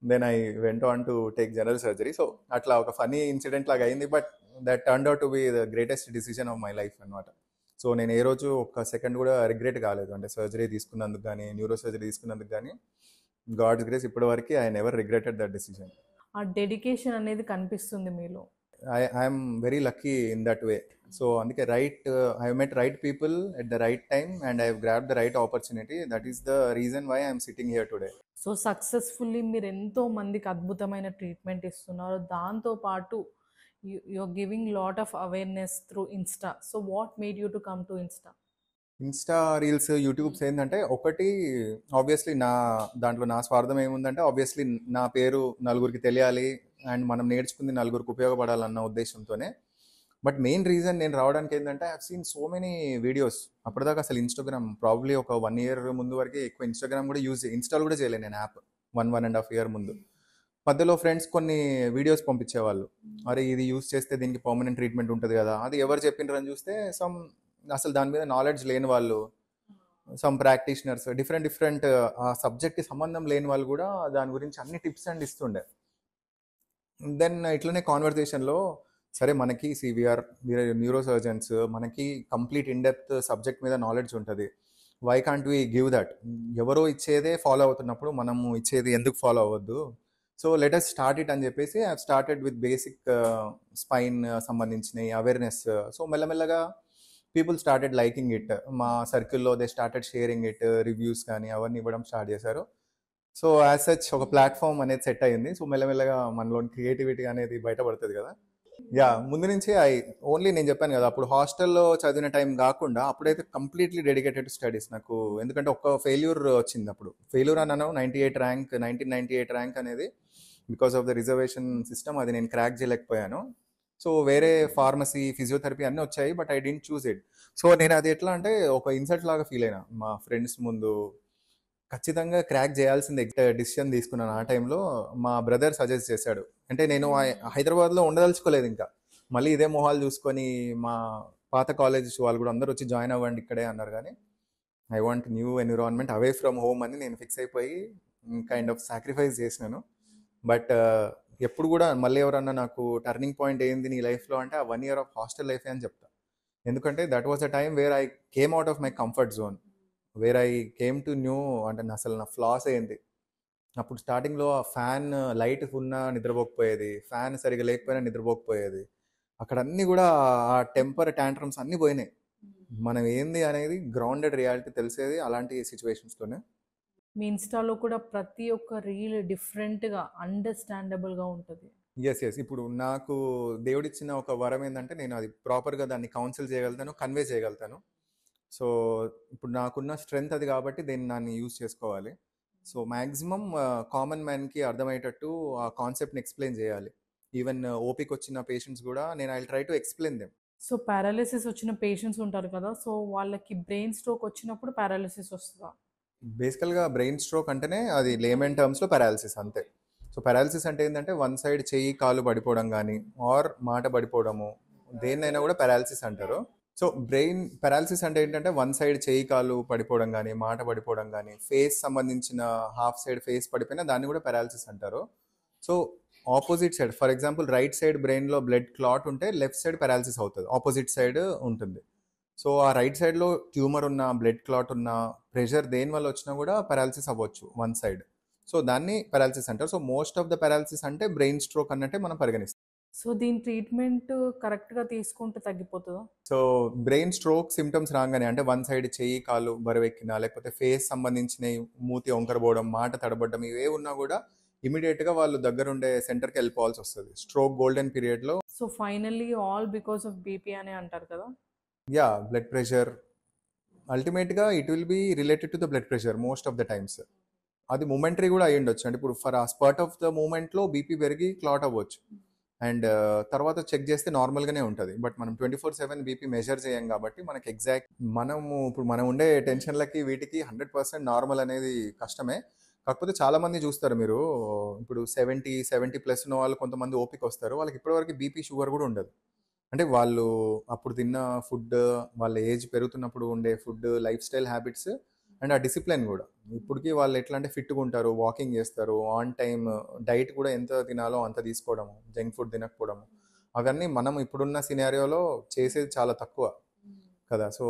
Then I went on to take general surgery. So అట్లా ఒక ఫనీ ఇన్సిడెంట్ లాగా అయింది. But that turned out to be the greatest decision of my life అనమాట. సో నేను ఏ రోజు ఒక్క సెకండ్ కూడా రిగ్రెట్ కాలేదు, అంటే సర్జరీ తీసుకున్నందుకు కానీ న్యూరో సర్జరీ తీసుకున్నందుకు కానీ. గాడ్స్ గ్రేస్ ఇప్పటి వరకు I never regretted that decision. ఆ డెడికేషన్ అనేది కనిపిస్తుంది మీలో. I'm very lucky in that way. So అందుకే I met right people at the right time and I grab the right opportunity. That is the reason why I'm sitting here today. So successfully మీరు ఎంతో మందికి అద్భుతమైన ట్రీట్మెంట్ ఇస్తున్నారు. దాంతోపాటు you're giving lot of awareness through Insta. So what made you to come to Insta reels, YouTubes ఏంటంటే, ఒకటి ఆబ్వియస్లీ దాంట్లో నా స్వార్థం ఏముందంటే, ఆబ్వియస్లీ నా పేరు నలుగురికి తెలియాలి అండ్ మనం నేర్చుకుంది నలుగురికి ఉపయోగపడాలన్న ఉద్దేశంతోనే. బట్ మెయిన్ రీజన్ నేను రావడానికి ఏంటంటే, I have seen so many videos. అప్పటిదాకా అసలు ఇన్స్టాగ్రామ్ ప్రాబ్లీ ఒక 1 year ముందు వరకు ఎక్కువ ఇన్స్టాగ్రామ్ కూడా ఇన్స్టాల్ కూడా చేయలేదు నేను. యాప్ 1.5 year ముందు మధ్యలో ఫ్రెండ్స్ కొన్ని వీడియోస్ పంపించేవాళ్ళు. అరే ఇది యూస్ చేస్తే దీనికి పర్మనెంట్ ట్రీట్మెంట్ ఉంటుంది కదా, అది ఎవరు చెప్పినారని చూస్తే అసలు దాని మీద నాలెడ్జ్ లేని వాళ్ళు, సమ్ ప్రాక్టీషనర్స్, డిఫరెంట్ ఆ సబ్జెక్ట్కి సంబంధం లేని వాళ్ళు కూడా దాని గురించి అన్ని టిప్స్ అండ్ ఇస్తుండే. దెన్ ఇట్లనే కాన్వర్జేషన్లో సరే మనకి వీఆర్ న్యూరో సర్జన్స్, మనకి కంప్లీట్ ఇన్డెప్త్ సబ్జెక్ట్ మీద నాలెడ్జ్ ఉంటుంది, why can't we give that? ఎవరో ఇచ్చేదే ఫాలో అవుతున్నప్పుడు మనము ఇచ్చేది ఎందుకు ఫాలో అవ్వద్దు? So let us start it అని చెప్పేసి I started with basic spine సంబంధించిన అవేర్నెస్. సో మెల్లమెల్లగా పీపుల్ స్టార్టెడ్ లైకింగ్ ఇట్. మా సర్కిల్లో they started sharing it, reviews కానీ అవన్నీ ఇవ్వడం స్టార్ట్ చేశారు. సో యాజ్ సచ్ ఒక ప్లాట్ఫామ్ అనేది సెట్ అయ్యింది. సో మెల్లమెల్లగా మనలోని క్రియేటివిటీ అనేది బయటపడుతుంది కదా. యా, ముందు నుంచి నేను చెప్పాను కదా, అప్పుడు హాస్టల్లో చదివిన టైం కాకుండా అప్పుడైతే కంప్లీట్లీ డెడికేటెడ్ టు స్టడీస్ నాకు. ఎందుకంటే ఒక్క ఫెయిల్యూర్ వచ్చింది. అప్పుడు ఫెయిల్యూర్ అన్నాను, 1998 ర్యాంక్ అనేది because of the reservation system అది నేను క్రాక్ చేయలేకపోయాను. సో వేరే ఫార్మసీ, ఫిజియోథెరపీ అన్నీ వచ్చాయి, but I didn't choose it. So నేను అది ఎట్లా అంటే ఒక ఇన్సల్ట్ లాగా ఫీల్ అయినా మా ఫ్రెండ్స్ ముందు. ఖచ్చితంగా క్రాక్ చేయాల్సిందే డిసిషన్ తీసుకున్నాను ఆ టైంలో. మా బ్రదర్ సజెస్ట్ చేశాడు. అంటే నేను హైదరాబాద్లో ఉండదలుచుకోలేదు ఇంకా. మళ్ళీ ఇదే మొహాలు చూసుకొని మా పాత కాలేజ్ వాళ్ళు కూడా అందరూ వచ్చి జాయిన్ అవ్వండి ఇక్కడే అన్నారు. కానీ I want new environment away from home అని నేను ఫిక్స్ అయిపోయి కైండ్ ఆఫ్ సాక్రిఫైస్ చేసినాను. బట్ ఎప్పుడు కూడా మళ్ళీ ఎవరన్నా నాకు టర్నింగ్ పాయింట్ ఏంది నీ లైఫ్లో అంటే ఆ 1 year ఆఫ్ హాస్టల్ లైఫే అని చెప్తా. ఎందుకంటే that was a time where I came out of my comfort zone, where I came to new అంటే అసలు నా ఫ్లాస్ ఏంటి. అప్పుడు స్టార్టింగ్లో ఆ ఫ్యాన్ లైట్ ఉన్నా నిద్రపోకపోయేది, ఫ్యాన్ సరిగా లేకపోయినా నిద్రపోకపోయేది. అక్కడ అన్నీ కూడా ఆ టెంపర్ ట్యాంట్రమ్స్ అన్నీ పోయినాయి. మనం ఏంది అనేది గ్రౌండెడ్ రియాలిటీ తెలిసేది అలాంటి సిచ్యువేషన్స్లోనే. మీ ఇన్‌స్టాలో కూడా ప్రతి ఒక్క రీల్ డిఫరెంట్‌గా, అండర్‌స్టాండబుల్‌గా ఉంటది. ఎస్. ఇప్పుడు నాకు దేవుడిచ్చిన ఒక వరం ఏంటంటే నేను అది ప్రాపర్గా దాన్ని కౌన్సిల్ చేయగలుగుతాను, కన్వే చేయగలుగుతాను. సో ఇప్పుడు నాకున్న స్ట్రెంగ్త్ అది కాబట్టి దాన్ని యూజ్ చేసుకోవాలి. సో మ్యాక్సిమం కామన్ మ్యాన్కి అర్థమయ్యేటట్టు ఆ కాన్సెప్ట్ని ఎక్స్ప్లెయిన్ చేయాలి. ఈవెన్ ఓపీకి వచ్చిన పేషెంట్స్ కూడా నేను I try to explain them. So paralysis వచ్చిన పేషెంట్స్ ఉంటారు కదా! సో వాళ్ళకి బ్రెయిన్ స్ట్రోక్ వచ్చినప్పుడు పారాలిసిస్ వస్తదా? బేసికల్గా బ్రెయిన్ స్ట్రోక్ అంటేనే అది లేమన్ టర్మ్స్లో పారాలిసిస్ అంతే. సో పారాలిసిస్ అంటే ఏంటంటే వన్ సైడ్ చెయ్యి కాలు పడిపోవడం కానీ ఆర్ మాట పడిపోవడము, దేన్నైనా కూడా పారాలిసిస్ అంటారు. సో బ్రెయిన్ పారాలిసిస్ అంటే ఏంటంటే వన్ సైడ్ చెయ్యి కాలు పడిపోవడం కానీ మాట పడిపోవడం కానీ, ఫేస్ సంబంధించిన హాఫ్ సైడ్ ఫేస్ పడిపోయినా దాన్ని కూడా పారాలిసిస్ అంటారు. So opposite side for example right side బ్రెయిన్లో బ్లడ్ క్లాట్ ఉంటే లెఫ్ట్ సైడ్ పారాలిసిస్ అవుతుంది, ఆపోజిట్ సైడ్ ఉంటుంది. సో ఆ రైట్ సైడ్లో ట్యూమర్ ఉన్న, బ్లడ్ క్లాట్ ఉన్న, ప్రెషర్ దేని వల్ల వచ్చినా కూడా పారాలిసిస్ అవ్వచ్చు వన్ సైడ్. సో దాన్ని పారాలిసిస్ అంటారు. So most of the paralysis అంటే బ్రెయిన్ స్ట్రోక్ అన్నట్టే మనం పరిగణిస్తాం. సో దీని ట్రీట్మెంట్ కరెక్ట్‌గా తీసుకుంటే తగ్గిపోతదా? సో బ్రెయిన్ స్ట్రోక్ సిమ్టమ్స్ రాగానే అంటే వన్ సైడ్ చెయ్యి కాలు బరువెక్కినా, లేకపోతే ఫేస్ సంబంధించిన మూతి వంకరపోవడం, మాట తడబడడం, ఇవే ఉన్నా కూడా ఇమీడియట్గా వాళ్ళు దగ్గరుండే సెంటర్కి వెళ్ళిపోవాల్సి వస్తుంది స్ట్రోక్ గోల్డెన్ పీరియడ్లో. So finally all because of BP అనే అంటారు కదా! యా, బ్లడ్ ప్రెషర్ అల్టిమేట్గా it will be related to the blood pressure most of the times. అది మూమెంటరీ కూడా అయ్యి ఉండొచ్చు. అంటే ఇప్పుడు ఫర్ ఆ స్పర్ట్ ఆఫ్ ద మూమెంట్లో బీపీ పెరిగి క్లాట్ అవ్వచ్చు, అండ్ తర్వాత చెక్ చేస్తే నార్మల్గానే ఉంటుంది. బట్ మనం 24/7 బీపీ మెజర్ చేయం కాబట్టి మనకి ఎగ్జాక్ట్ మనం ఉండే టెన్షన్లకి వీటికి 100% నార్మల్ అనేది కష్టమే. కాకపోతే చాలామంది చూస్తారు మీరు, ఇప్పుడు 70+ ఉన్న వాళ్ళు కొంతమంది ఓపిక వస్తారు, వాళ్ళకి ఇప్పటివరకు బీపీ షుగర్ కూడా ఉండదు. అంటే వాళ్ళు అప్పుడు తిన్న ఫుడ్, వాళ్ళ ఏజ్ పెరుగుతున్నప్పుడు ఉండే food, life style habits and ఆ డిసిప్లిన్ కూడా ఇప్పటికీ వాళ్ళు ఎట్లా అంటే ఫిట్గా ఉంటారు, వాకింగ్ చేస్తారు, ఆన్ టైమ్ డైట్ కూడా ఎంత తినాలో అంత తీసుకోవడము, జంక్ ఫుడ్ తినకపోవడము, అవన్నీ మనం ఇప్పుడున్న సినారియోలో చేసేది చాలా తక్కువ కదా. సో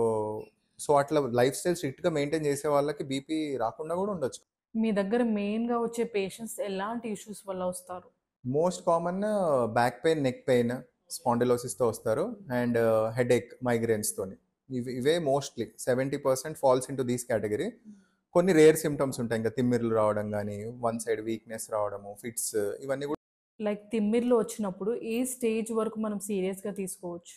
సో అట్లా లైఫ్ స్టైల్ స్ట్రిక్ట్గా మెయింటైన్ చేసే వాళ్ళకి బీపీ రాకుండా కూడా ఉండొచ్చు. మీ దగ్గర మెయిన్‌గా వచ్చే పేషెంట్స్ ఎలాంటి ఇష్యూస్ వల్ల వస్తారు? Most common back pain, neck pain, స్పాండిలోసిస్తో వస్తారు, అండ్ హెడేక్, మైగ్రేన్స్తోని. ఇవే mostly 70% falls into these category. కొన్ని రేర్ సిమ్టమ్స్ ఉంటాయి, ఇంకా తిమ్మిర్లు రావడం కానీ, వన్ సైడ్ వీక్నెస్ రావడము, ఫిట్స్, ఇవన్నీ కూడా. లైక్ తిమ్మిర్లు వచ్చినప్పుడు ఏ స్టేజ్ వరకు మనం సీరియస్‌గా తీసుకోవచ్చు?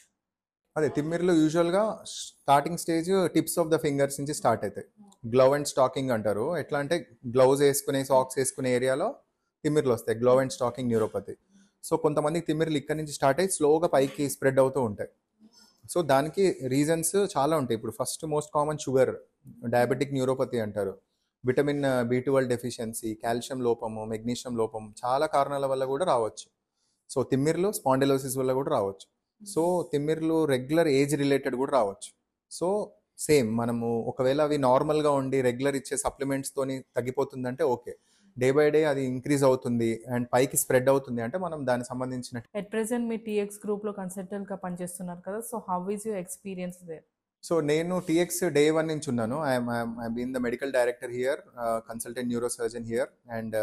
అదే తిమ్మిర్లు యూజువల్గా starting stage tips of the fingers నుంచి స్టార్ట్ అవుతాయి. గ్లవ్ అండ్ స్టాకింగ్ అంటారు. ఎట్లా అంటే గ్లౌజ్ వేసుకునే, సాక్స్ వేసుకునే ఏరియాలో తిమ్మిర్లు వస్తాయి, glove and stocking neuropathy. So కొంతమందికి తిమ్మిర్లు ఇక్కడ నుంచి స్టార్ట్ అయ్యి స్లోగా పైకి స్ప్రెడ్ అవుతూ ఉంటాయి. సో దానికి రీజన్స్ చాలా ఉంటాయి. ఇప్పుడు first most common sugar, diabetic neuropathy అంటారు, విటమిన్ B12 డెఫిషియన్సీ, కాల్షియం లోపము, మెగ్నీషియం లోపం, చాలా కారణాల వల్ల కూడా రావచ్చు. సో తిమ్మిర్లు స్పాండిలోసిస్ వల్ల కూడా రావచ్చు. సో తిమ్మిర్లు రెగ్యులర్ ఏజ్ రిలేటెడ్ కూడా రావచ్చు. సో సేమ్ మనము ఒకవేళ అవి నార్మల్గా ఉండి రెగ్యులర్ ఇచ్చే సప్లిమెంట్స్తోని తగ్గిపోతుందంటే ఓకే. డే బై డే అది ఇంక్రీజ్ అవుతుంది అండ్ పైకి స్ప్రెడ్ అవుతుంది అంటే మనం దానికి సంబంధించిన. ఎట్ ప్రెజెంట్ మీ టీఎక్స్ గ్రూప్‌లో కన్సల్టెంట్‌గా పనిచేస్తున్నారు కదా! So how is your experience there? So నేను టీఎక్స్ డే 1 నుంచి ఉన్నాను. I been the medical director here, consultant neuro surgeon here, and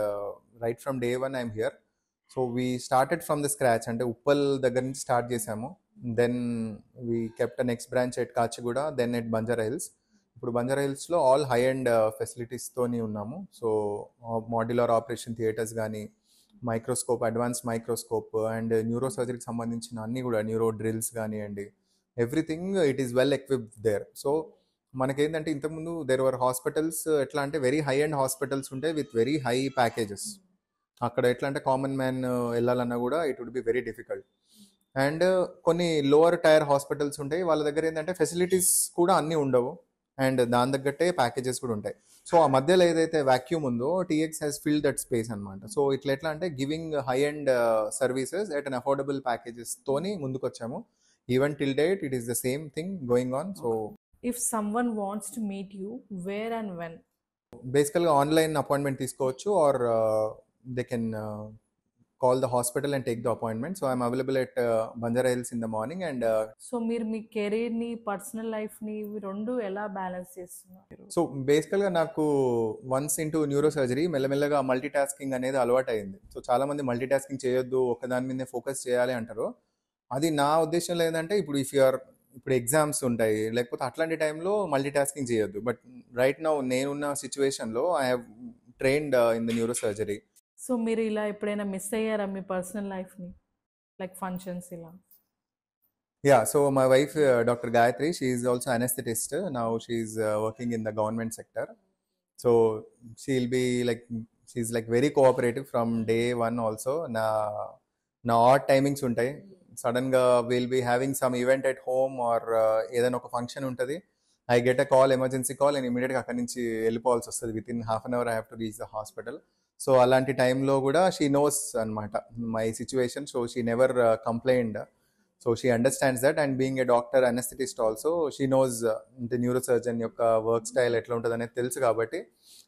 right from day 1 I'm here. So we started from the scratch, అంటే ఉప్పల్ దగ్గర నుంచి స్టార్ట్ చేసాము. Then we kept next branch at Kachiguda, then at Banjara Hills. ఇప్పుడు బంజారా హిల్స్లో ఆల్ హై అండ్ ఫెసిలిటీస్తోని ఉన్నాము. సో మాడ్యులర్ ఆపరేషన్ థియేటర్స్ కానీ, microscope, advance microscope and neuro సర్జరీకి సంబంధించిన అన్నీ కూడా, న్యూరో డ్రిల్స్ కానివ్వండి, everything it is well equipped there. So మనకేంటంటే ఇంతకుముందు దేర్ వర్ హాస్పిటల్స్, ఎట్లా అంటే వెరీ హై అండ్ హాస్పిటల్స్ ఉంటాయి విత్ వెరీ హై ప్యాకేజెస్. అక్కడ ఎట్లా అంటే కామన్ మ్యాన్ వెళ్ళాలన్నా కూడా it would be very difficult. And కొన్ని లోవర్ టైర్ హాస్పిటల్స్ ఉంటాయి, వాళ్ళ దగ్గర ఏంటంటే ఫెసిలిటీస్ కూడా అన్నీ ఉండవు, అండ్ దాని తగ్గట్టే ప్యాకేజెస్ కూడా ఉంటాయి. సో ఆ మధ్యలో ఏదైతే వాక్యూమ్ ఉందో TX has fill that space అనమాట. సో ఇట్లా ఎట్లా అంటే giving high and services at an affordable packages తోని ముందుకు వచ్చాము. Even till date it is the same thing going on. So If someone wants to meet you, where and when? బేసికల్గా ఆన్లైన్ అపాయింట్మెంట్ తీసుకోవచ్చు or they can call the hospital and take the appointment. So I'm available at Banjara Hills in the morning and so మీరు మీ కెరీర్ని పర్సనల్ లైఫ్ని ఇవి రెండు ఎలా బ్యాలెన్స్ చేస్తున్నారు? సో బేసికల్గా నాకు వన్స్ ఇంటూ న్యూరో సర్జరీ మెల్లమెల్లగా మల్టీ టాస్కింగ్ అనేది అలవాటు అయింది. సో చాలామంది మల్టీ టాస్కింగ్ చేయొద్దు, ఒకదాని మీదే ఫోకస్ చేయాలి అంటారు. అది నా ఉద్దేశంలో ఏంటంటే ఇప్పుడు ఎగ్జామ్స్ ఉంటాయి, లేకపోతే అట్లాంటి టైంలో మల్టీ టాస్కింగ్ చేయొద్దు. బట్ రైట్ నౌ నేనున్న సిచ్యువేషన్లో I have trained in the neuro surgery. So మీరు ఇలా ఎప్పుడైనా మిస్ అయ్యారా మీ పర్సనల్ లైఫ్ని, లైక్ ఫంక్షన్స్ ఇలా? Yeah, so my wife, Dr. Gayatri, she is also anesthetist. Now she is working in the government sector. So she'll be like, she's like very cooperative from day one also. Na odd timings ఉంటాయి. Sudden గా we'll be having some event at home or ఏదైనా ఒక ఫంక్షన్ ఉంటుంది. I get a call, emergency call, and immediately అక్కడి నుంచి వెళ్ళిపోవాల్సి వస్తుంది. Within half an hour I have to reach the hospital. So అలాంటి టైంలో కూడా షీ నోస్ అనమాట my situation. So she never complained. So she understands that, and being a doctor anaesthetist also she knows the neuro surgeon యొక్క వర్క్ స్టైల్ ఎట్లా ఉంటుంది అనేది తెలుసు కాబట్టి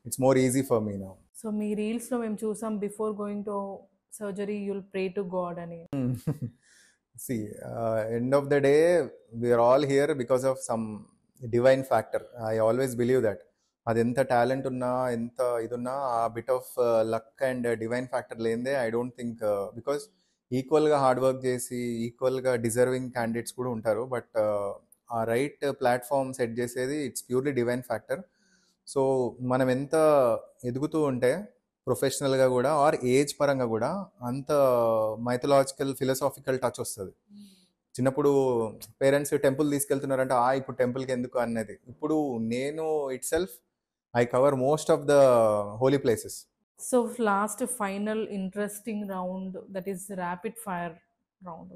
it's more easy for me now. So మీ రీల్స్లో మేము చూసాం, before going to surgery you'll pray to God అని. See, end of the day, we are all here because of some divine factor. I always believe that. అది ఎంత టాలెంట్ ఉన్నా, ఎంత ఇది ఉన్నా, ఆ bit of luck and divine factor లేనిదే ఐ డోంట్ థింక్, బికాస్ ఈక్వల్గా హార్డ్ వర్క్ చేసి ఈక్వల్గా డిజర్వింగ్ క్యాండిడేట్స్ కూడా ఉంటారు. బట్ ఆ రైట్ ప్లాట్ఫామ్ సెట్ చేసేది it's purely divine factor. So మనం ఎంత ఎదుగుతూ ఉంటే ప్రొఫెషనల్గా కూడా ఆర్ ఏజ్ పరంగా కూడా అంత మైథలాజికల్ ఫిలసాఫికల్ టచ్ వస్తుంది. చిన్నప్పుడు పేరెంట్స్ టెంపుల్ తీసుకెళ్తున్నారంటే ఇప్పుడు టెంపుల్కి ఎందుకు అన్నది. ఇప్పుడు నేను itself I cover most of the holy places. So last final interesting round, that is rapid fire round.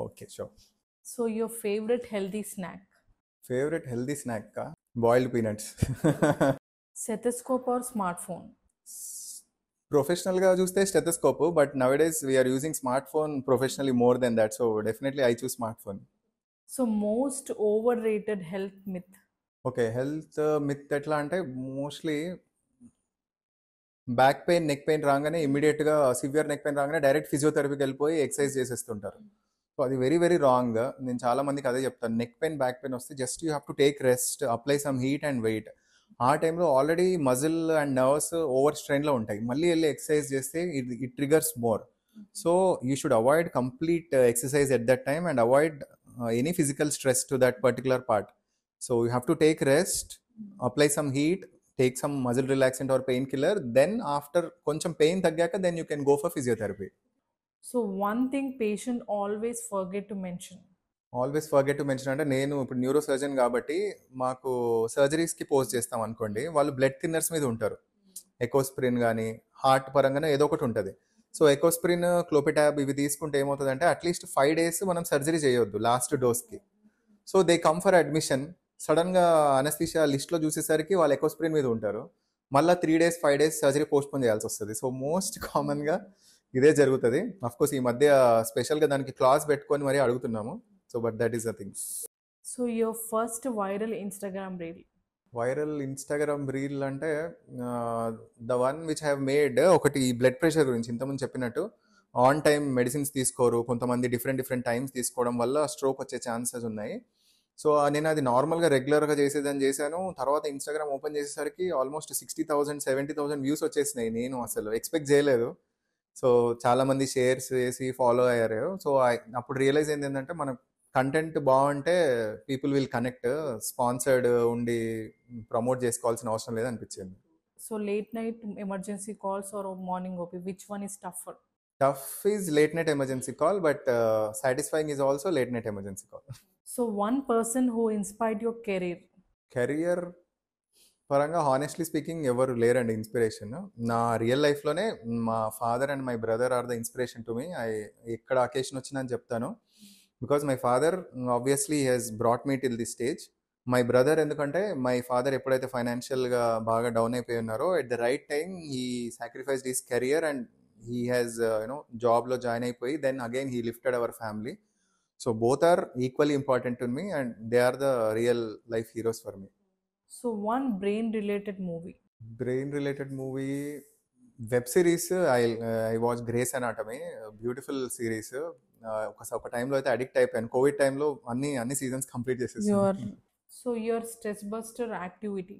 Okay, sure. So your favourite healthy snack? Favourite healthy snack boiled peanuts. Stethoscope or smart phone? ప్రొఫెషనల్గా చూస్తే stethoscope, but nowadays we're using smart phone professionally more than that. So definitely I choose smart phone. So most overrated health myth? Okay, health myth ఎట్లా అంటే mostly back pain, neck pain రాగానే ఇమీడియట్గా, సివియర్ నెక్ పెయిన్ రాగానే డైరెక్ట్ ఫిజియోథెరపీకి వెళ్ళిపోయి ఎక్సర్సైజ్ చేసేస్తుంటారు. సో అది వెరీ వెరీ రాంగ్. నేను చాలా మందికి అదే చెప్తాను. నెక్ పెయిన్, బ్యాక్ పెయిన్ వస్తే just you have to take rest, apply some heat and wait. ఆ టైంలో already muscle and nerves over స్ట్రెయిన్లో ఉంటాయి. మళ్ళీ వెళ్ళి ఎక్సర్సైజ్ చేస్తే it triggers more. So you should avoid complete exercise at that time and avoid any physical stress to that particular part. So you have to take rest, apply some heat, take some muscle relaxant or painkiller. Then after koncham pain taggaka, then you can go for physiotherapy. So one thing patient always forget to mention? Always forget to mention అంటే, నేను ఇప్పుడు న్యూరో సర్జన్ కాబట్టి మాకు సర్జరీస్కి పోస్ట్ చేస్తాం అనుకోండి, వాళ్ళు బ్లడ్ థిన్నర్స్ మీద ఉంటారు. ఎకోస్ప్రిన్ కానీ హార్ట్ పరంగానే ఏదో ఒకటి ఉంటుంది. సో ఎకోస్ప్రిన్, క్లోపిటాబ్ ఇవి తీసుకుంటే ఏమవుతుందంటే అట్లీస్ట్ 5 days మనం సర్జరీ చేయొద్దు లాస్ట్ డోస్కి. So they come for admission, సడన్గా అనస్థీషియా లిస్ట్లో చూసేసరికి వాళ్ళు ఎకోస్ప్రిన్ మీద ఉంటారు. మళ్ళీ 3 days 5 days సర్జరీ పోస్ట్పోన్ చేయాల్సి వస్తుంది. సో మోస్ట్ కామన్గా ఇదే జరుగుతుంది. అఫ్కోర్స్ ఈ మధ్య స్పెషల్గా దానికి క్లాస్ పెట్టుకొని మరీ అడుగుతున్నాము. So but that is the thing. So your first viral Instagram reel? Viral Instagram reel అంటే the one which have made, ఒకటి బ్లడ్ ప్రెషర్ గురించి ఇంతకుముందు చెప్పినట్టు ఆన్ టైం మెడిసిన్స్ తీసుకోరు కొంతమంది, డిఫరెంట్ టైమ్స్ తీసుకోవడం వల్ల స్ట్రోక్ వచ్చే ఛాన్సెస్ ఉన్నాయి. సో నేను అది నార్మల్గా రెగ్యులర్గా చేసేదని చేశాను. తర్వాత ఇన్స్టాగ్రామ్ ఓపెన్ చేసేసరికి ఆల్మోస్ట్ 60,000 70,000 వ్యూస్ వచ్చేసినాయి. నేను అసలు ఎక్స్పెక్ట్ చేయలేదు. సో చాలామంది షేర్స్ చేసి ఫాలో అయ్యారు. సో అప్పుడు రియలైజ్ అయింది ఏంటంటే, మన కంటెంట్ బాగుంటే పీపుల్ విల్ కనెక్ట్, స్పాన్సర్డ్ ఉండి ప్రమోట్ చేసుకోవాల్సిన అవసరం లేదు అనిపించింది. So late night emergency calls or morning OP, which one is tougher? Tough is late night emergency call, but satisfying is also late night emergency call. So one person who inspired your career? Career పరంగా హానెస్ట్లీ స్పీకింగ్ ఎవరు లేరండి ఇన్స్పిరేషన్. నా రియల్ లైఫ్లోనే మా father and my brother are the inspiration to me. ఎక్కడ అకేషన్ వచ్చిందని చెప్తాను. Because my father obviously he's brought me till this stage. My brother, ఎందుకంటే మై ఫాదర్ ఎప్పుడైతే ఫైనాన్షియల్గా బాగా డౌన్ అయిపోయి ఉన్నారో at the right time he sacrificed his career and he has జాబ్లో జాయిన్ అయిపోయి then again he lifted our family. So both are equally important to me and they are the real life heroes for me. So one brain related movie. Brain related movie, web series. I watch Grey's Anatomy, beautiful series. ఒక టైంలో అయితే అడిక్ట్ అయిపోయాను. కోవిడ్ టైంలో అన్ని సీజన్స్ కంప్లీట్ చేసేసాను. Your stress buster activity.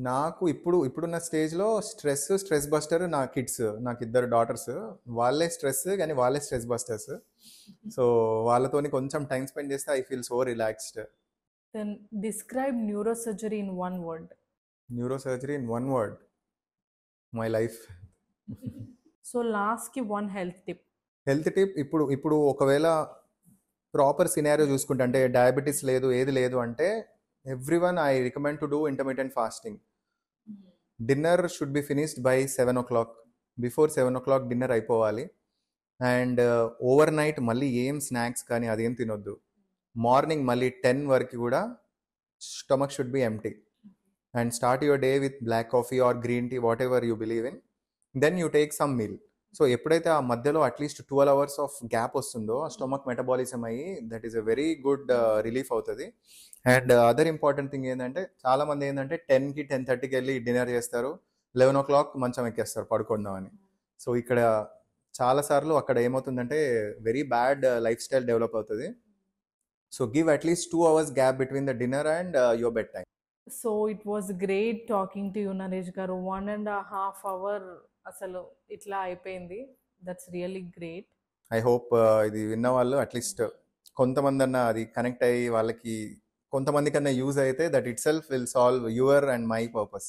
నాకు ఇప్పుడున్న స్టేజ్లో స్ట్రెస్ బస్టర్ నా కిడ్స్, నాకు 2 డాటర్స్. వాళ్ళే స్ట్రెస్ కానీ వాళ్ళే స్ట్రెస్ బస్టర్స్. సో వాళ్ళతోని కొంచెం టైం స్పెండ్ చేస్తే I feel so relaxed. Then describe neurosurgery in one word. Neurosurgery in one word, my life. So లాస్ట్కి one health tip. Health tip, ఇప్పుడు ఒకవేళ ప్రాపర్ సినారియో చూసుకుంటే, అంటే డయాబెటీస్ లేదు, ఏది లేదు అంటే, everyone I recommend to do intermediate fasting. Dinner should be finished by 7 o'clock. Before 7 o'clock dinner అయిపోవాలి. అండ్ ఓవర్ నైట్ మళ్ళీ ఏం స్నాక్స్ కానీ అదేం తినొద్దు. మార్నింగ్ మళ్ళీ 10 వరకు కూడా stomach should be empty. And start your day with black coffee or green tea, whatever you believe in. Then you take some meal. So ఎప్పుడైతే ఆ మధ్యలో అట్లీస్ట్ 12 hours ఆఫ్ గ్యాప్ వస్తుందో ఆ స్టమక్ మెటబాలిజం అయ్యి that is a very good relief అవుతుంది. అండ్ అదర్ ఇంపార్టెంట్ థింగ్ ఏంటంటే, చాలామంది ఏంటంటే 10కి 10:30కి వెళ్ళి డిన్నర్ చేస్తారు, 11 o'clock మంచం ఎక్కేస్తారు పడుకుందామని. సో ఇక్కడ చాలాసార్లు అక్కడ ఏమవుతుందంటే very bad life style develop అవుతుంది. So give at least 2 hours gap between the dinner and your bed time. So it was great talking to you Naresh garu. 1.5 hour అసలు ఇట్లా అయిపోయింది. That's really great. I hope ఇది విన్న వాళ్ళు అట్లీస్ట్ కొంతమంది అన్న అది కనెక్ట్ అయ్యి వాళ్ళకి కొంతమంది కన్నా యూజ్ అయితే that it self will solve your and my purpose.